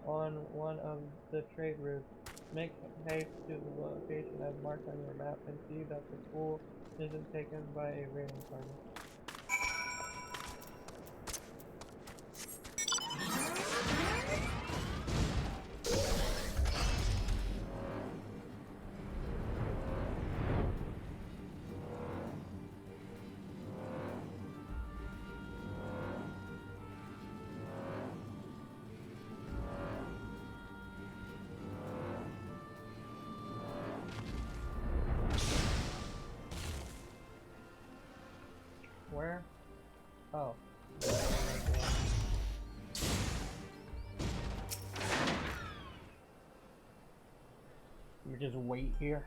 Speaker 1: on one of the trade routes. Make haste to the location I've marked on your map and see that the fool isn't taken by a raiding party. Where? Oh. We just wait here.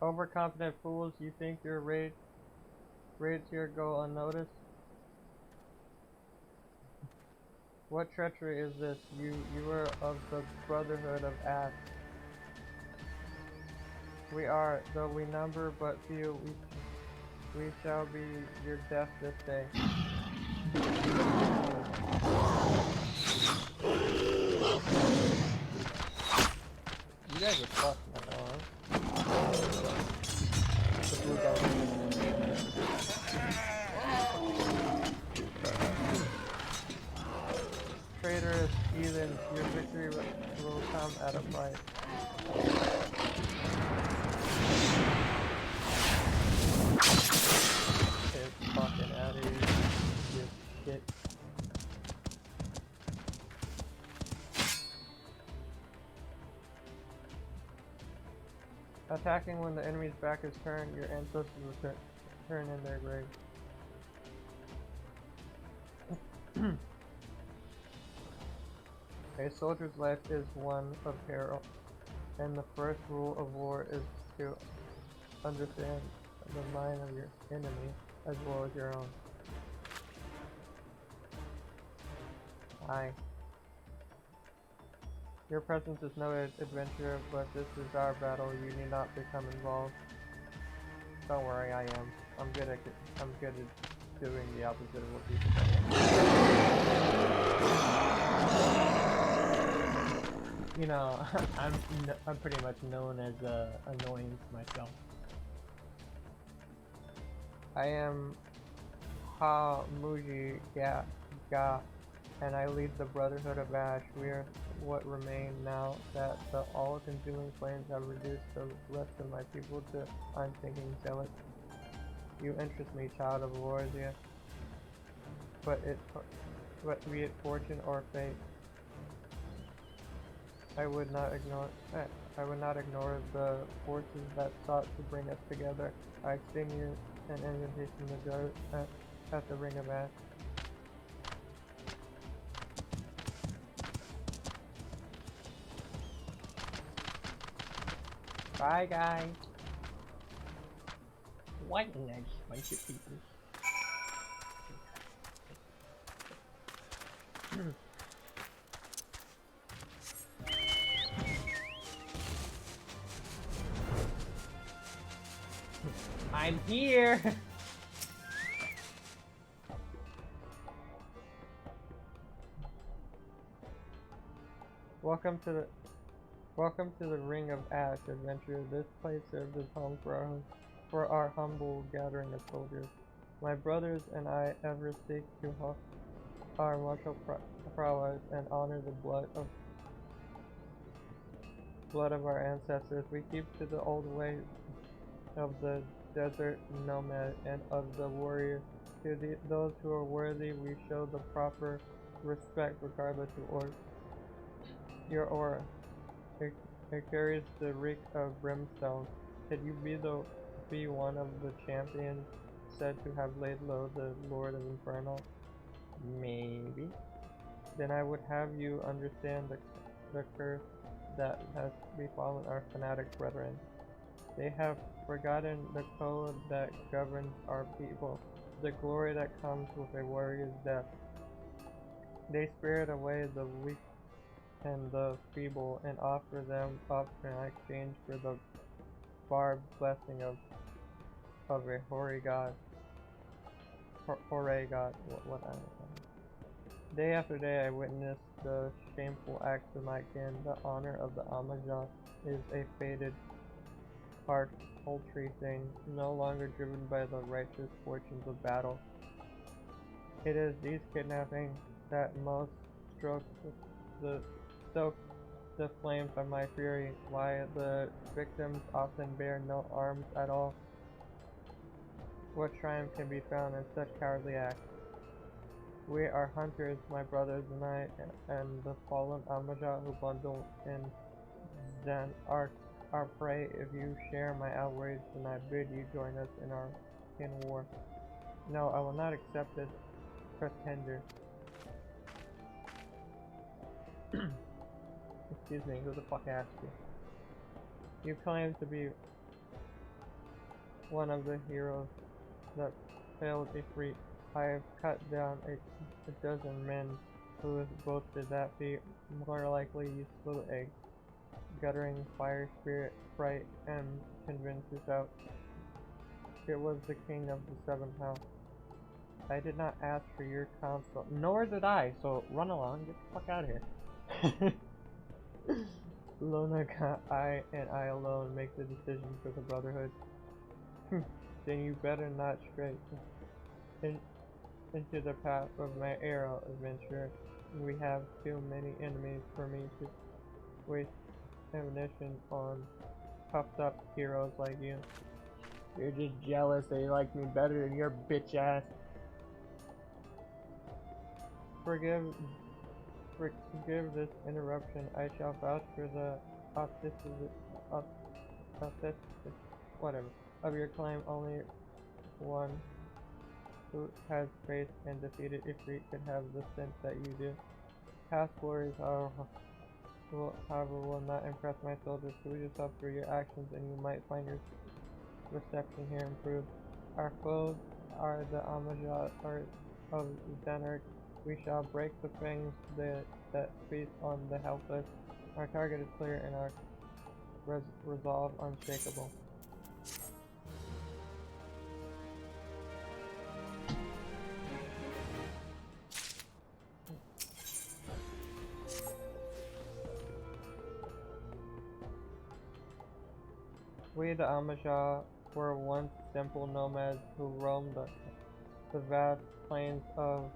Speaker 1: Overconfident fools, you think your raids here go unnoticed? What treachery is this? You are of the Brotherhood of Ash. We are, though we number but few, we shall be your death this day. You guys are fucking along. Traitorous heathens, your victory will come at a price. Get fucking out of here, you shit. Attacking when the enemy's back is turned, your ancestors will turn in their grave. A soldier's life is one of peril, and the first rule of war is to understand the mind of your enemy as well as your own. Aye. Your presence is no adventure, but this is our battle. You need not become involved. Don't worry, I am. I'm good at doing the opposite of what people say. You know, I'm pretty much known as annoying myself. I am Ha-Muji Ga, and I lead the Brotherhood of Ash. We are what remain now that the all-consuming flames have reduced the rest of my people to unthinking zealots. You interest me, child of Eorzea, but be it fortune or fate, I would not ignore the forces that sought to bring us together. I extend you an invitation to go at the Ring of Ash. Bye, guys. What a nice bunch of people. I'm here! Welcome to the Ring of Ash adventure. This place serves as home for our humble gathering of soldiers. My brothers and I ever seek to help our martial prowess and honor the blood of our ancestors. We keep to the old ways of the desert nomad and of the warrior. To those who are worthy, we show the proper respect regardless of your aura. It carries the reek of brimstone. Could you be one of the champions said to have laid low the Lord of Inferno? Maybe. Then I would have you understand the curse that has befallen our fanatic brethren. They have forgotten the code that governs our people, the glory that comes with a warrior's death. They spirit away the weak and the feeble and offer them up in exchange for the barbed blessing of a hoary god. Hoary god. What I don't know. Day after day I witness the shameful acts of my kin. The honor of the Amajah is a faded, paltry thing, no longer driven by the righteous fortunes of battle. It is these kidnappings that most stoke the flames of my fury, why the victims often bear no arms at all. What triumph can be found in such cowardly acts? We are hunters, my brothers and I, and the fallen Amajah who bundle in Zen our prey. If you share my outrage, then I bid you join us in our kin war. No, I will not accept this pretender. Excuse me, who the fuck asked you? You claim to be one of the heroes that failed defeat. I have cut down a dozen men who have boasted that feat. More likely you slew a guttering fire spirit, fright, and convince yourself it was the king of the seventh house. I did not ask for your counsel, nor did I, so run along, get the fuck out of here. Lona, I and I alone make the decision for the Brotherhood. Then you better not stray into the path of my arrow, adventurer. We have too many enemies for me to waste ammunition on puffed up heroes like you. You're just jealous they like me better than your bitch ass. Forgive this interruption. I shall vouch for the authenticity whatever of your claim. Only one who has faced and defeated Ifrit could have the sense that you do. Past glories, however, will not impress my soldiers. Prove yourself through your actions, and you might find your reception here improved. Our foes are the Amajah of Zanark. We shall break the fangs that feast on the helpless. Our target is clear and our resolve unshakable. We, the Amajah, were once simple nomads who roamed the vast plains of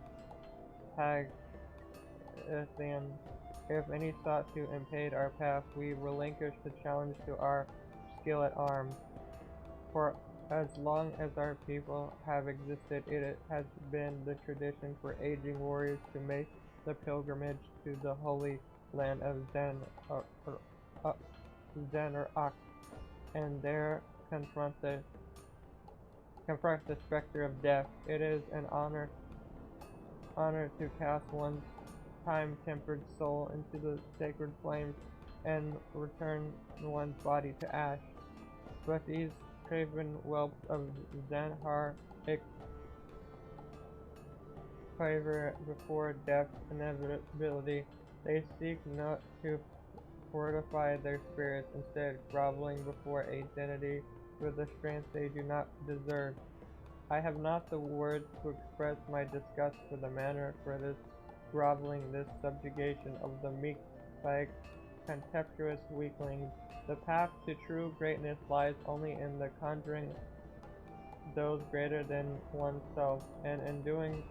Speaker 1: Pagathan. If any sought to impede our path, we relinquished the challenge to our skill at arms. For as long as our people have existed, it has been the tradition for aging warriors to make the pilgrimage to the holy land of Zanark, and there confront the specter of death. It is an honor to cast one's time-tempered soul into the sacred flames and return one's body to ash. But these craven whelps of Zanark quaver before death's inevitability. They seek not to fortify their spirits, instead groveling before a deity for the strength they do not deserve. I have not the words to express my disgust for the manner for this groveling, this subjugation of the meek by contemptuous weaklings. The path to true greatness lies only in the conjuring those greater than oneself, and in doing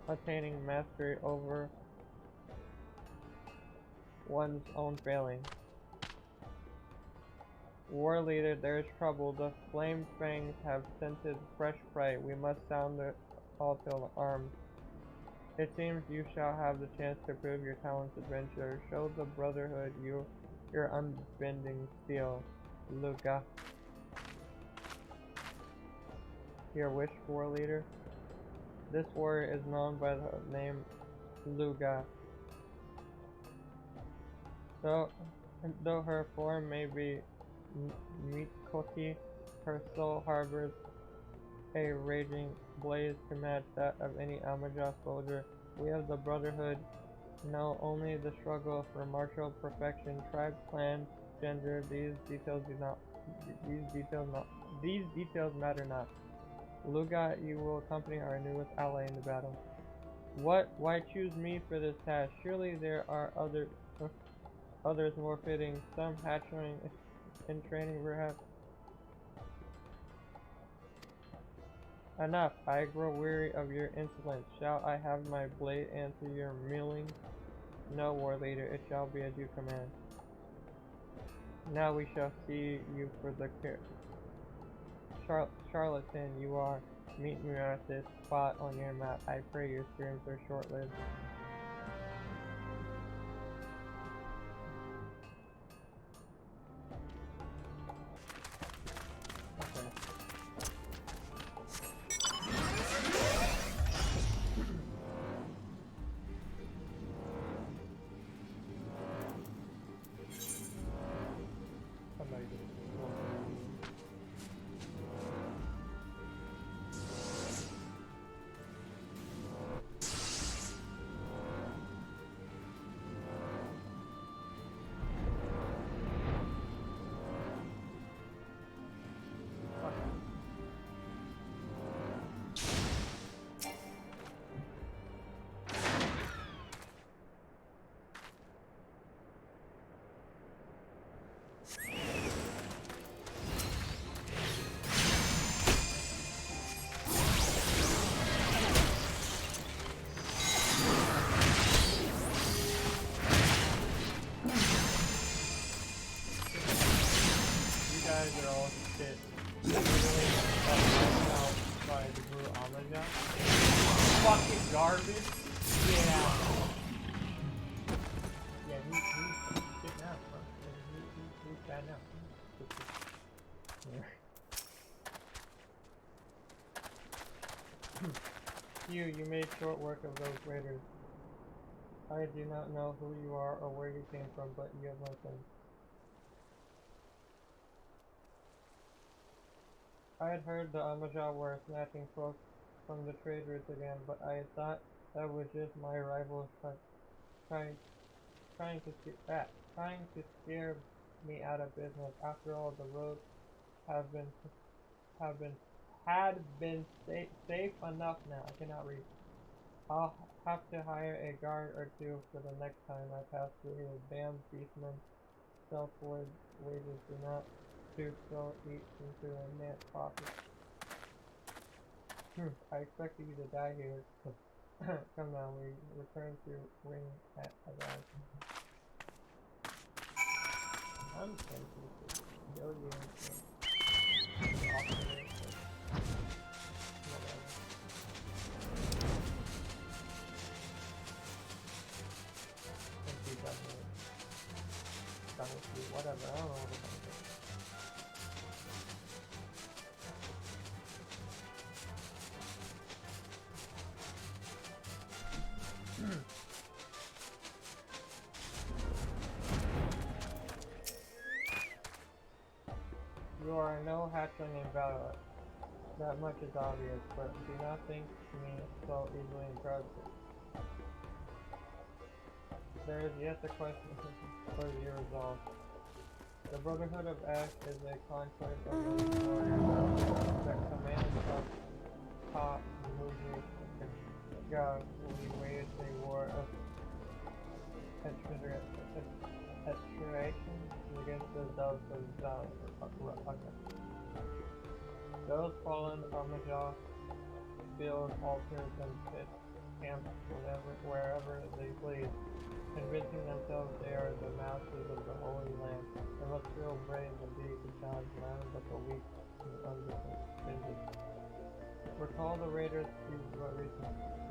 Speaker 1: attaining mastery over one's own failing. War leader, there is trouble. The flame fangs have scented fresh prey. We must sound the call to arms. It seems you shall have the chance to prove your talents, adventurer. Show the Brotherhood your unbending steel. Luga. Your wish, war leader? This warrior is known by the name Luga. Though her form may be Mikoki, her soul harbors a raging blaze to match that of any Amaja soldier. We of the Brotherhood know only the struggle for martial perfection. Tribe, clan, gender, these details matter not. Luga, you will accompany our newest ally in the battle. What? Why choose me for this task? Surely there are others more fitting. Some hatchling in training, perhaps. Enough! I grow weary of your insolence. Shall I have my blade answer your milling? No, war leader, it shall be as you command. Now we shall see you for the charlatan you are. Meet me at this spot on your map. I pray your screams are short-lived. Okay. Somebody did it. They're all shit. Literally out by the Blue Amaja. Fucking garbage. Yeah. Yeah, he's shit now, bro. He's bad now. Yeah. You made short work of those raiders. I do not know who you are or where you came from, but you have listened. I had heard the Amaja were snatching cloaks from the trade routes again, but I had thought that was just my rivals trying to scare me out of business. After all, the roads had been safe enough now. I cannot read. I'll have to hire a guard or two for the next time I pass through here. Damn beastmen, self-wood wages do not do so eat into a net profit. I expected you to die here. Come now, we return to ring at arrive. I'm tempted to kill you and whatever. Whatever, I don't know what the fuck. You are no hatchling in battle. That much is obvious, but do not think me so easily impressed. There is yet a question for your resolve. The Brotherhood of Ash is a conclave of elite warriors that command of Ta Muji Ga. We waged a war of extermination against the doves of Zal. Those fallen Amajah build altars and pitch camps wherever they please, convincing themselves they are the masters of the Holy Land. They must feel brave and be to challenge none but the weak and undefended. Recall the raiders we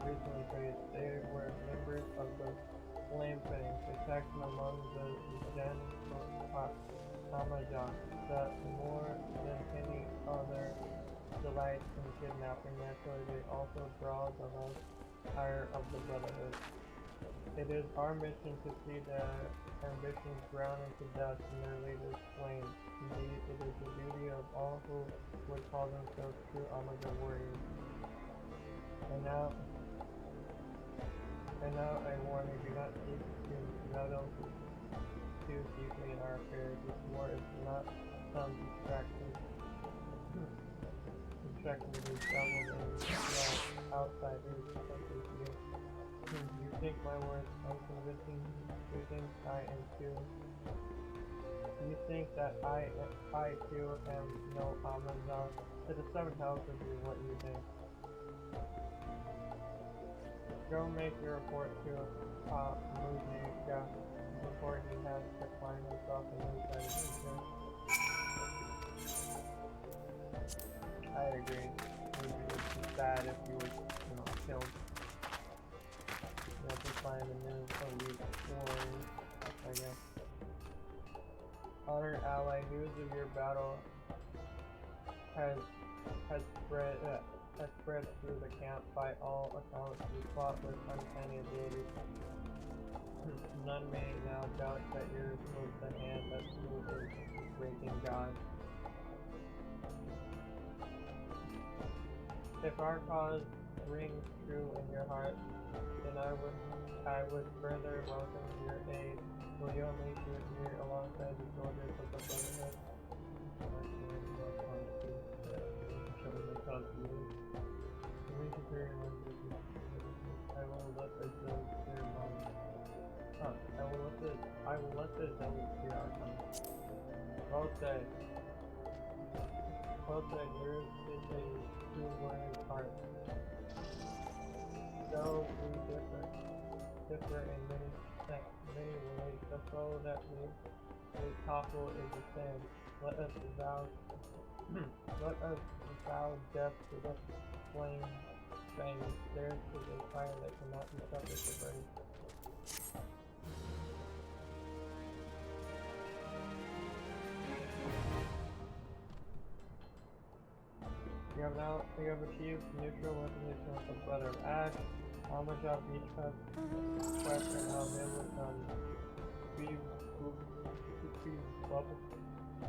Speaker 1: recently faced. They were members of the Flame Fang, a faction among the Gen Amajah that more than any other delight in kidnapping. Naturally, they also draw the most ire of the Brotherhood. It is our mission to see their ambitions ground into dust and their leaders slain. Indeed, it is the duty of all who would call themselves true Amajah warriors. And now I warn you, do not seek to meddle too deeply in our affairs. This war is not some distraction who traveled in outsiders such as you. You think my words unconvincing? You think I am too? You think that I too am no Amazon? To the seventh house will be what you think. Go make your report to Mujiga before he has to find himself a new side of I agree. It would be sad if you were, killed. You have to find a new elite warrior, I guess. Honored ally, news of your battle has spread through the camp. By all accounts, you fought with uncanny abilities. None may now doubt that yours was the hand that slew a breaking god. If our cause rings true in your heart, then I would further welcome your aid. Will you only shoot here alongside the soldiers of the Brotherhood? I will let the Zealot clear I will let the Zealot clear our tongue. Well said, yours is a true warrior's heart. Though we differ in many ways, the foe that we topple is the same. Let us vow death to the flame fang. Theirs is a fire that cannot be suffered to burn. You have achieved neutral recognition with the Brother of Ash. Amajah Beach Quest and Alabama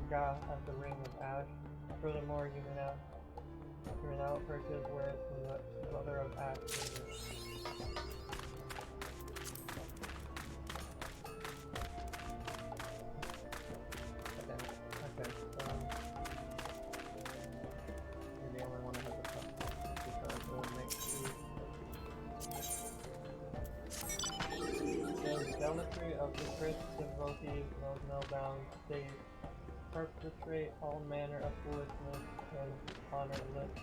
Speaker 1: Ga at the Ring of Ash. Furthermore, you may now purchase wares from the Brother of Ash. Okay, maybe I only want to have the top because it will make the zealotry of the Christ devotees knows no bounds. They perpetrate all manner of foolishness and honorless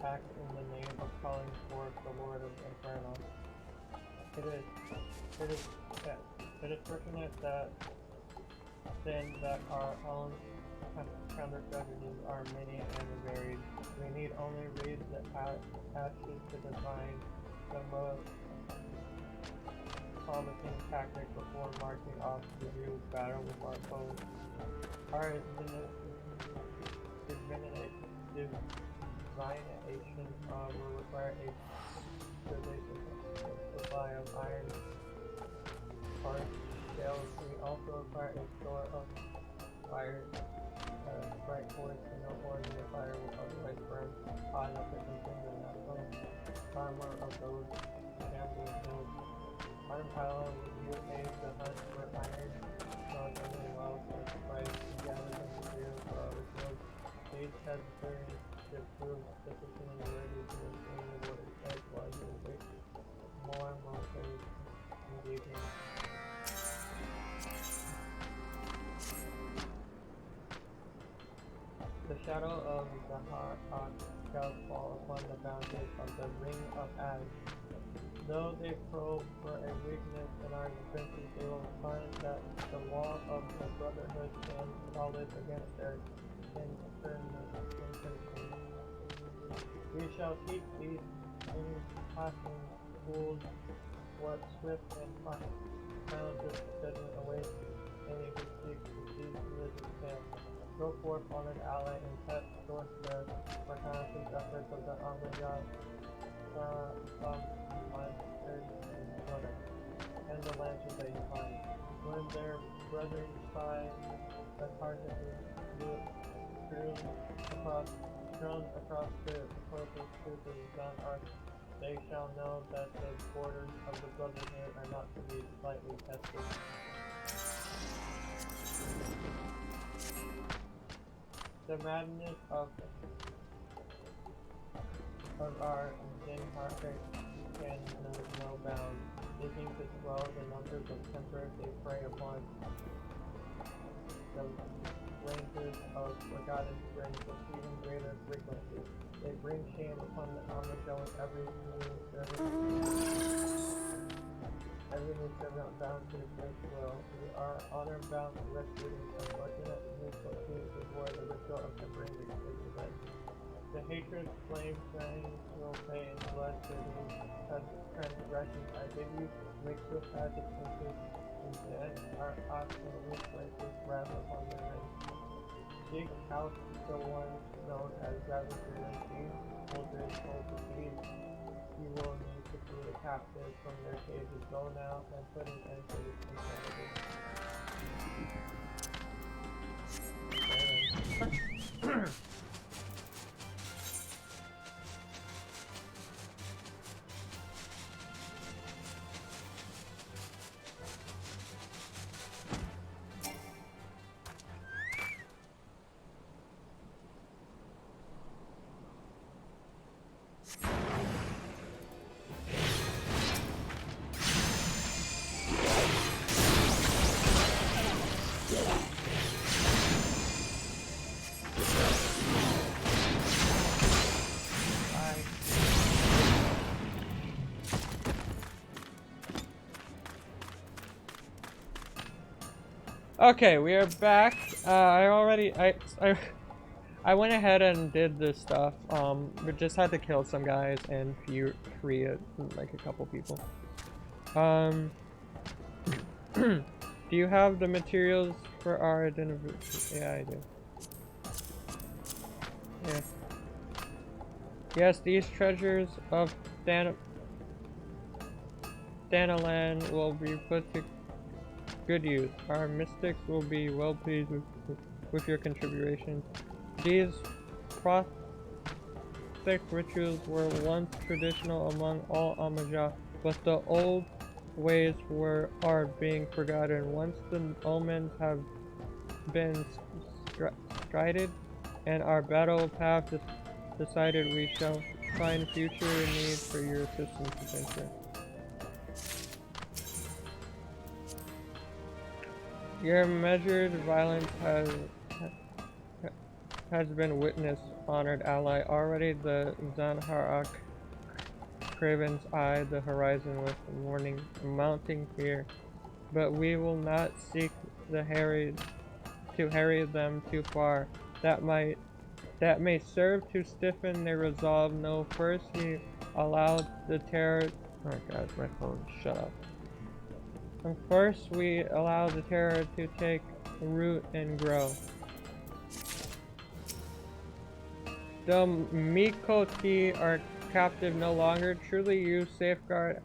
Speaker 1: acts in the name of calling forth the Lord of Inferno. It is fortunate that then that our own counter-strategies are many and varied. We need only read the ashes to define the most promising tactic before marching off to do battle with our foes. Our divination will require a supply of iron parts, shells. We also require a store of fire, bright force, and no ordinary fire will otherwise burn hot enough to consume the natural armor of those shambling hills. Iron Pile, would you aid the hunt for iron? Not only well for the price. age has learned to prove discipline and ready to maintain what it says while you wait more military engagement. The shadow of the Hawk shall fall upon the boundaries of the Ring of Ash. Though they probe for a weakness in our defenses, they will find that the wall of the Brotherhood stands solid against their intentions. We shall teach these impassioned fools what swift and talented judgment awaits any who seeks to seize religious camp. Go forth, honored ally, and set forth the reconnaissance efforts of the Amriyah and the lances that you find. When their brethren spy the carcasses strewn across the closest to the Zan Arc, they shall know that the borders of the Brotherhood are not to be lightly tested. The madness of our Zinharkic can know no bounds. Seeking to swell the numbers of tempers, they prey upon the rangers of forgotten springs with even greater frequency. They bring shame upon the Amriyah with every new servant bound to his will. We are honor-bound to rescue these unfortunate new is where the ritual of tempering is led. The hatred flame fangs will pay in blood to these transgressions. I bid you make swift passage into instead our ox and weak places wrath upon their ranks. Seek out the ones known as ravagers and thieves, soldiers told to feed. You will need to free the captives from their cages. Go now and put an end to this insanity. Okay, we are back. I went ahead and did this stuff. We just had to kill some guys and free like a couple people. Do you have the materials for our identification? Yeah, I do. Yeah. Yes, these treasures of Danalan will be put to good use. Our mystics will be well pleased with your contributions. These prosthetic rituals were once traditional among all Amriyah, but the old ways are being forgotten. Once the omens have been strided and our battle path decided, we shall find future need for your assistance eventually. Your measured violence has been witnessed, honored ally. Already the Zanharak cravens eye the horizon with warning, mounting fear. But we will not seek to harry them too far. That may serve to stiffen their resolve. No, first we allowed the terror. Oh god, my phone. Shut up. And first we allow the terror to take root and grow. The Mikoti are captive no longer. Truly you safeguard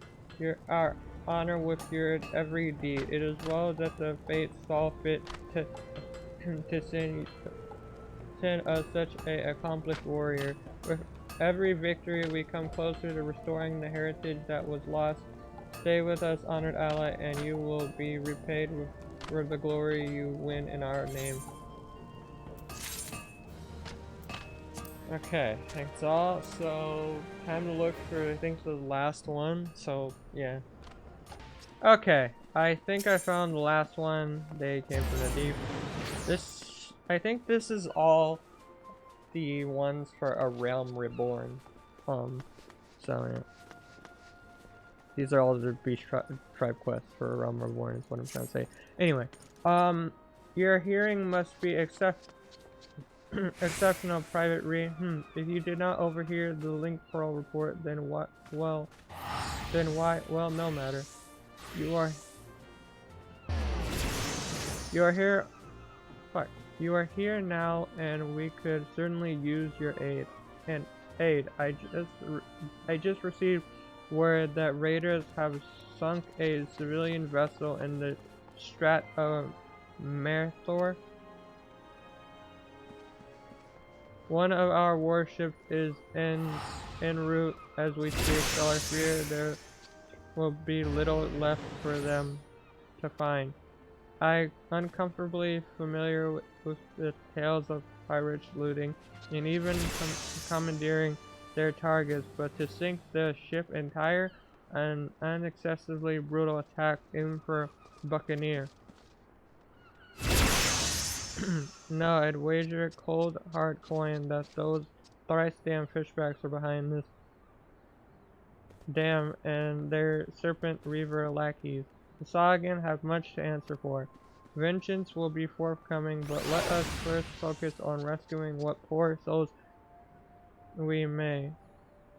Speaker 1: our honor with your every deed. It is well that the fates saw fit to send us such an accomplished warrior. With every victory we come closer to restoring the heritage that was lost. Stay with us, honored ally, and you will be repaid for the glory you win in our name. Okay, thanks all. So, time to look for, I think, the last one. So, yeah. Okay, I think I found the last one. They came from the deep. I think this is all the ones for A Realm Reborn. So, yeah. These are all the Beach Tribe quests for A Realm Reborn is what I'm trying to say. Anyway, your hearing must be exceptional, Private Re. If you did not overhear the Link Pearl report, then what? Well, then why? Well, no matter. You are here. Fuck. You are here now, and we could certainly use your aid. I just received word that raiders have sunk a civilian vessel in the Strait of Merthor. One of our warships is en route as we speak, so I fear there will be little left for them to find. I'm uncomfortably familiar with the tales of pirates looting and even commandeering their targets, but to sink the ship entire, an unexcessively brutal attack even for Buccaneer. No, I'd wager cold hard coin that those thrice damn fishbacks are behind this dam and their serpent reaver lackeys. The Sahuagin have much to answer for. Vengeance will be forthcoming, but let us first focus on rescuing what poor souls we may.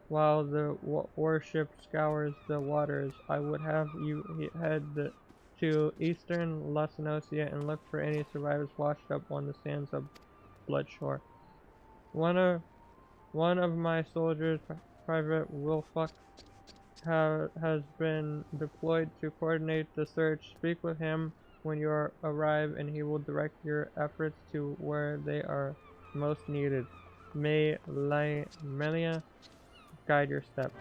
Speaker 1: While the warship scours the waters, I would have you head to eastern Lasanosia and look for any survivors washed up on the sands of Bloodshore. One of my soldiers, Private Wilfuck, has been deployed to coordinate the search. Speak with him when you arrive, and he will direct your efforts to where they are most needed. May Melia guide your steps.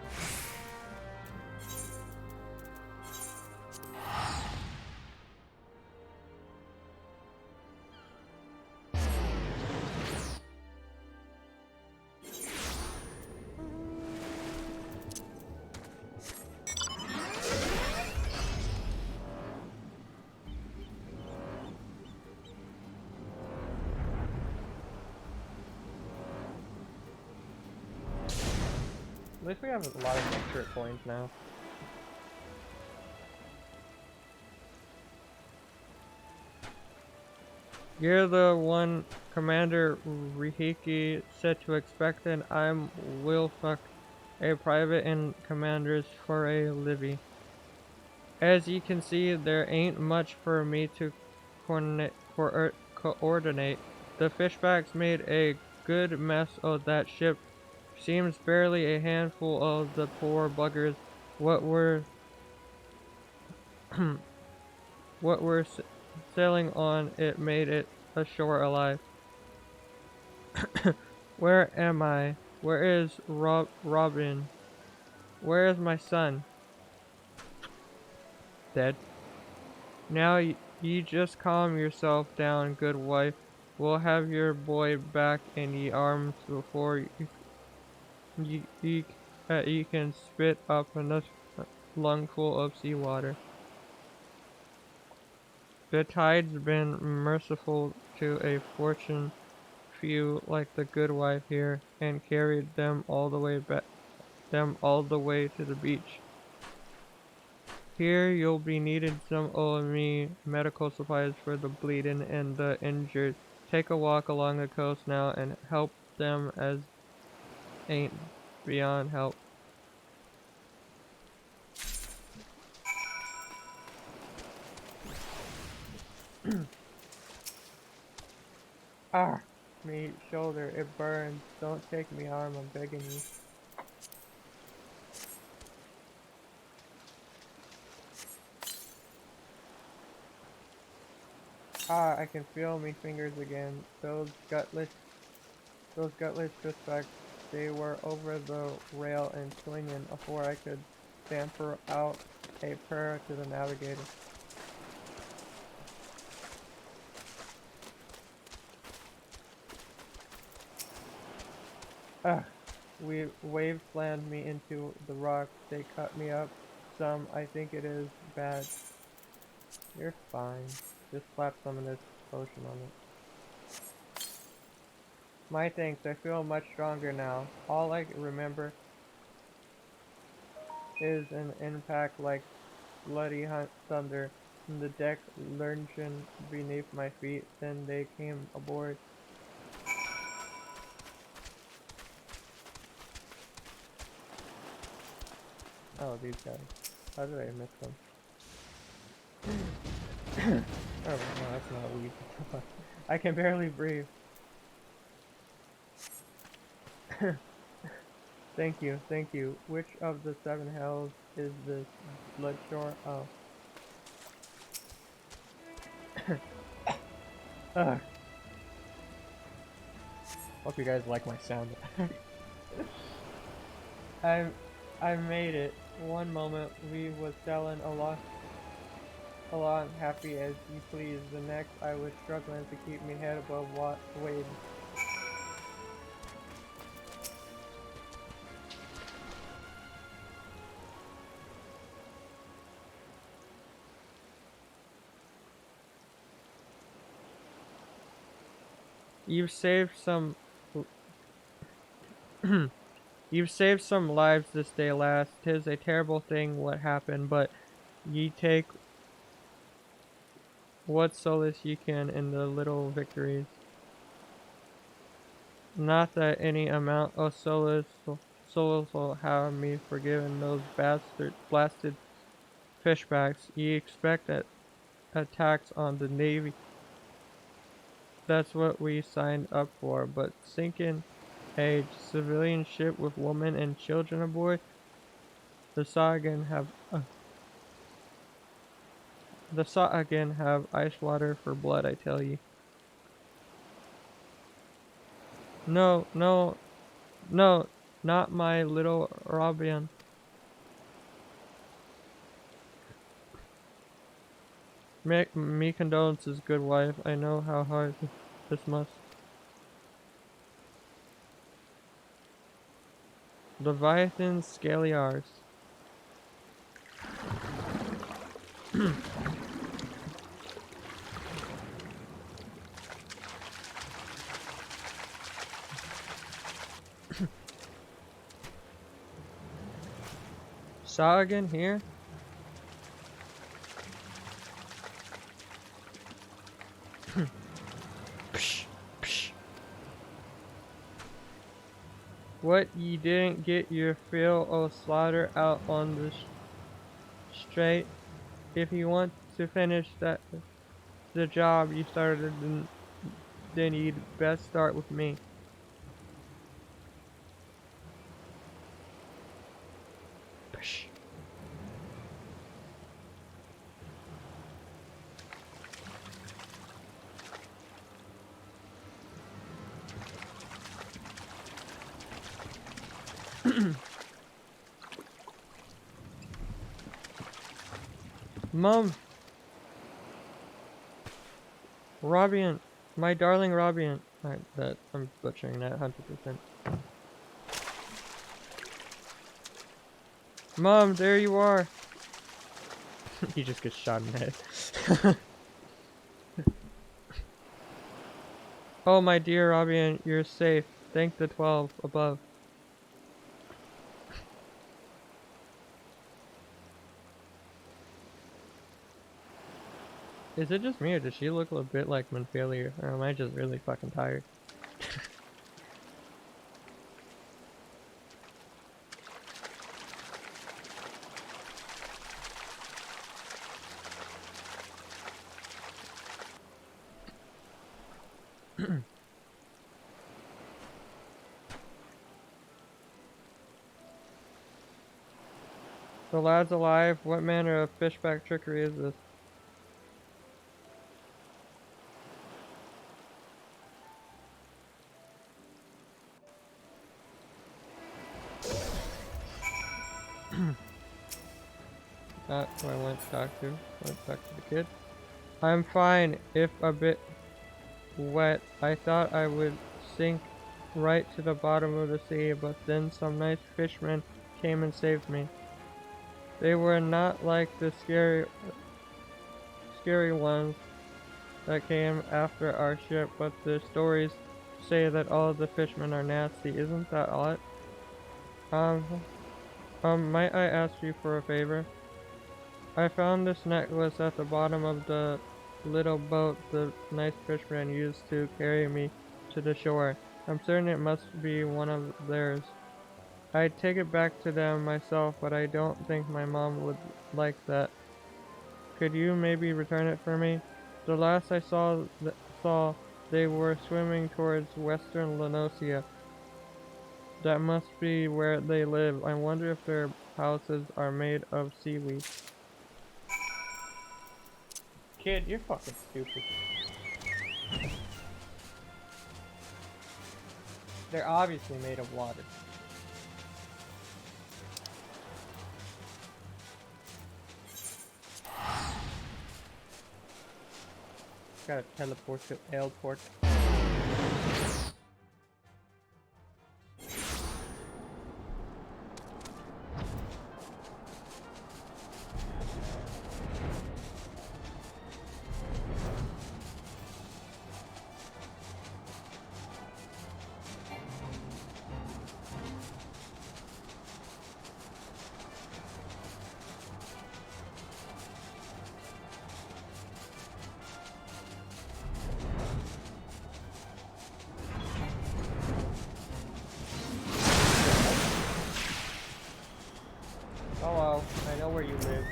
Speaker 1: At least we have a lot of extra coins now. You're the one Commander Rihiki said to expect, and I'm Wilfuck, a private in commanders for a livy. As you can see, there ain't much for me to coordinate. The fishbacks made a good mess of that ship. Seems barely a handful of the poor buggers. What we're sailing on it made it ashore alive. Where am I? Where is Robin? Where is my son? Dead. Now ye just calm yourself down, good wife. We'll have your boy back in ye arms before you can spit up another lungful of seawater. The tide's been merciful to a fortunate few like the good wife here, and carried them all the way to the beach. Here you'll be needing some me medical supplies for the bleeding and the injured. Take a walk along the coast now and help them as ain't beyond help. Ah, me shoulder, it burns. Don't take me arm, I'm begging you. Ah, I can feel me fingers again. Those gutless fistbacks, they were over the rail and swinging before I could stamper out a prayer to the navigator. Ugh. Waves slammed me into the rocks. They cut me up some. I think it is bad. You're fine. Just slap some of this potion on it. My thanks. I feel much stronger now. All I remember is an impact like bloody hunt thunder. And the deck lurching beneath my feet. Then they came aboard. Oh, these guys. How did I miss them? Oh, no, that's not weed. I can barely breathe. Thank you, thank you. Which of the 7 hells is this? Bloodshore? Oh. Ugh. Hope you guys like my sound. I made it. One moment we was selling along happy as you please. The next I was struggling to keep me head above waves. You've saved some You've saved some lives this day last. 'Tis a terrible thing what happened, but ye take what solace ye can in the little victories. Not that any amount of solace will have me forgiven those blasted fishbacks. Ye expect that attacks on the Navy. That's what we signed up for, but sinking a civilian ship with women and children aboard, the Sa'agin have ice water for blood, I tell ye. No, no, no, not my little Robin. Me condolences, good wife. I know how hard this must. Leviathan Scaliars. Sa'agin here? Psh, psh. What, ye didn't get your fill of slaughter out on the straight? If you want to finish the job you started, then you'd best start with me. Psh. Mom! Robian! My darling Robian! I'm butchering that 100%. Mom, there you are! He just gets shot in the head. Oh, my dear Robian, you're safe. Thank the 12 above. Is it just me, or does she look a bit like Monfailure, or am I just really fucking tired? The lad's alive? What manner of fishback trickery is this? That's who I went to talk to. Went to talk to the kid. I'm fine, if a bit wet. I thought I would sink right to the bottom of the sea, but then some nice fishermen came and saved me. They were not like the scary ones that came after our ship, but the stories say that all the fishermen are nasty. Isn't that odd? Um, might I ask you for a favor? I found this necklace at the bottom of the little boat the nice fisherman used to carry me to the shore. I'm certain it must be one of theirs. I'd take it back to them myself, but I don't think my mom would like that. Could you maybe return it for me? The last I saw they were swimming towards western Lenosia. That must be where they live. I wonder if their houses are made of seaweed. Kid, you're fucking stupid. They're obviously made of water. Gotta teleport to airport. Hello, I know where you live.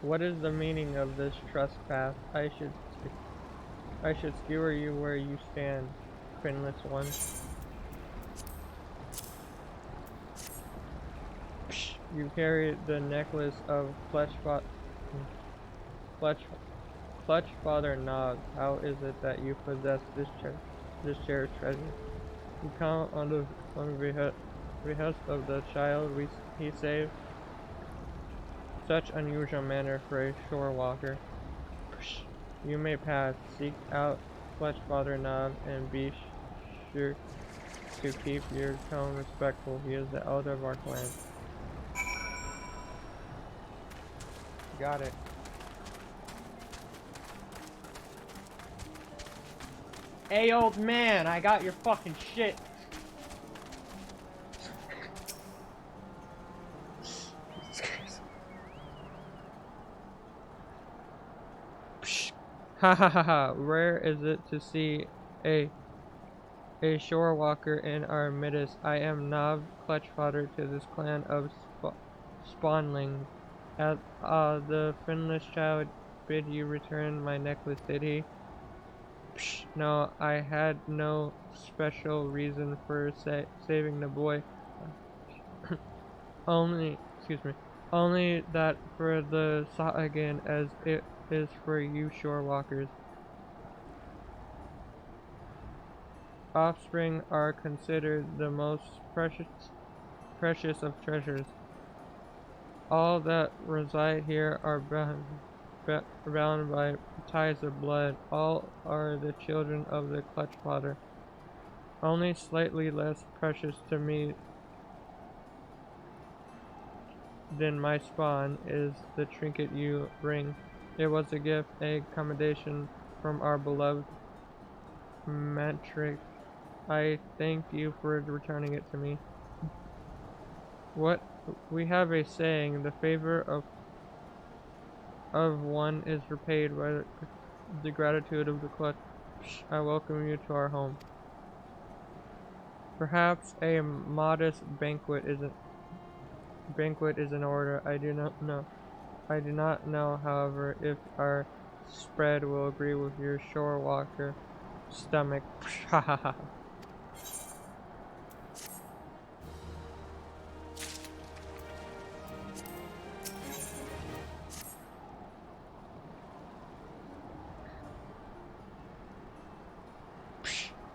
Speaker 1: What is the meaning of this trespass? I should skewer you where you stand, finless one. You carry the necklace of Clutch Father Nog. How is it that you possess this cherished treasure? You count on the behest of the child he saved. Such unusual manner for a shore walker. You may pass. Seek out Clutch Father Nog and be sure to keep your tone respectful. He is the elder of our clan. Got it. Hey, old man, I got your fucking shit. Ha ha ha ha. Rare is it to see a shore walker in our midst. I am Nav, Clutchfather to this clan of spawnlings. The finless child bid you return my necklace, did he? Psh, no, I had no special reason for saving the boy. Only that for the Sa'agin as it is for you shore walkers. Offspring are considered the most precious of treasures. All that reside here are bound by ties of blood. All are the children of the Clutch Father. Only slightly less precious to me than my spawn is the trinket you bring. It was a gift, a commendation from our beloved Matrix. I thank you for returning it to me. What we have a saying, the favor of one is repaid by the gratitude of the Clutch. I welcome you to our home. Perhaps a modest banquet is in order. I do not know, however, if our spread will agree with your shore walker stomach.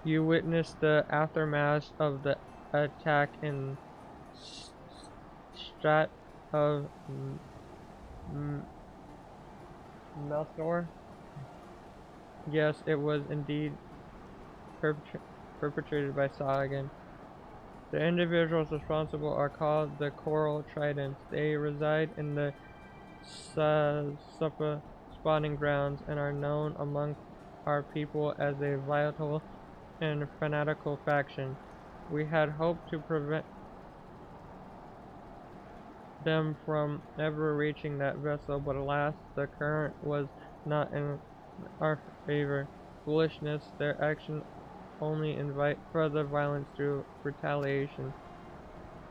Speaker 1: You witnessed the aftermath of the attack in Strat of Melthor. Yes, it was indeed perpetrated by Sagan. The individuals responsible are called the Coral Tridents. They reside in the Supa spawning grounds and are known among our people as a vital and fanatical faction. We had hoped to prevent them from ever reaching that vessel, but alas, the current was not in our favor. Foolishness, their action only invite further violence through retaliation.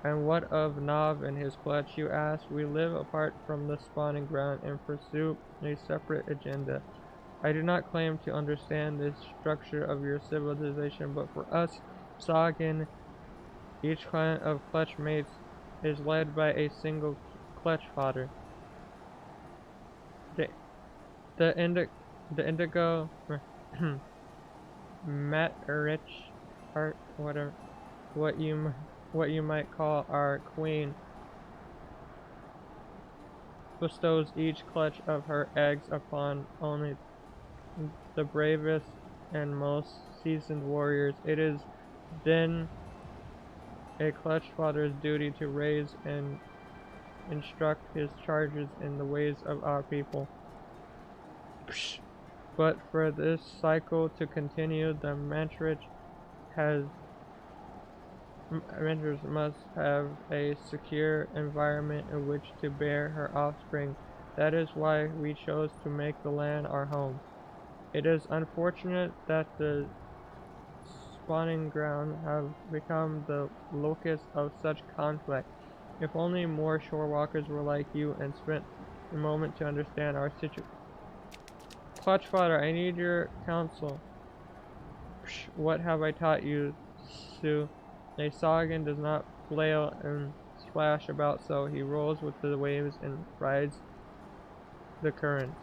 Speaker 1: And what of Nav and his clutch, you ask? We live apart from the spawning ground and pursue a separate agenda. I do not claim to understand the structure of your civilization, but for us, Sagan, each clan of clutch mates is led by a single clutch fodder. The, the indigo Matrich, or whatever, what you might call our queen, bestows each clutch of her eggs upon only the bravest and most seasoned warriors. It is then a clutch fodder's duty to raise and instruct his charges in the ways of our people. But for this cycle to continue, the Matrix must have a secure environment in which to bear her offspring. That is why we chose to make the land our home. It is unfortunate that the spawning ground have become the locus of such conflict. If only more shorewalkers were like you and spent a moment to understand our situation. Clutch fodder, I need your counsel. What have I taught you, Sue? A Sagan does not flail and splash about, so he rolls with the waves and rides the currents.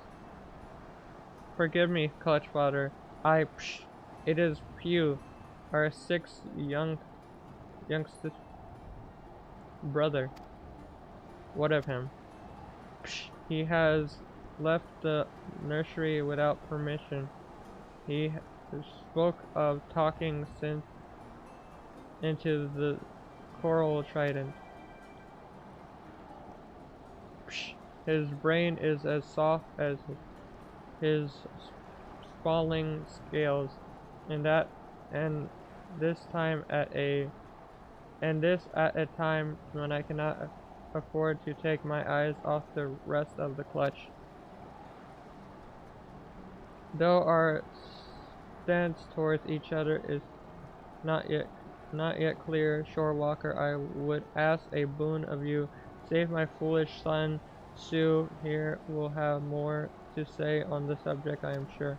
Speaker 1: Forgive me, clutch fodder. It is Pew, our youngest brother. What of him? He has left the nursery without permission. He spoke of talking since into the Coral Trident. His brain is as soft as his spalling scales, and this at a time when I cannot afford to take my eyes off the rest of the clutch. Though our stance towards each other is not yet clear, Shorewalker, I would ask a boon of you. Save my foolish son. Sue here will have more to say on the subject, I am sure.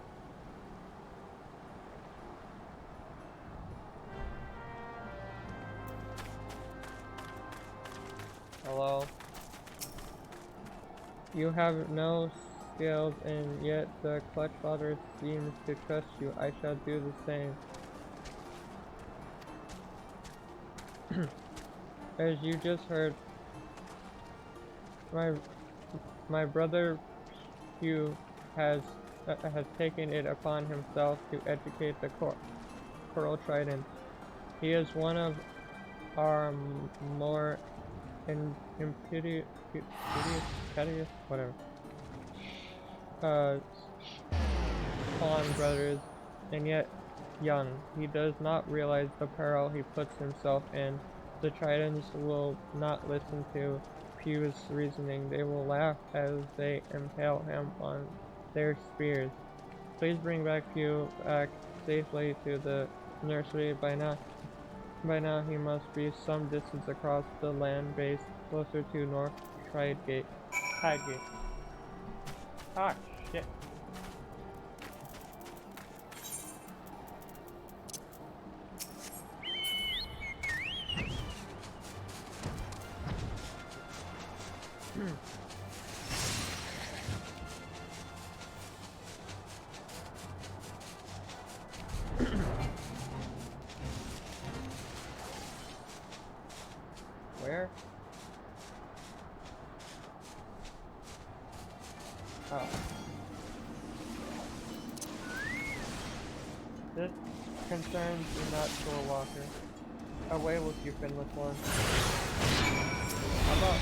Speaker 1: Hello? You have no skills, and yet the clutch fodder seems to trust you. I shall do the same. As you just heard, my brother Hugh has taken it upon himself to educate the Coral Trident. He is one of our more impetuous, whatever, Pawn brothers, and yet young. He does not realize the peril he puts himself in. The Tridents will not listen to Pew's reasoning. They will laugh as they impale him on their spears. Please bring Pew back safely to the nursery. By now he must be some distance across the land base, closer to North Tidegate. Ah, shit. Where? Oh. This concerns you not, Shorewalker. Away with you, finless one. How about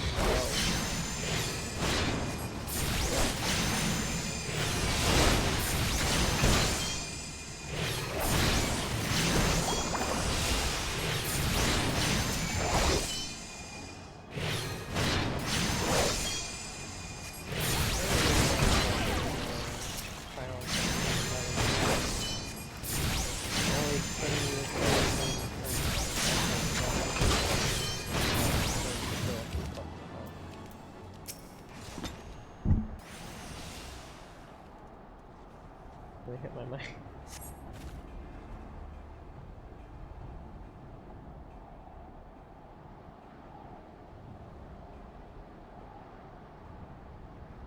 Speaker 1: I hit my mic.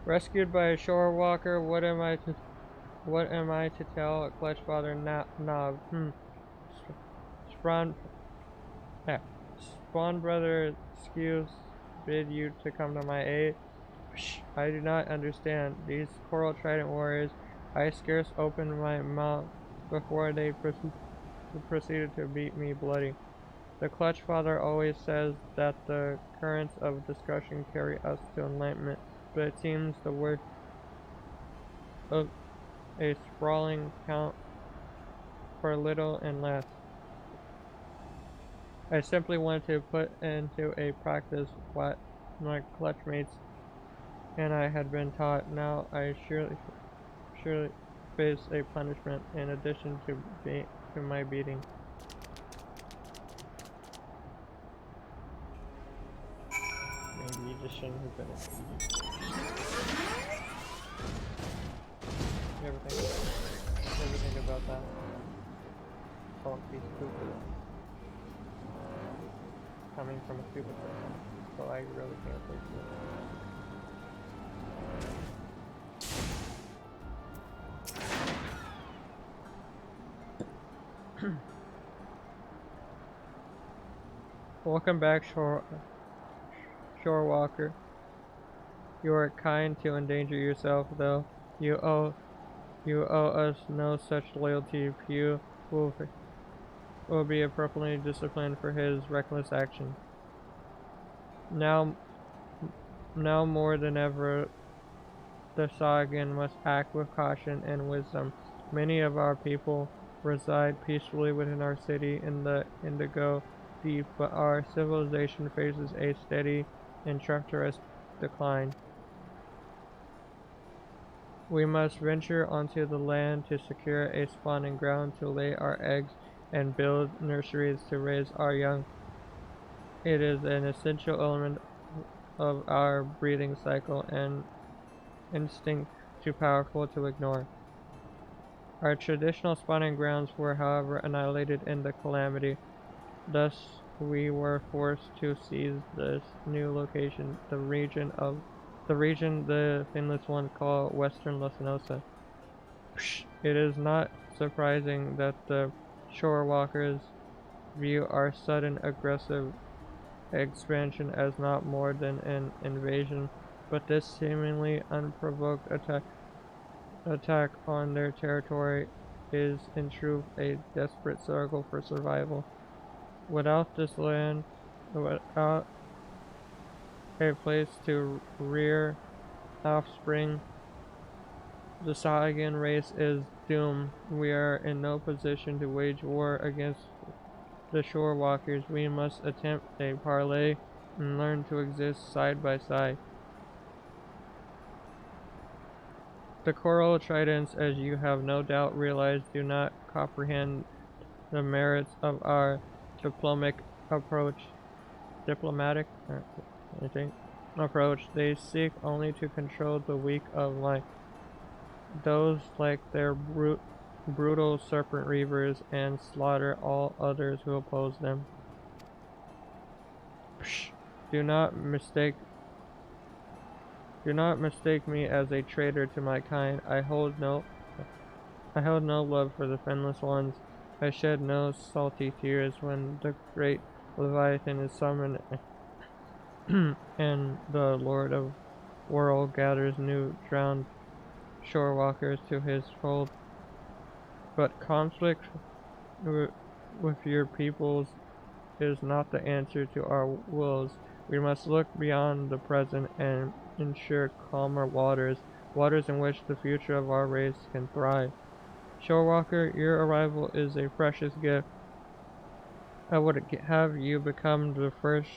Speaker 1: Rescued by a shore walker, what am I to tell Clutchfather Knob? Spawn brother excuse bid you to come to my aid. I do not understand. These Coral Trident warriors, I scarce opened my mouth before they proceeded to beat me bloody. The Clutchfather always says that the currents of discussion carry us to enlightenment, but it seems the word of a sprawling count for little and less. I simply want to put into a practice what my clutchmates and I had been taught. Now I surely face a punishment in addition to my beating. Maybe you just shouldn't have been a beating. You ever think about that? Don't be stupid. Coming from a stupid person. So I really can't take it. Welcome back, Shorewalker. You are kind to endanger yourself, though. You owe us no such loyalty. Pew will be appropriately disciplined for his reckless action. Now more than ever, the Saiyan must act with caution and wisdom. Many of our people reside peacefully within our city in the Indigo Deep, but our civilization faces a steady and treacherous decline. We must venture onto the land to secure a spawning ground to lay our eggs and build nurseries to raise our young. It is an essential element of our breeding cycle and instinct too powerful to ignore. Our traditional spawning grounds were, however, annihilated in the calamity. Thus, we were forced to seize this new location, the region the Finless One call Western Lasinosa. It is not surprising that the Shorewalkers view our sudden aggressive expansion as not more than an invasion, but this seemingly unprovoked attack on their territory is in truth a desperate struggle for survival. Without this land, without a place to rear offspring, the Saiyan race is doomed. We are in no position to wage war against the Shorewalkers. We must attempt a parley and learn to exist side by side. The Coral Tridents, as you have no doubt realized, do not comprehend the merits of our diplomatic approach. They seek only to control the weak of life. Those like their brutal serpent reavers and slaughter all others who oppose them. Do not mistake me as a traitor to my kind. I hold no love for the Finless Ones. I shed no salty tears when the great Leviathan is summoned and the Lord of World gathers new drowned Shorewalkers to his fold. But conflict with your peoples is not the answer to our woes. We must look beyond the present and ensure calmer waters in which the future of our race can thrive. Shorewalker, your arrival is a precious gift. I would have you become the first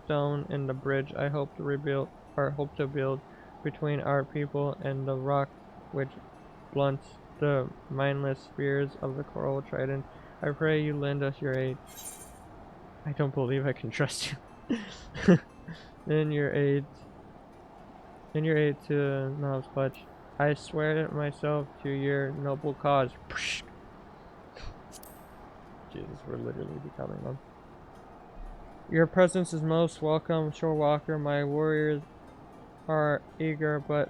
Speaker 1: stone in the bridge I hope to build between our people and the rock which blunts the mindless spears of the coral trident. I pray you lend us your aid. I don't believe I can trust you. in your aid to Knob's Clutch. I swear myself to your noble cause. Jesus, we're literally becoming them. Your presence is most welcome, Shorewalker. My warriors are eager, but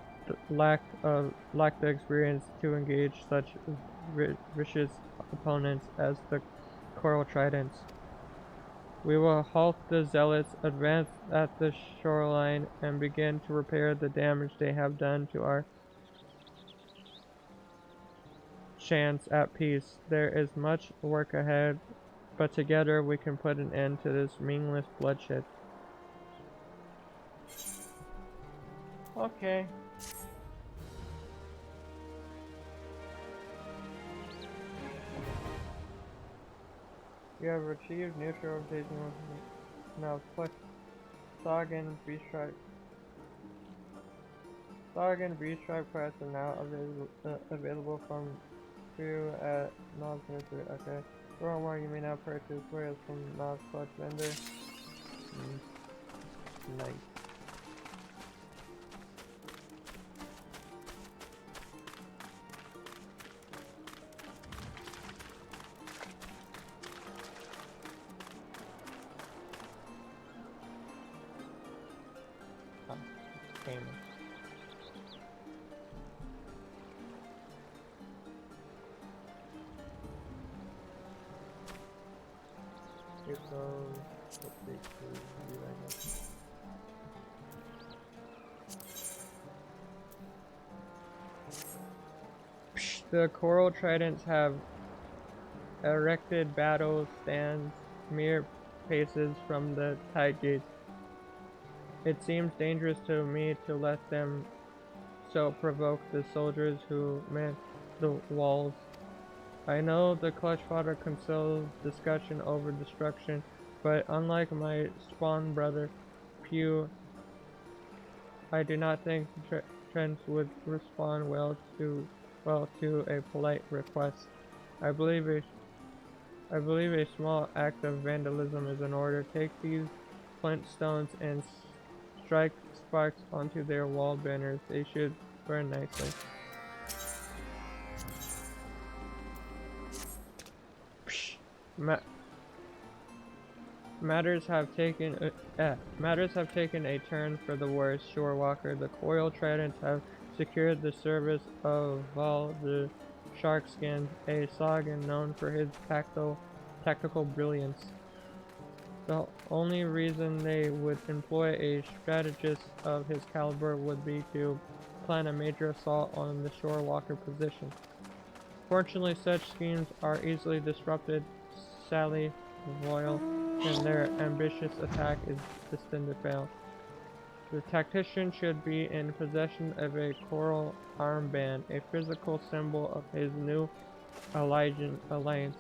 Speaker 1: lack the experience to engage such vicious opponents as the Coral Tridents. We will halt the Zealots, advance at the shoreline, and begin to repair the damage they have done to our chance at peace. There is much work ahead, but together we can put an end to this meaningless bloodshed. Okay. You have achieved neutral rotation now. Click Sagan V-Stripe. Sagan V-Stripe quests are now available from 2 at Knob's Nursery. Okay. For more, you may now purchase wares from Knob's Clutch vendor. Nice. Payment. The Coral Tridents have erected battle stands mere paces from the tide gates. It seems dangerous to me to let them so provoke the soldiers who man the walls. I know the clutch fodder conceals discussion over destruction, but unlike my spawn brother, Pew, I do not think Trent would respond well to a polite request. I believe a small act of vandalism is in order. Take these flint stones and strike sparks onto their wall banners. They should burn nicely. Matters have taken a turn for the worse, Shorewalker. The Coral Tridents have secured the service of Val the Sharkskin, a Sagan known for his tactical brilliance. The only reason they would employ a strategist of his caliber would be to plan a major assault on the Shorewalker position. Fortunately, such schemes are easily disrupted. Sally Royal and their ambitious attack is destined to fail. The tactician should be in possession of a coral armband, a physical symbol of his new alliance.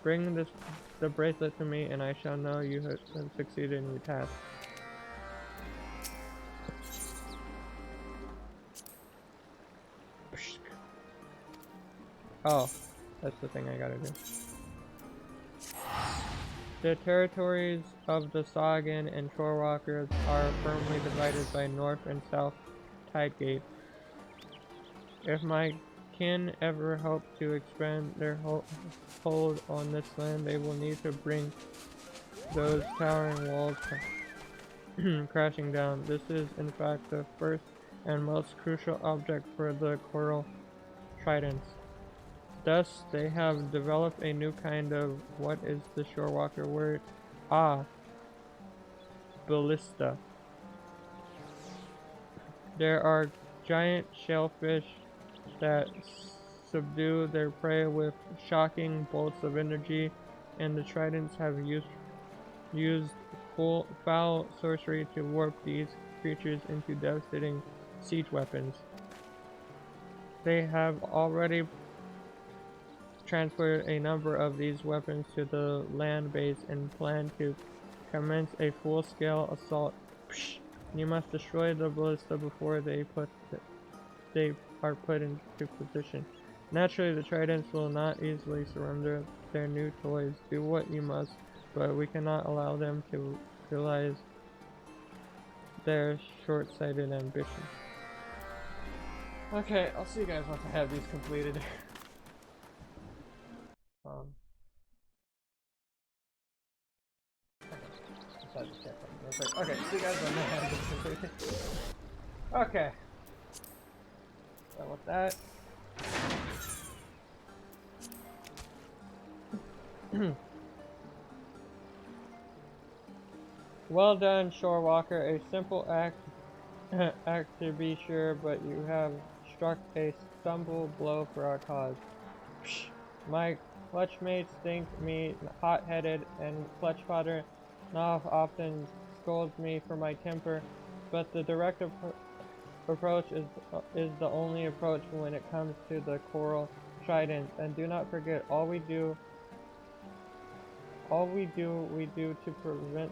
Speaker 1: Bring the bracelet to me, and I shall know you have succeeded in your task. Oh, that's the thing I gotta do. The territories of the Sagan and Shorewalkers are firmly divided by North and South Tide Gate. If my kin ever hope to expand their hold on this land, they will need to bring those towering walls crashing down. This is, in fact, the first and most crucial object for the Coral Tridents. Thus, they have developed a new kind of, what is the Shorewalker word? Ballista. There are giant shellfish that subdue their prey with shocking bolts of energy, and the tridents have used foul sorcery to warp these creatures into devastating siege weapons. They have already transferred a number of these weapons to the land base and plan to commence a full-scale assault. Psh! You must destroy the ballista before they are put into position. Naturally, the tridents will not easily surrender their new toys. Do what you must, but we cannot allow them to realize their short-sighted ambitions. Okay, I'll see you guys once I have these completed. Okay, see you guys when I have these completed. Okay. Done with that. Well done, Shorewalker. A simple act to be sure, but you have struck a stumble blow for our cause. Psh, my clutchmates think me hot-headed, and Clutchfather Nav often scolds me for my temper, but the direct approach is the only approach when it comes to the coral trident. And do not forget, all we do to prevent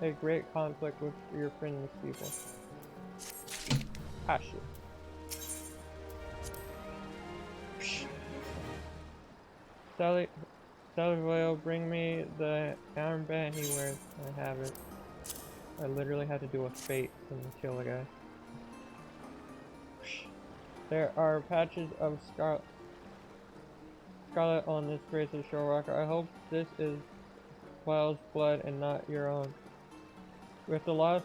Speaker 1: a great conflict with your friendless people. Ah, shit. Sally, bring me the armband he wears. I have it. I literally had to do a fate and kill a guy. There are patches of scarlet on this bracelet, Shorewalker. I hope this is Wild's blood and not your own. With the loss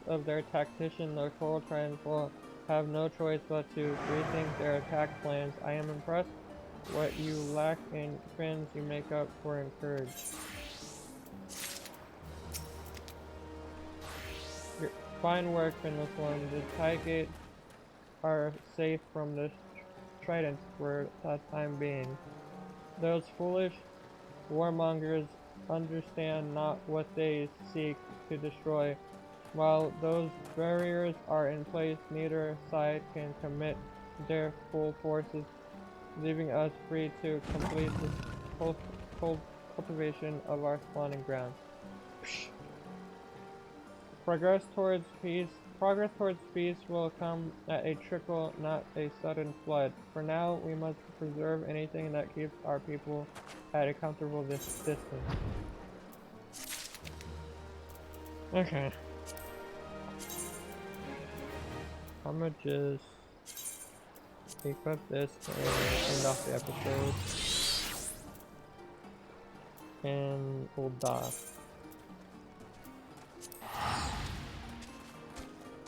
Speaker 1: of their tactician, the Coral Tridents will have no choice but to rethink their attack plans. I am impressed. What you lack in friends, you make up for in courage. Fine work, Friendless One. The Tide Gates are safe from the tridents for the time being. Those foolish warmongers understand not what they seek to destroy. While those barriers are in place, neither side can commit their full forces, leaving us free to complete the cultivation of our spawning ground. Progress towards peace will come at a trickle, not a sudden flood. For now, we must preserve anything that keeps our people at a comfortable distance. Okay. I'm gonna just equip this and end off the episode. And we'll die.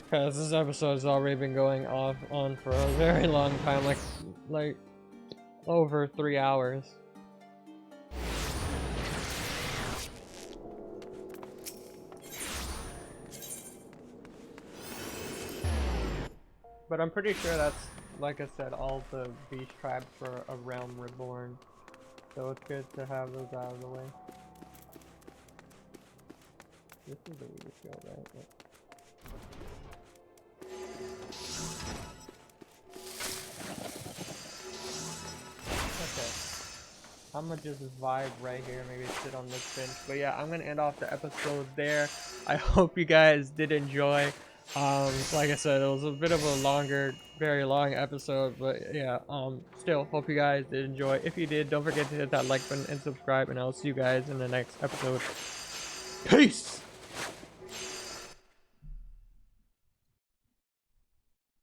Speaker 1: Because this episode has already been going on for a very long time, like over 3 hours. But I'm pretty sure that's, like I said, all the beast tribes for A Realm Reborn. So it's good to have those out of the way. This is the way to go, right? Yeah. Okay. I'm gonna just vibe right here, maybe sit on this bench. But yeah, I'm gonna end off the episode there. I hope you guys did enjoy. Like I said, it was a bit of a longer, very long episode, but yeah, still hope you guys did enjoy. If you did, don't forget to hit that like button and subscribe, and I'll see you guys in the next episode. Peace!